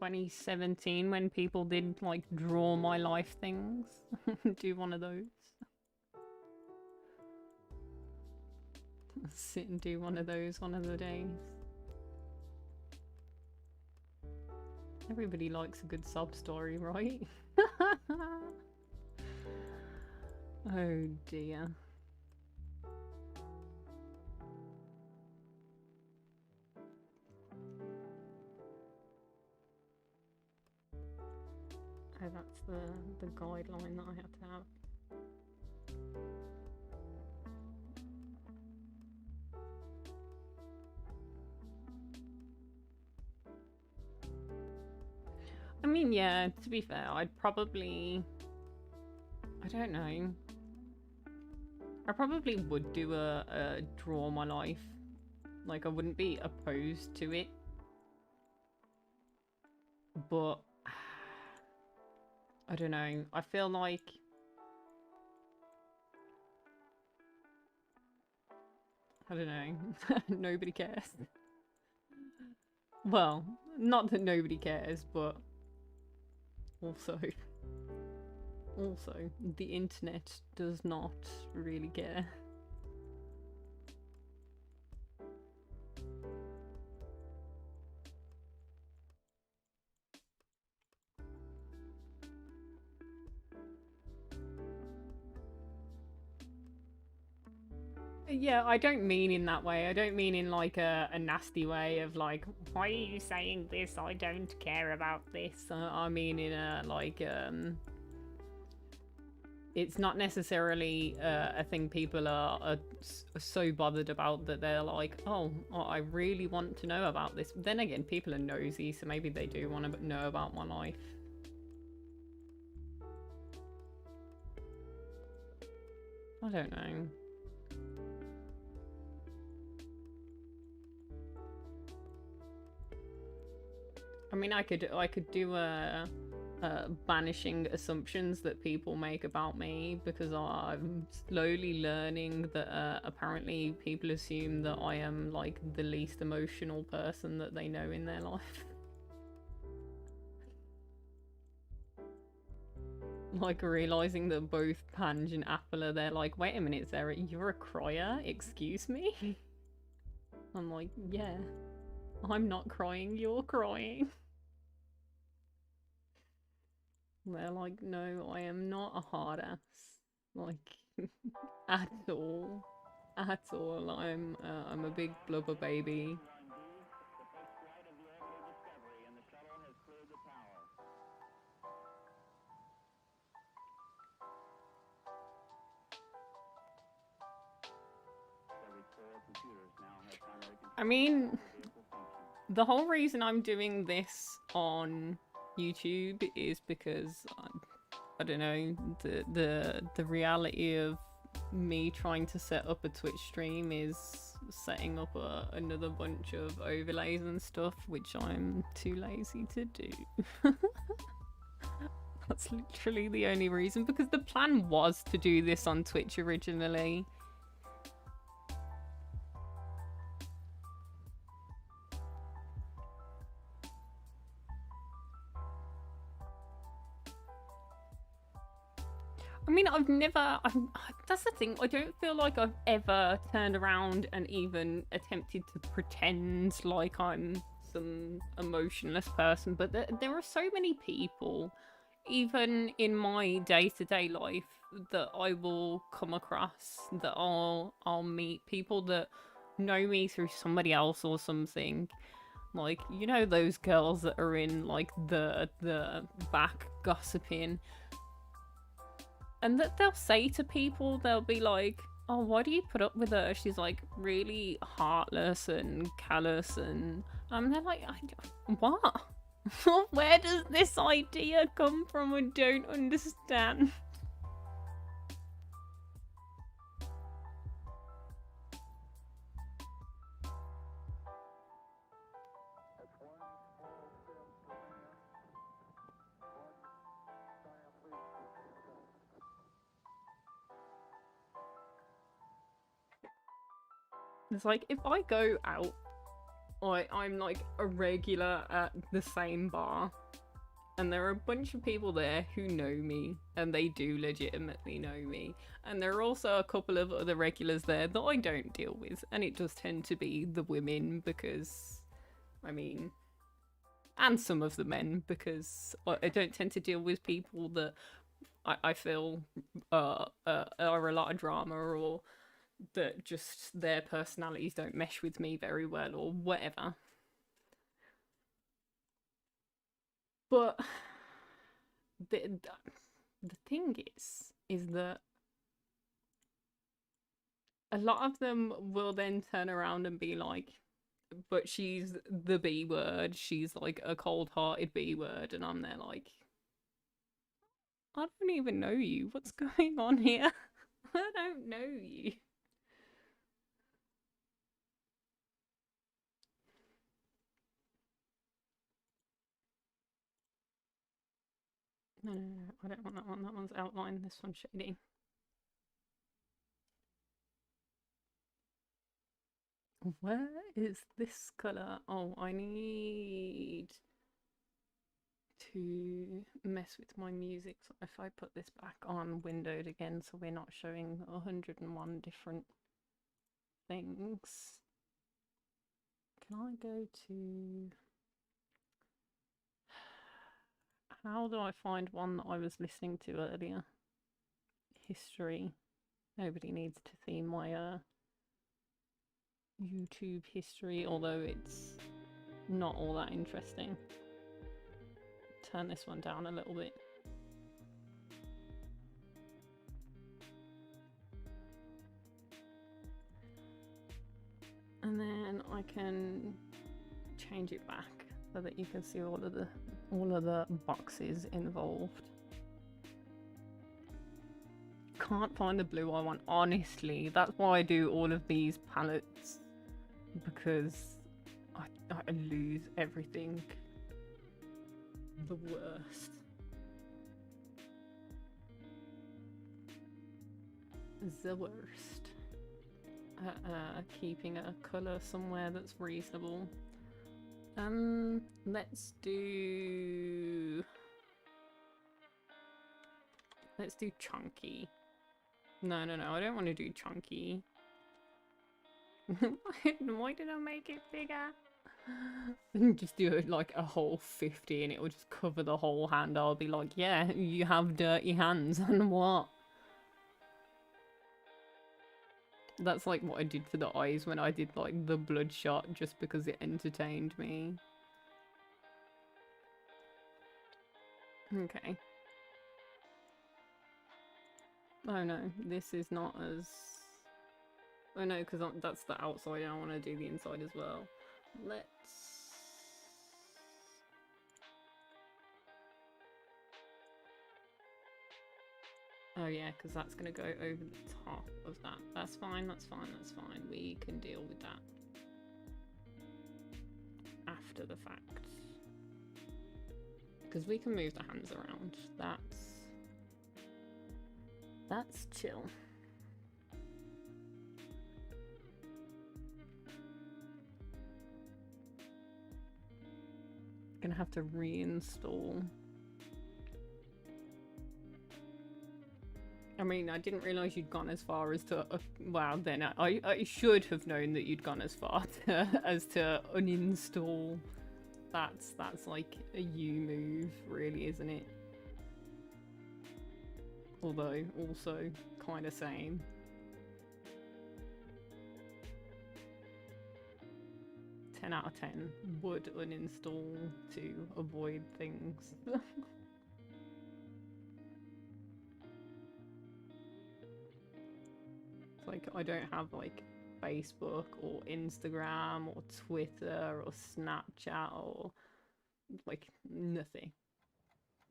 2017, when people did like draw my life things. Do one of those. Sit and do one of those one of the days. Everybody likes a good sob story, right? Oh dear. Oh, that's the guideline that I had to have. I mean, yeah, to be fair, I'd probably... I don't know. I probably would do a draw my life. Like, I wouldn't be opposed to it. But... I don't know. I feel like... I don't know. Nobody cares. Well, not that nobody cares, but... Also, the internet does not really care. Yeah, I don't mean in that way. I don't mean in like a nasty way of like, why are you saying this? I don't care about this. I mean in a like, it's not necessarily a thing people are so bothered about that they're like, oh, I really want to know about this. Then again, people are nosy, so maybe they do want to know about my life. I don't know. I mean, I could do a banishing assumptions that people make about me, because I'm slowly learning that apparently people assume that I am like the least emotional person that they know in their life. Like realizing that both Pange and Apple are there like, wait a minute, Sarah, you're a crier? Excuse me? I'm like, yeah. I'm not crying, you're crying. They're like, no, I am not a hard ass. Like, at all. At all. I'm a big blubber baby. I mean, the whole reason I'm doing this on YouTube is because I don't know, the reality of me trying to set up a Twitch stream is setting up another bunch of overlays and stuff, which I'm too lazy to do. That's literally the only reason, because the plan was to do this on Twitch originally. I mean, that's the thing, I don't feel like I've ever turned around and even attempted to pretend like I'm some emotionless person, but there are so many people, even in my day-to-day life, that I will come across, that I'll meet people that know me through somebody else or something. Like, you know those girls that are in, like, the back gossiping, and that they'll say to people, they'll be like, oh, why do you put up with her? She's like really heartless and callous, and they're like, what? Where does this idea come from? I don't understand. It's like, if I go out, I'm like a regular at the same bar, and there are a bunch of people there who know me, and they do legitimately know me, and there are also a couple of other regulars there that I don't deal with, and it does tend to be the women, because, I mean, and some of the men, because I don't tend to deal with people that I feel are a lot of drama, or that just their personalities don't mesh with me very well, or whatever. But the thing is that a lot of them will then turn around and be like, but she's the B word. She's like a cold-hearted B word. And I'm there like, I don't even know you. What's going on here? I don't know you. No, I don't want that one. That one's outlined. This one's shady. Where is this colour? Oh, I need to mess with my music. So if I put this back on windowed again so we're not showing 101 different things. Can I go to... How do I find one that I was listening to earlier? History. Nobody needs to see my YouTube history, although it's not all that interesting. Turn this one down a little bit. And then I can change it back so that you can see all of the boxes involved. Can't find the blue I want, honestly. That's why I do all of these palettes, because I lose everything. The worst. The worst. Keeping a colour somewhere that's reasonable. Let's do chunky. No, I don't want to do chunky. Why did I make it bigger? Just do it like a whole 50 and it will just cover the whole hand. I'll be like, yeah, you have dirty hands and what? That's like what I did for the eyes when I did like the bloodshot, just because it entertained me. Okay. Oh no, this is not as... Oh no, because that's the outside and I want to do the inside as well. Let's... Oh yeah, because that's going to go over the top of that. That's fine, that's fine, that's fine. We can deal with that after the fact. Because we can move the hands around. That's chill. Gonna have to reinstall. I mean, I didn't realise you'd gone as far as to... wow, then I should have known that you'd gone as far as to uninstall. That's like a you move, really, isn't it? Although, also, kind of same. Ten out of 10 would uninstall to avoid things. Like, I don't have like Facebook or Instagram or Twitter or Snapchat or like nothing.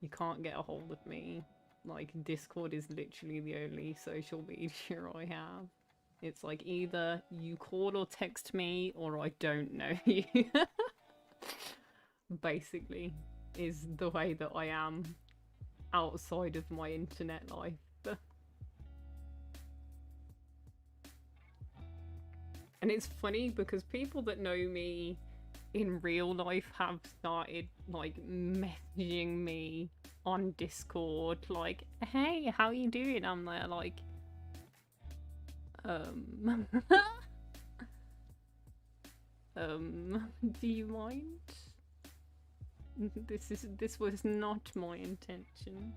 You can't get a hold of me. Like, Discord is literally the only social media I have. It's like either you call or text me or I don't know you. Basically, is the way that I am outside of my internet life. And it's funny because people that know me in real life have started like messaging me on Discord like, hey, how you doing? I'm there like, do you mind? This was not my intention.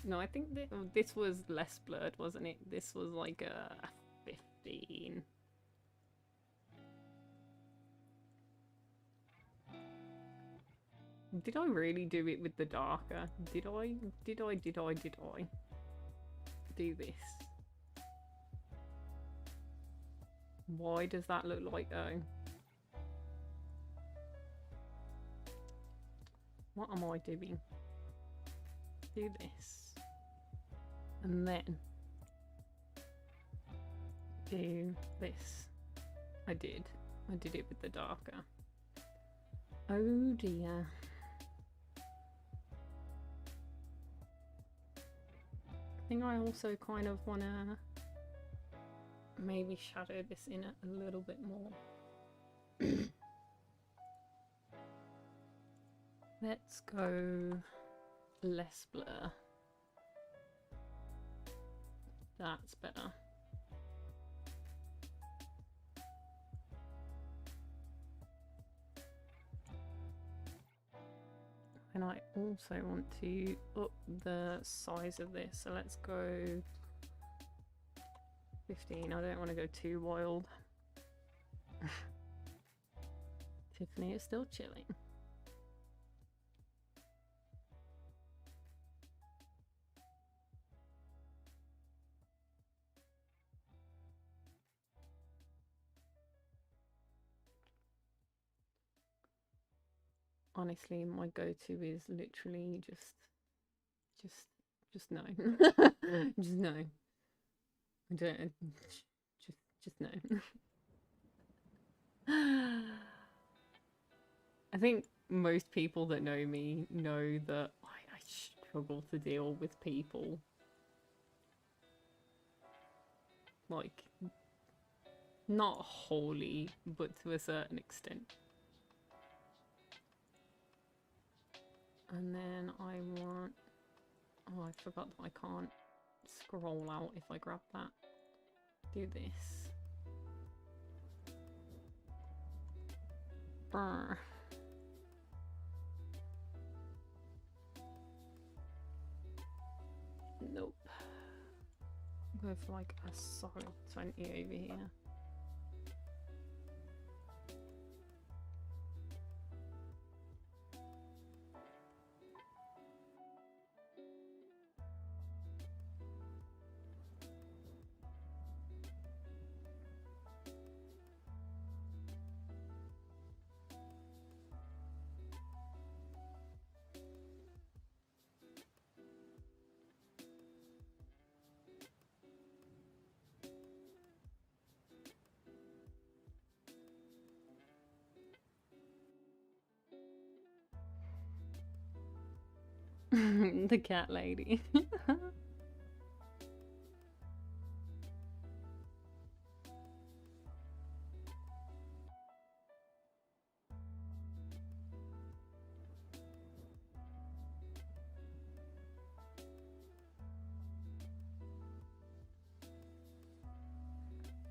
No, I think this was less blurred, wasn't it? This was like a 15. Did I really do it with the darker? Did I do this? Why does that look like though? What am I doing? Do this. And then do this. I did it with the darker. Oh dear. I think I also kind of want to maybe shadow this in a little bit more. Let's go less blur. That's better. And I also want to up the size of this, so let's go 15. I don't want to go too wild. Tiffany is still chilling. Honestly, my go-to is literally just no. Just no. I don't, just no. I think most people that know me know that I struggle to deal with people. Like, not wholly, but to a certain extent. And then I want... Oh, I forgot that I can't scroll out if I grab that. Do this. Brr. Nope. Go for like a solid 20 over here. The cat lady.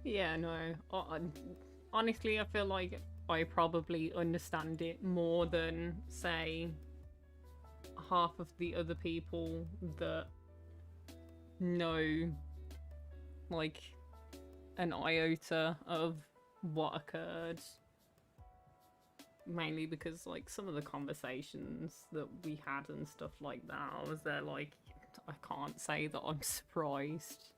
Yeah, no. Honestly, I feel like I probably understand it more than, say, half of the other people that know, like, an iota of what occurred. Mainly because, like, some of the conversations that we had and stuff like that, I was there like, I can't say that I'm surprised.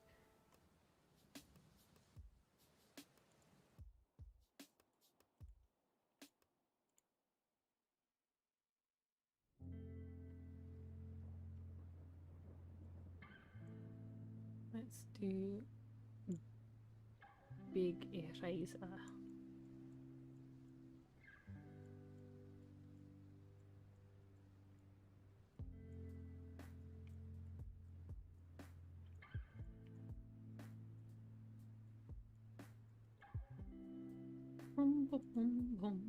Let's do big eraser. Bum, bum, bum, bum.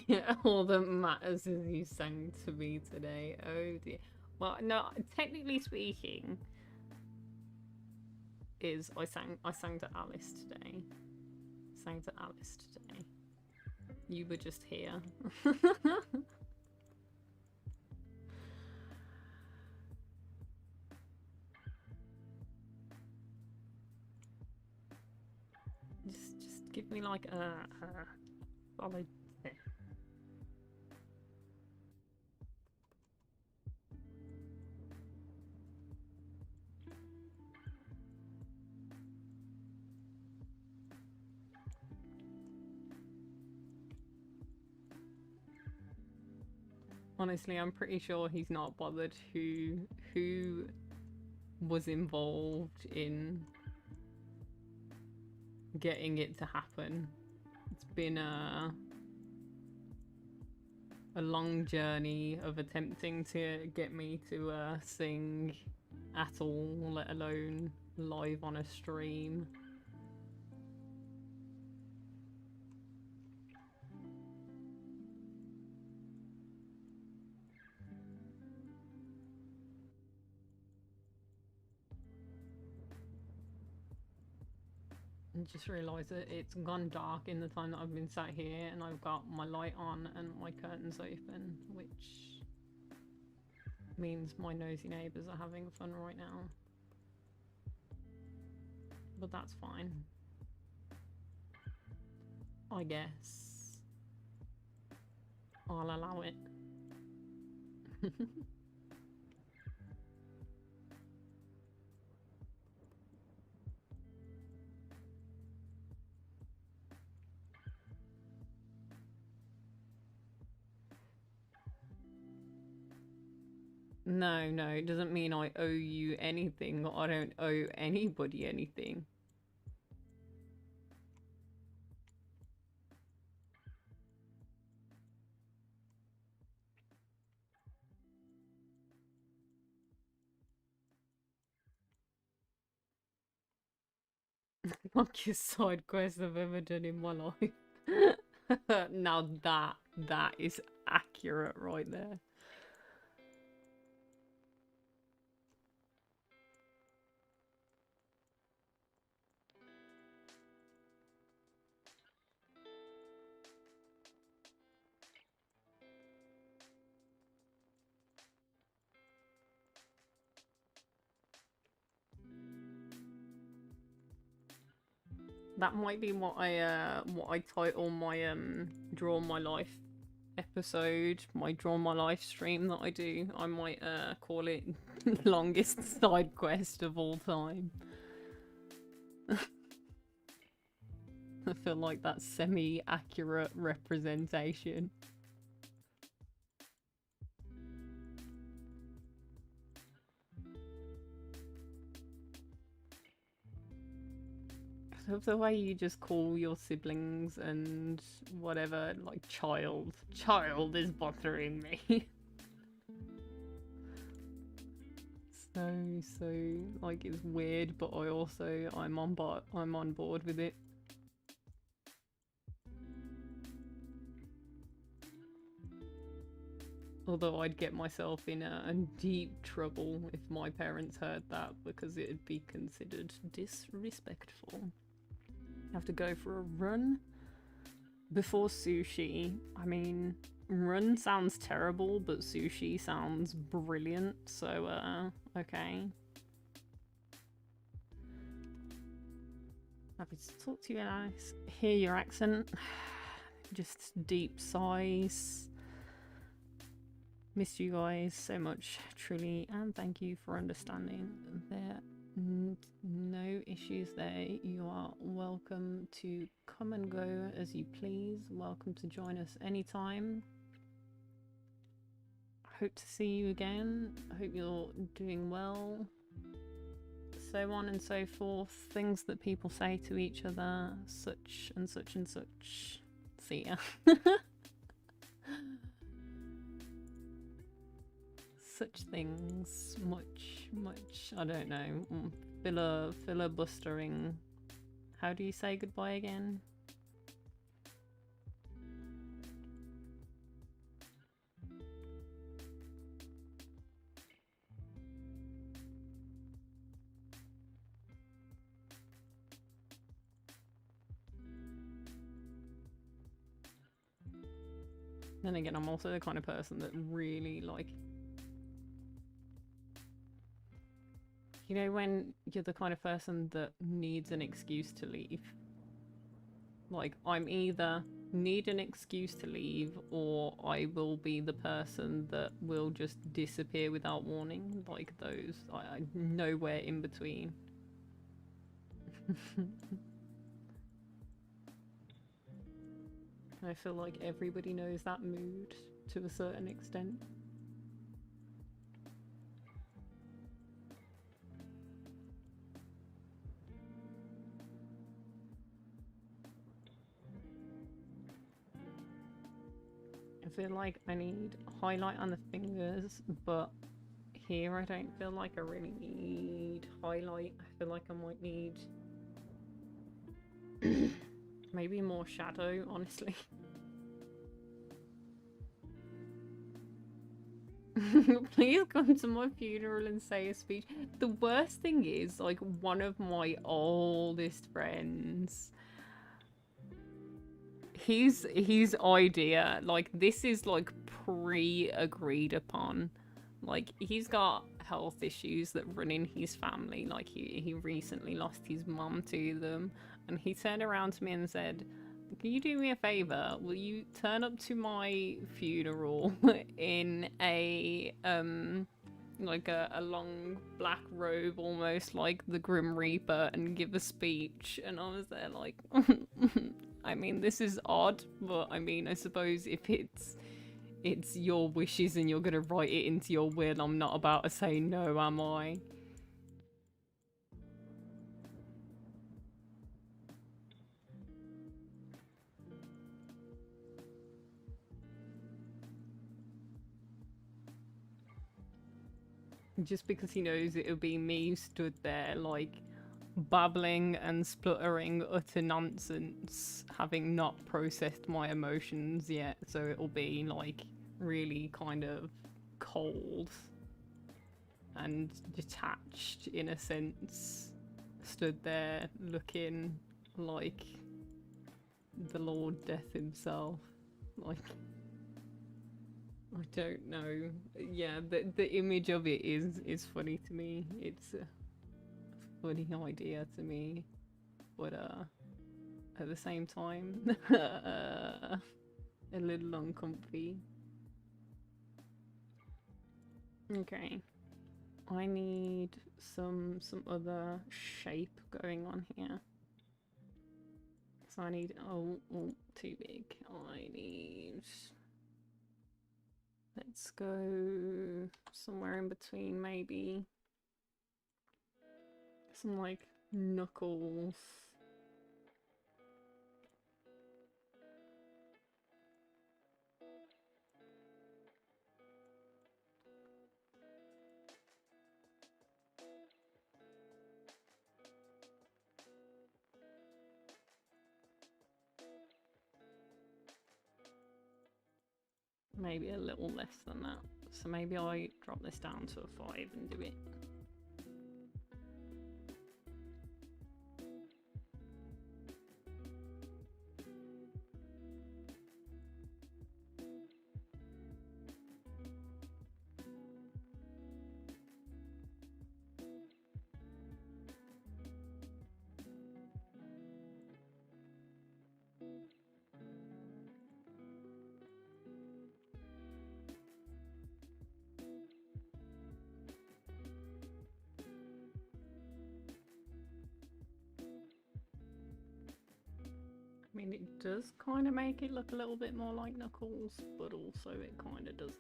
Yeah, all that matters is you sang to me today. Oh dear. Well, no, technically speaking, is I sang to Alice today. Sang to Alice today. You were just here. just give me like a solid 10. Honestly, I'm pretty sure he's not bothered who was involved in getting it to happen. It's been a long journey of attempting to get me to sing at all, let alone live on a stream. I just realised that it's gone dark in the time that I've been sat here, and I've got my light on and my curtains open, which means my nosy neighbours are having fun right now. But that's fine, I guess. I'll allow it. No, it doesn't mean I owe you anything. I don't owe anybody anything. Longest side quest I've ever done in my life. Now that is accurate right there. That might be what I title my Draw My Life episode, my Draw My Life stream that I do. I might call it longest side quest of all time. I feel like that's semi-accurate representation. I love the way you just call your siblings and whatever, like, child. Child is bothering me. so, like, it's weird, but I'm on board with it. Although I'd get myself in deep trouble if my parents heard that, because it'd be considered disrespectful. Have to go for a run before sushi. I mean, run sounds terrible, but sushi sounds brilliant, so okay. Happy to talk to you, Alice. Hear your accent. Just deep sighs. Missed you guys so much, truly, and thank you for understanding. There no issues there. You are welcome to come and go as you please. Welcome to join us anytime. Hope to see you again. I hope you're doing well. So on and so forth. Things that people say to each other. Such and such and such. See ya. Such things, much, I don't know, filibustering. How do you say goodbye again? Then again, I'm also the kind of person that really, like, you know, when you're the kind of person that needs an excuse to leave. Like, I'm either need an excuse to leave, or I will be the person that will just disappear without warning. Like those, I nowhere in between. I feel like everybody knows that mood, to a certain extent. I feel like I need highlight on the fingers, but here I don't feel like I really need highlight. I feel like I might need maybe more shadow, honestly. Please come to my funeral and say a speech. The worst thing is, like, one of my oldest friends, his idea, like, this is like pre-agreed upon. Like, he's got health issues that run in his family. Like, he recently lost his mum to them, and he turned around to me and said, can you do me a favor? Will you turn up to my funeral in a like a long black robe, almost like the Grim Reaper, and give a speech? And I was there like, I mean, this is odd, but I mean, I suppose if it's your wishes and you're gonna write it into your will, I'm not about to say no, am I? Just because he knows it'll be me stood there, like, babbling and spluttering utter nonsense, having not processed my emotions yet, so it'll be, like, really kind of cold and detached in a sense, stood there looking like the Lord Death himself. Like, I don't know. Yeah, the image of it is funny to me. It's a funny idea to me, but at the same time, a little uncomfy. Okay, I need some other shape going on here. So I need too big. I need. Let's go somewhere in between, maybe. Some, like, knuckles. Maybe a little less than that. So maybe I drop this down to a 5 and do it. I mean, it does kind of make it look a little bit more like Knuckles, but also it kind of doesn't.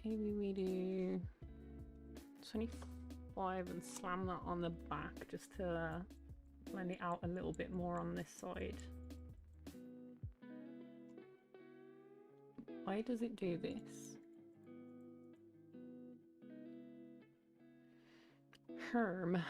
Maybe we do 25 and slam that on the back just to blend it out a little bit more on this side. Why does it do this? Herm.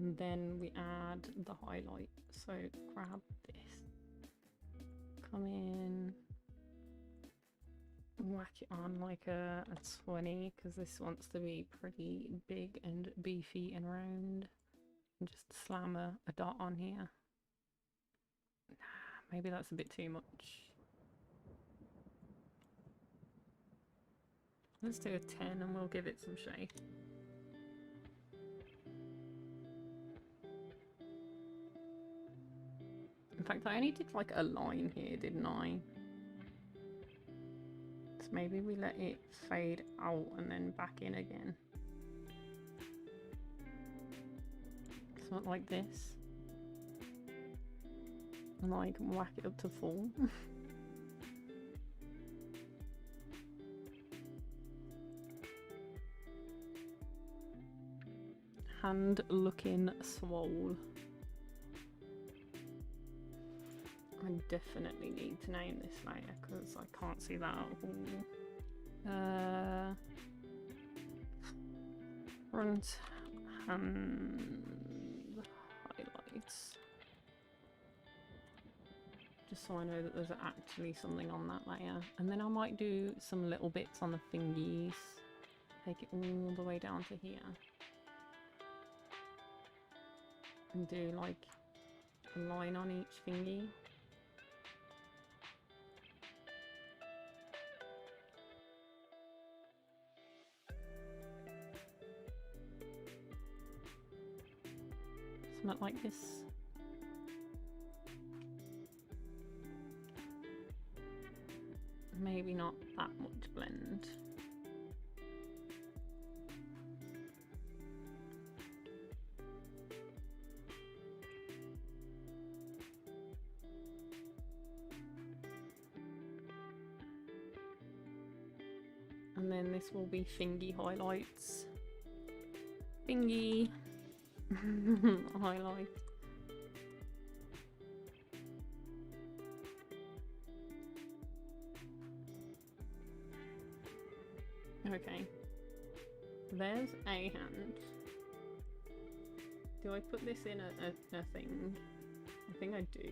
And then we add the highlight. So grab this, come in, whack it on like a 20, because this wants to be pretty big and beefy and round. And just slam a dot on here. Maybe that's a bit too much. Let's do a 10 and we'll give it some shape. In fact, I only did like a line here, didn't I? So maybe we let it fade out and then back in again. Something like this. And like whack it up to full. Hand looking swole. I definitely need to name this layer because I can't see that at all. Front hand highlights. Just so I know that there's actually something on that layer. And then I might do some little bits on the fingies. Take it all the way down to here. And do like a line on each fingy. Something like this. Maybe not that much blend. And then this will be fingy highlights. Fingy highlight. Okay. There's a hand. Do I put this in a thing? I think I do. I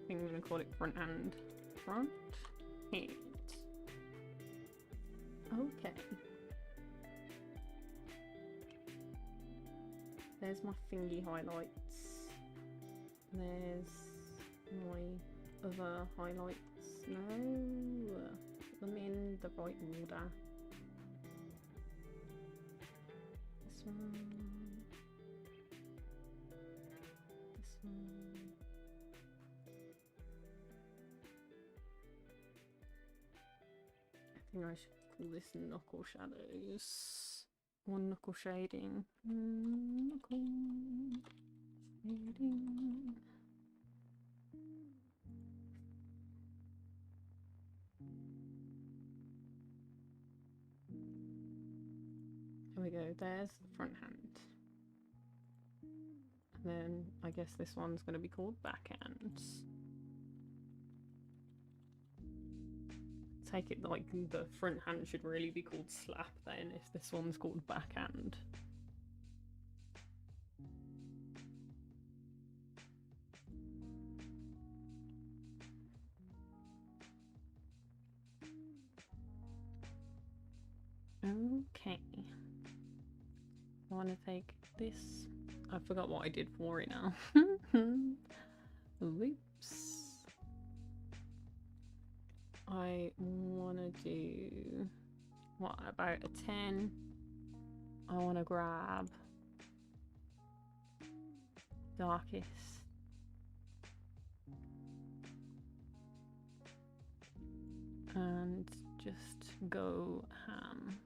think I'm gonna call it front hand. Front hand. Okay. There's my fingy highlights. There's my other highlights. No, put them in the right order. This one. This one. I think I should call this knuckle shadows. Or knuckle shading. Knuckle shading. Here we go, there's the front hand. And then I guess this one's going to be called backhand. Take it like the front hand should really be called slap then if this one's called backhand. Okay. I want to take this. I forgot what I did for it now. Oops. I want to do, what about a 10? I want to grab darkest. And just go ham.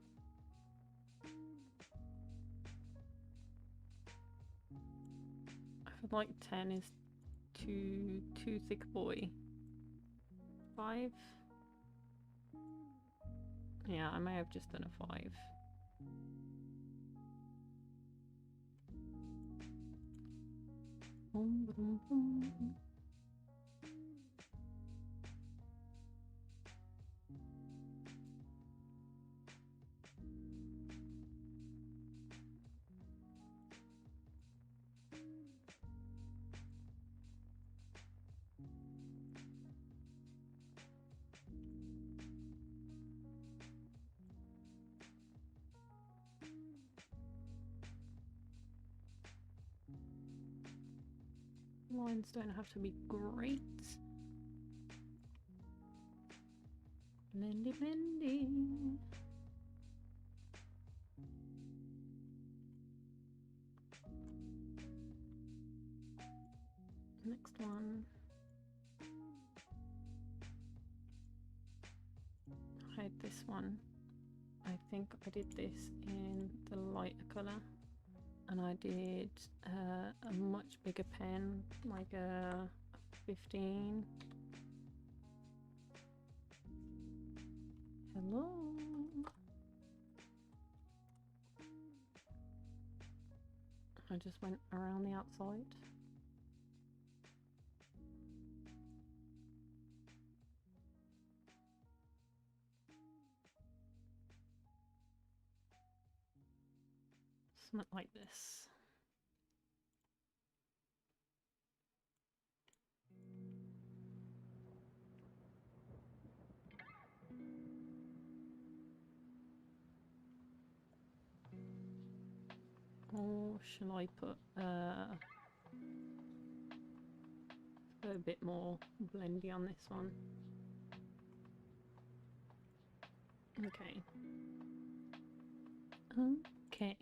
I feel like 10 is too thick boy. 5? Yeah, I may have just done a 5. Boom, boom, boom. Lines don't have to be great. Blendy, blendy. Next one. I had this one. I think I did this in the lighter colour, and I did a much bigger pen, like a 15. Hello. I just went around the outside. Something like this. Or shall I put a bit more blendy on this one? Okay. Okay.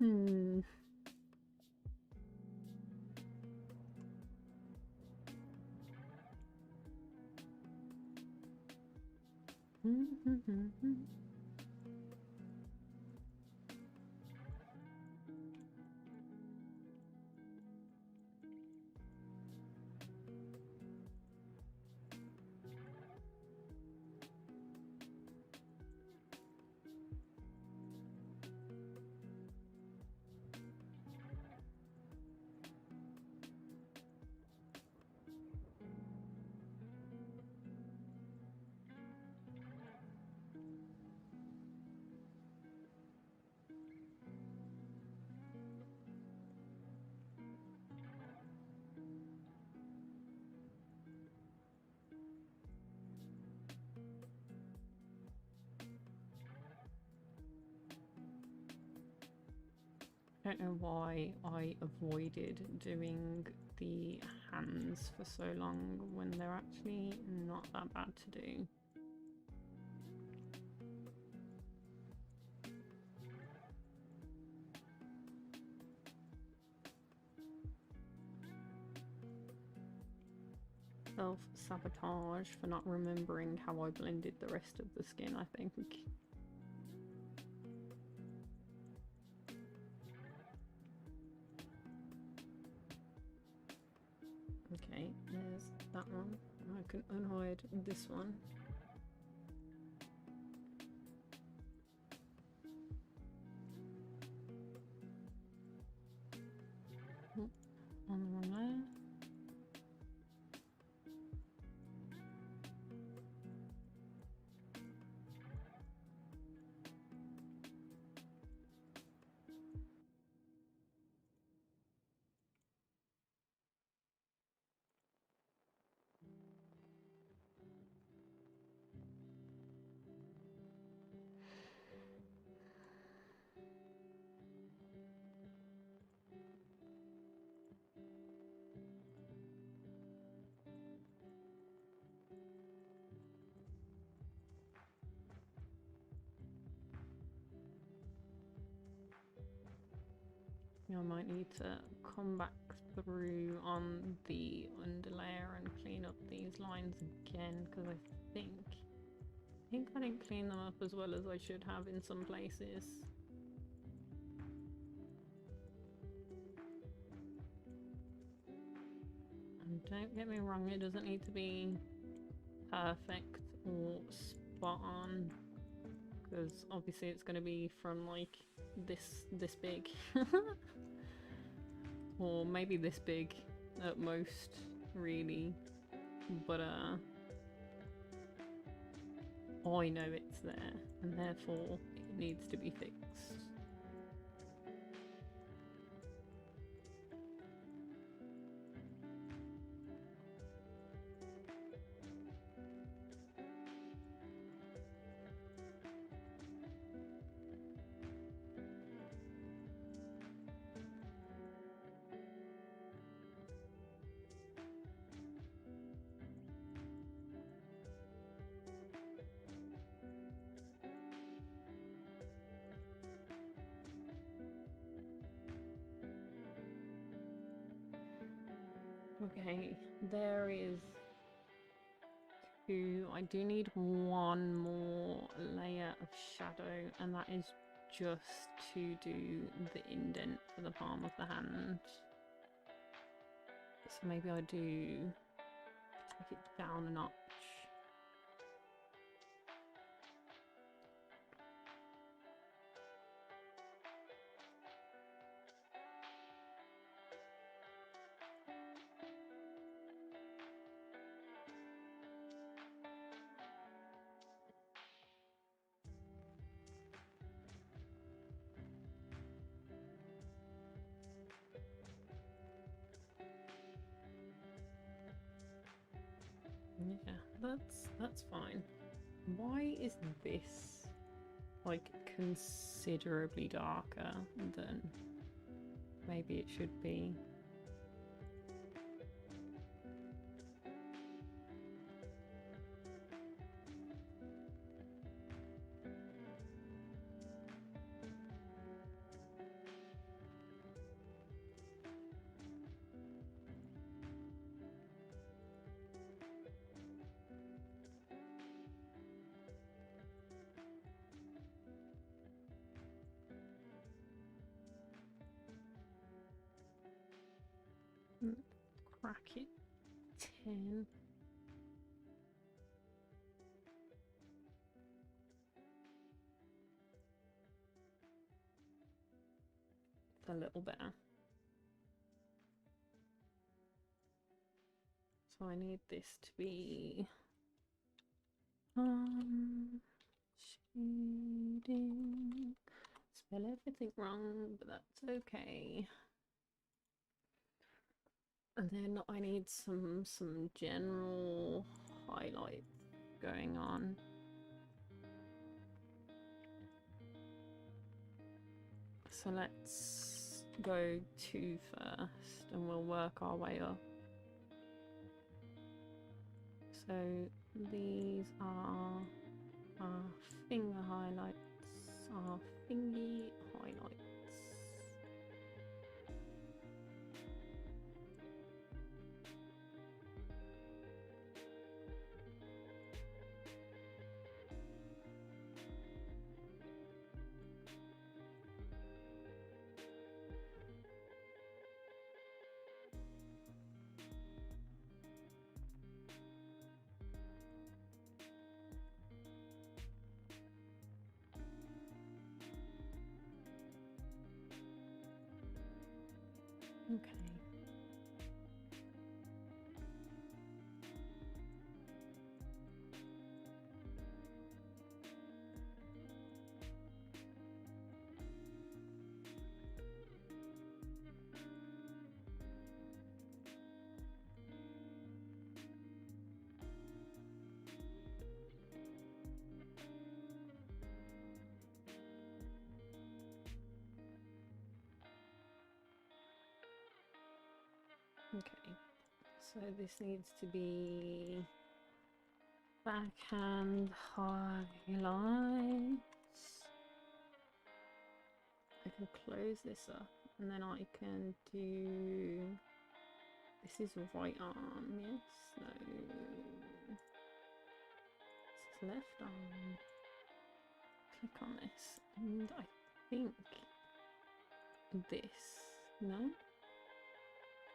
Hmm. I don't know why I avoided doing the hands for so long when they're actually not that bad to do. Self-sabotage for not remembering how I blended the rest of the skin, I think. Okay, there's that one. I can unhide this one. Oh, on the wrong layer. I might need to come back through on the underlayer and clean up these lines again, because I think I didn't clean them up as well as I should have in some places. And don't get me wrong, it doesn't need to be perfect or spot on, because obviously it's going to be from like this big or maybe this big at most, really, but I know it's there and therefore it needs to be fixed. Okay, there is two. I do need one more layer of shadow, and that is just to do the indent for the palm of the hand. So maybe I do take it down a notch. Yeah, that's fine. Why is this like considerably darker than maybe it should be? Crack it 10. It's a little better. So I need this to be shading. Spell everything wrong, but that's okay. And then I need some general highlights going on. So let's go 2 first and we'll work our way up. So these are our finger highlights, our fingy highlights. Okay. Okay, so this needs to be backhand highlights. I can close this up and then I can do, this is right arm, yes, no, this is left arm. Click on this and I think this, no?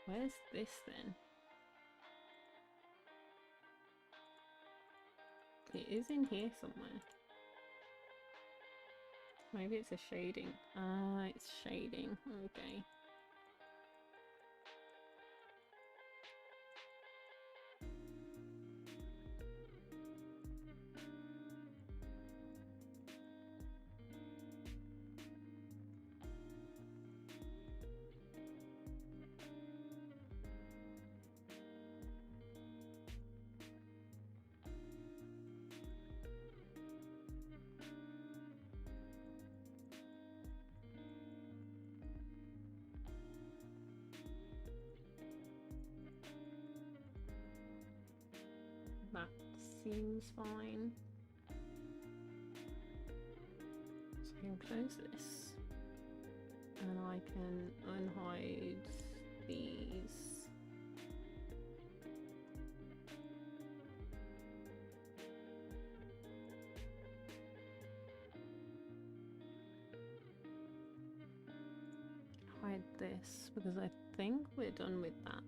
Where's this then? It is in here somewhere. Maybe it's a shading. Ah, it's shading. Okay. That seems fine. So I can close this and I can unhide these this because I think we're done with that.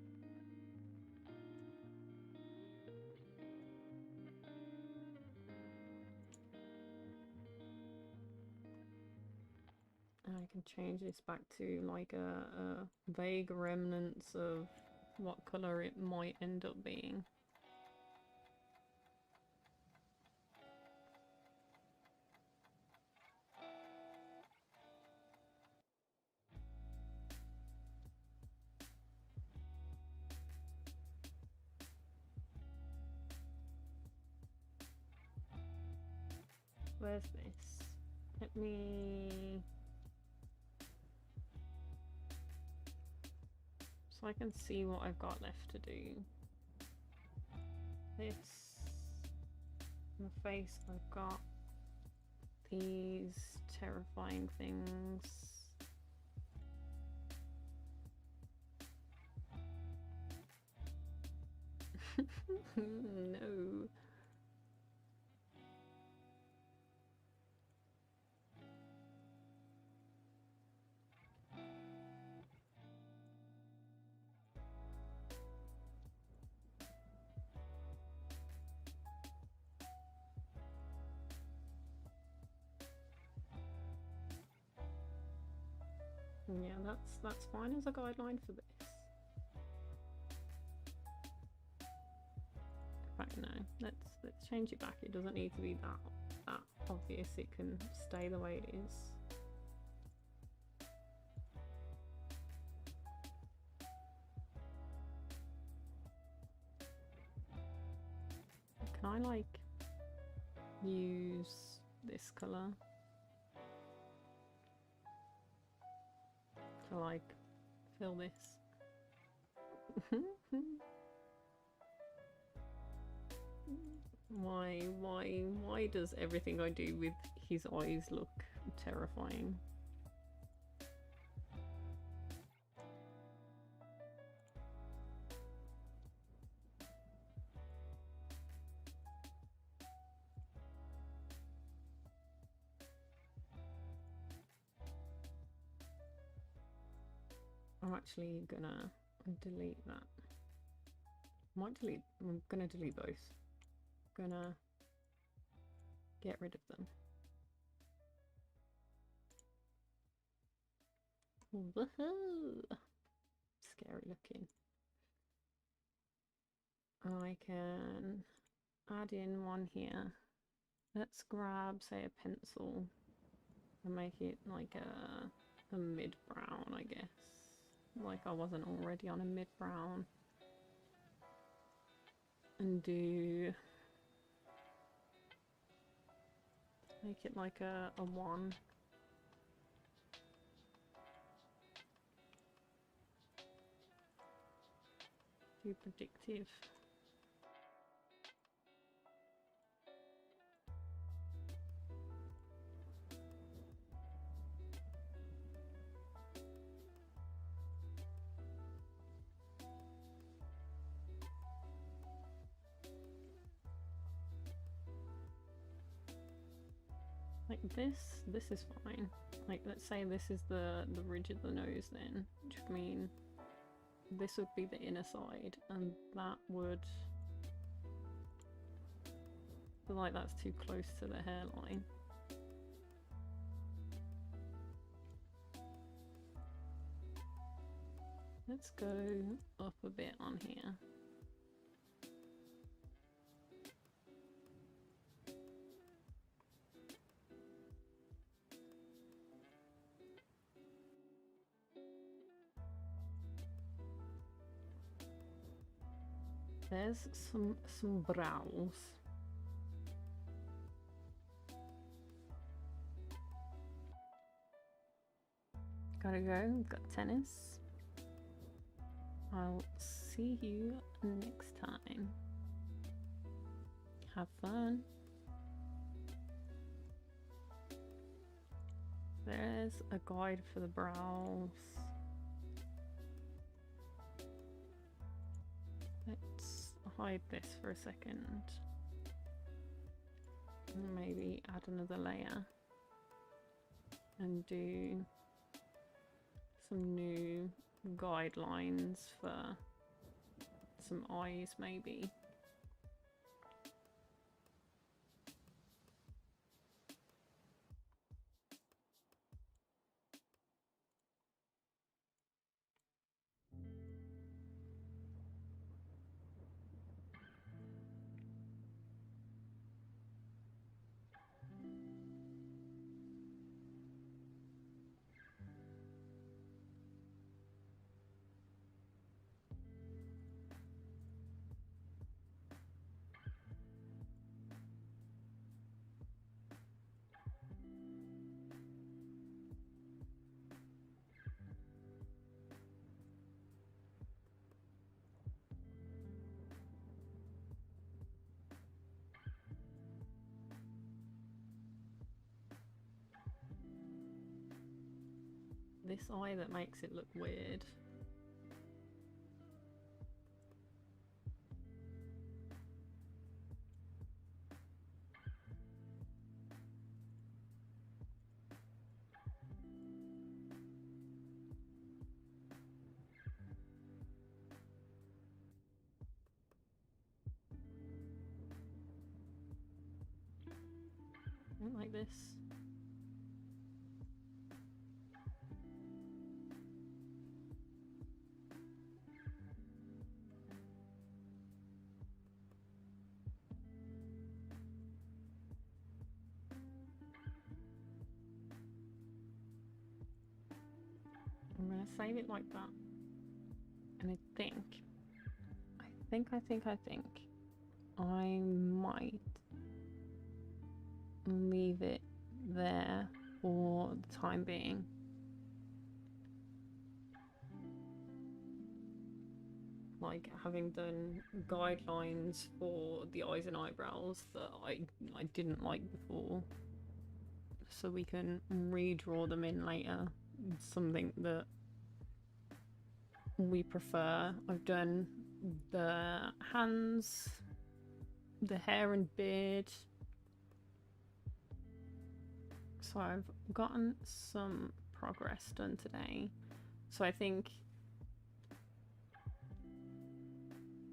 And I can change this back to like a vague remnants of what color it might end up being. Where's this? Let me... So I can see what I've got left to do. This... On the face I've got these terrifying things. No. Yeah, that's fine as a guideline for this. In fact, no. Let's change it back. It doesn't need to be that obvious. It can stay the way it is. Can I like use this color to like fill this? Why does everything I do with his eyes look terrifying? I'm actually gonna delete that. I'm gonna delete both. Gonna get rid of them. Woohoo! Scary looking. I can add in one here. Let's grab, say, a pencil and make it like a mid-brown, I guess. Like I wasn't already on a mid-brown. And do... make it like a 1. Do predictive. Like this is fine. Like let's say this is the ridge of the nose then, which would mean this would be the inner side and that would feel like that's too close to the hairline. Let's go up a bit on here. There's some brows. Gotta go, got tennis. I'll see you next time. Have fun. There's a guide for the brows. Let's hide this for a second. And maybe add another layer. And do some new guidelines for some eyes, maybe. This eye that makes it look weird. I don't like this. I'm gonna save it like that. And I think I might leave it there for the time being. Like, having done guidelines for the eyes and eyebrows that I didn't like before, so we can redraw them in later. Something that we prefer. I've done the hands, the hair and beard, so I've gotten some progress done today. So I think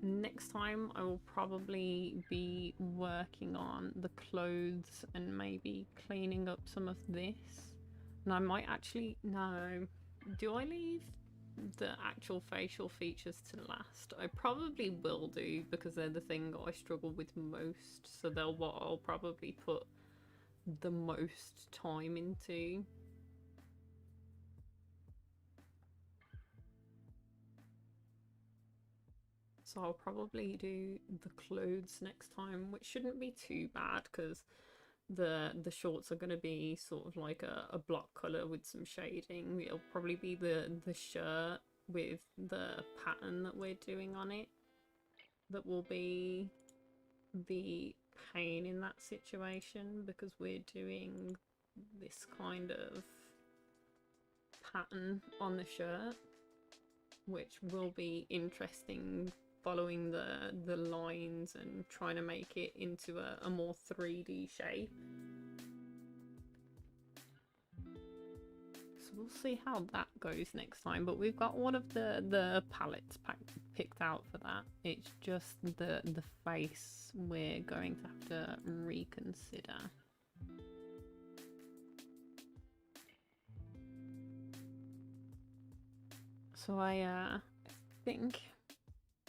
next time I will probably be working on the clothes and maybe cleaning up some of this. And I might actually, no, do I leave the actual facial features to last? I probably will do, because they're the thing I struggle with most, so they're what I'll probably put the most time into. So I'll probably do the clothes next time, which shouldn't be too bad, because the shorts are going to be sort of like a block color with some shading. It'll probably be the shirt with the pattern that we're doing on it that will be the pain in that situation, because we're doing this kind of pattern on the shirt, which will be interesting, following the lines and trying to make it into a more 3D shape. So we'll see how that goes next time, but we've got all of the palettes picked out for that. It's just the face we're going to have to reconsider. So I think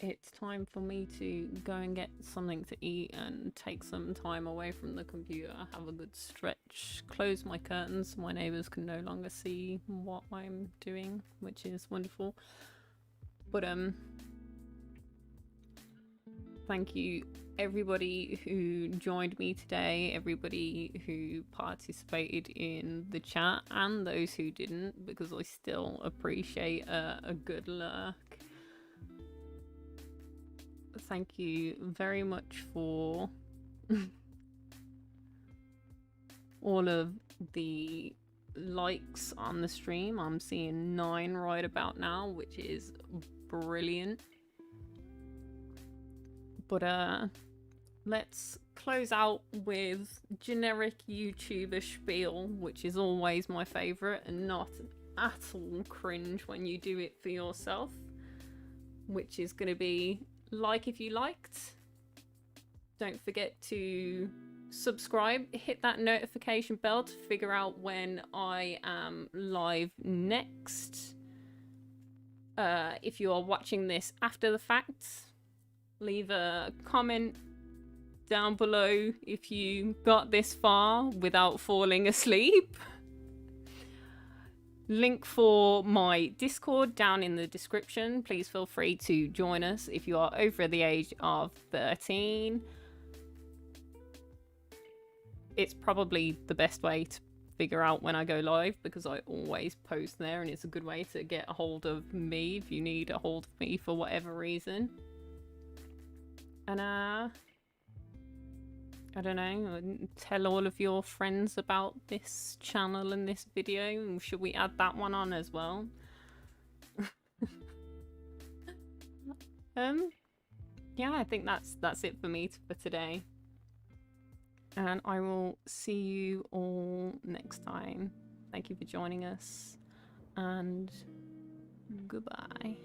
it's time for me to go and get something to eat and take some time away from the computer, have a good stretch, close my curtains so my neighbours can no longer see what I'm doing, which is wonderful. But thank you everybody who joined me today, everybody who participated in the chat, and those who didn't, because I still appreciate a good lurk. Thank you very much for all of the likes on the stream. I'm seeing 9 right about now, which is brilliant. But let's close out with generic YouTuber spiel, which is always my favorite and not at all cringe when you do it for yourself, which is going to be like if you liked. Don't forget to subscribe, hit that notification bell to figure out when I am live next. If you are watching this after the fact, leave a comment down below if you got this far without falling asleep. Link for my Discord down in the description. Please feel free to join us if you are over the age of 13. It's probably the best way to figure out when I go live because I always post there, and it's a good way to get a hold of me if you need a hold of me for whatever reason. And I don't know, tell all of your friends about this channel and this video. Should we add that one on as well? Yeah, I think that's it for me for today. And I will see you all next time. Thank you for joining us, and goodbye.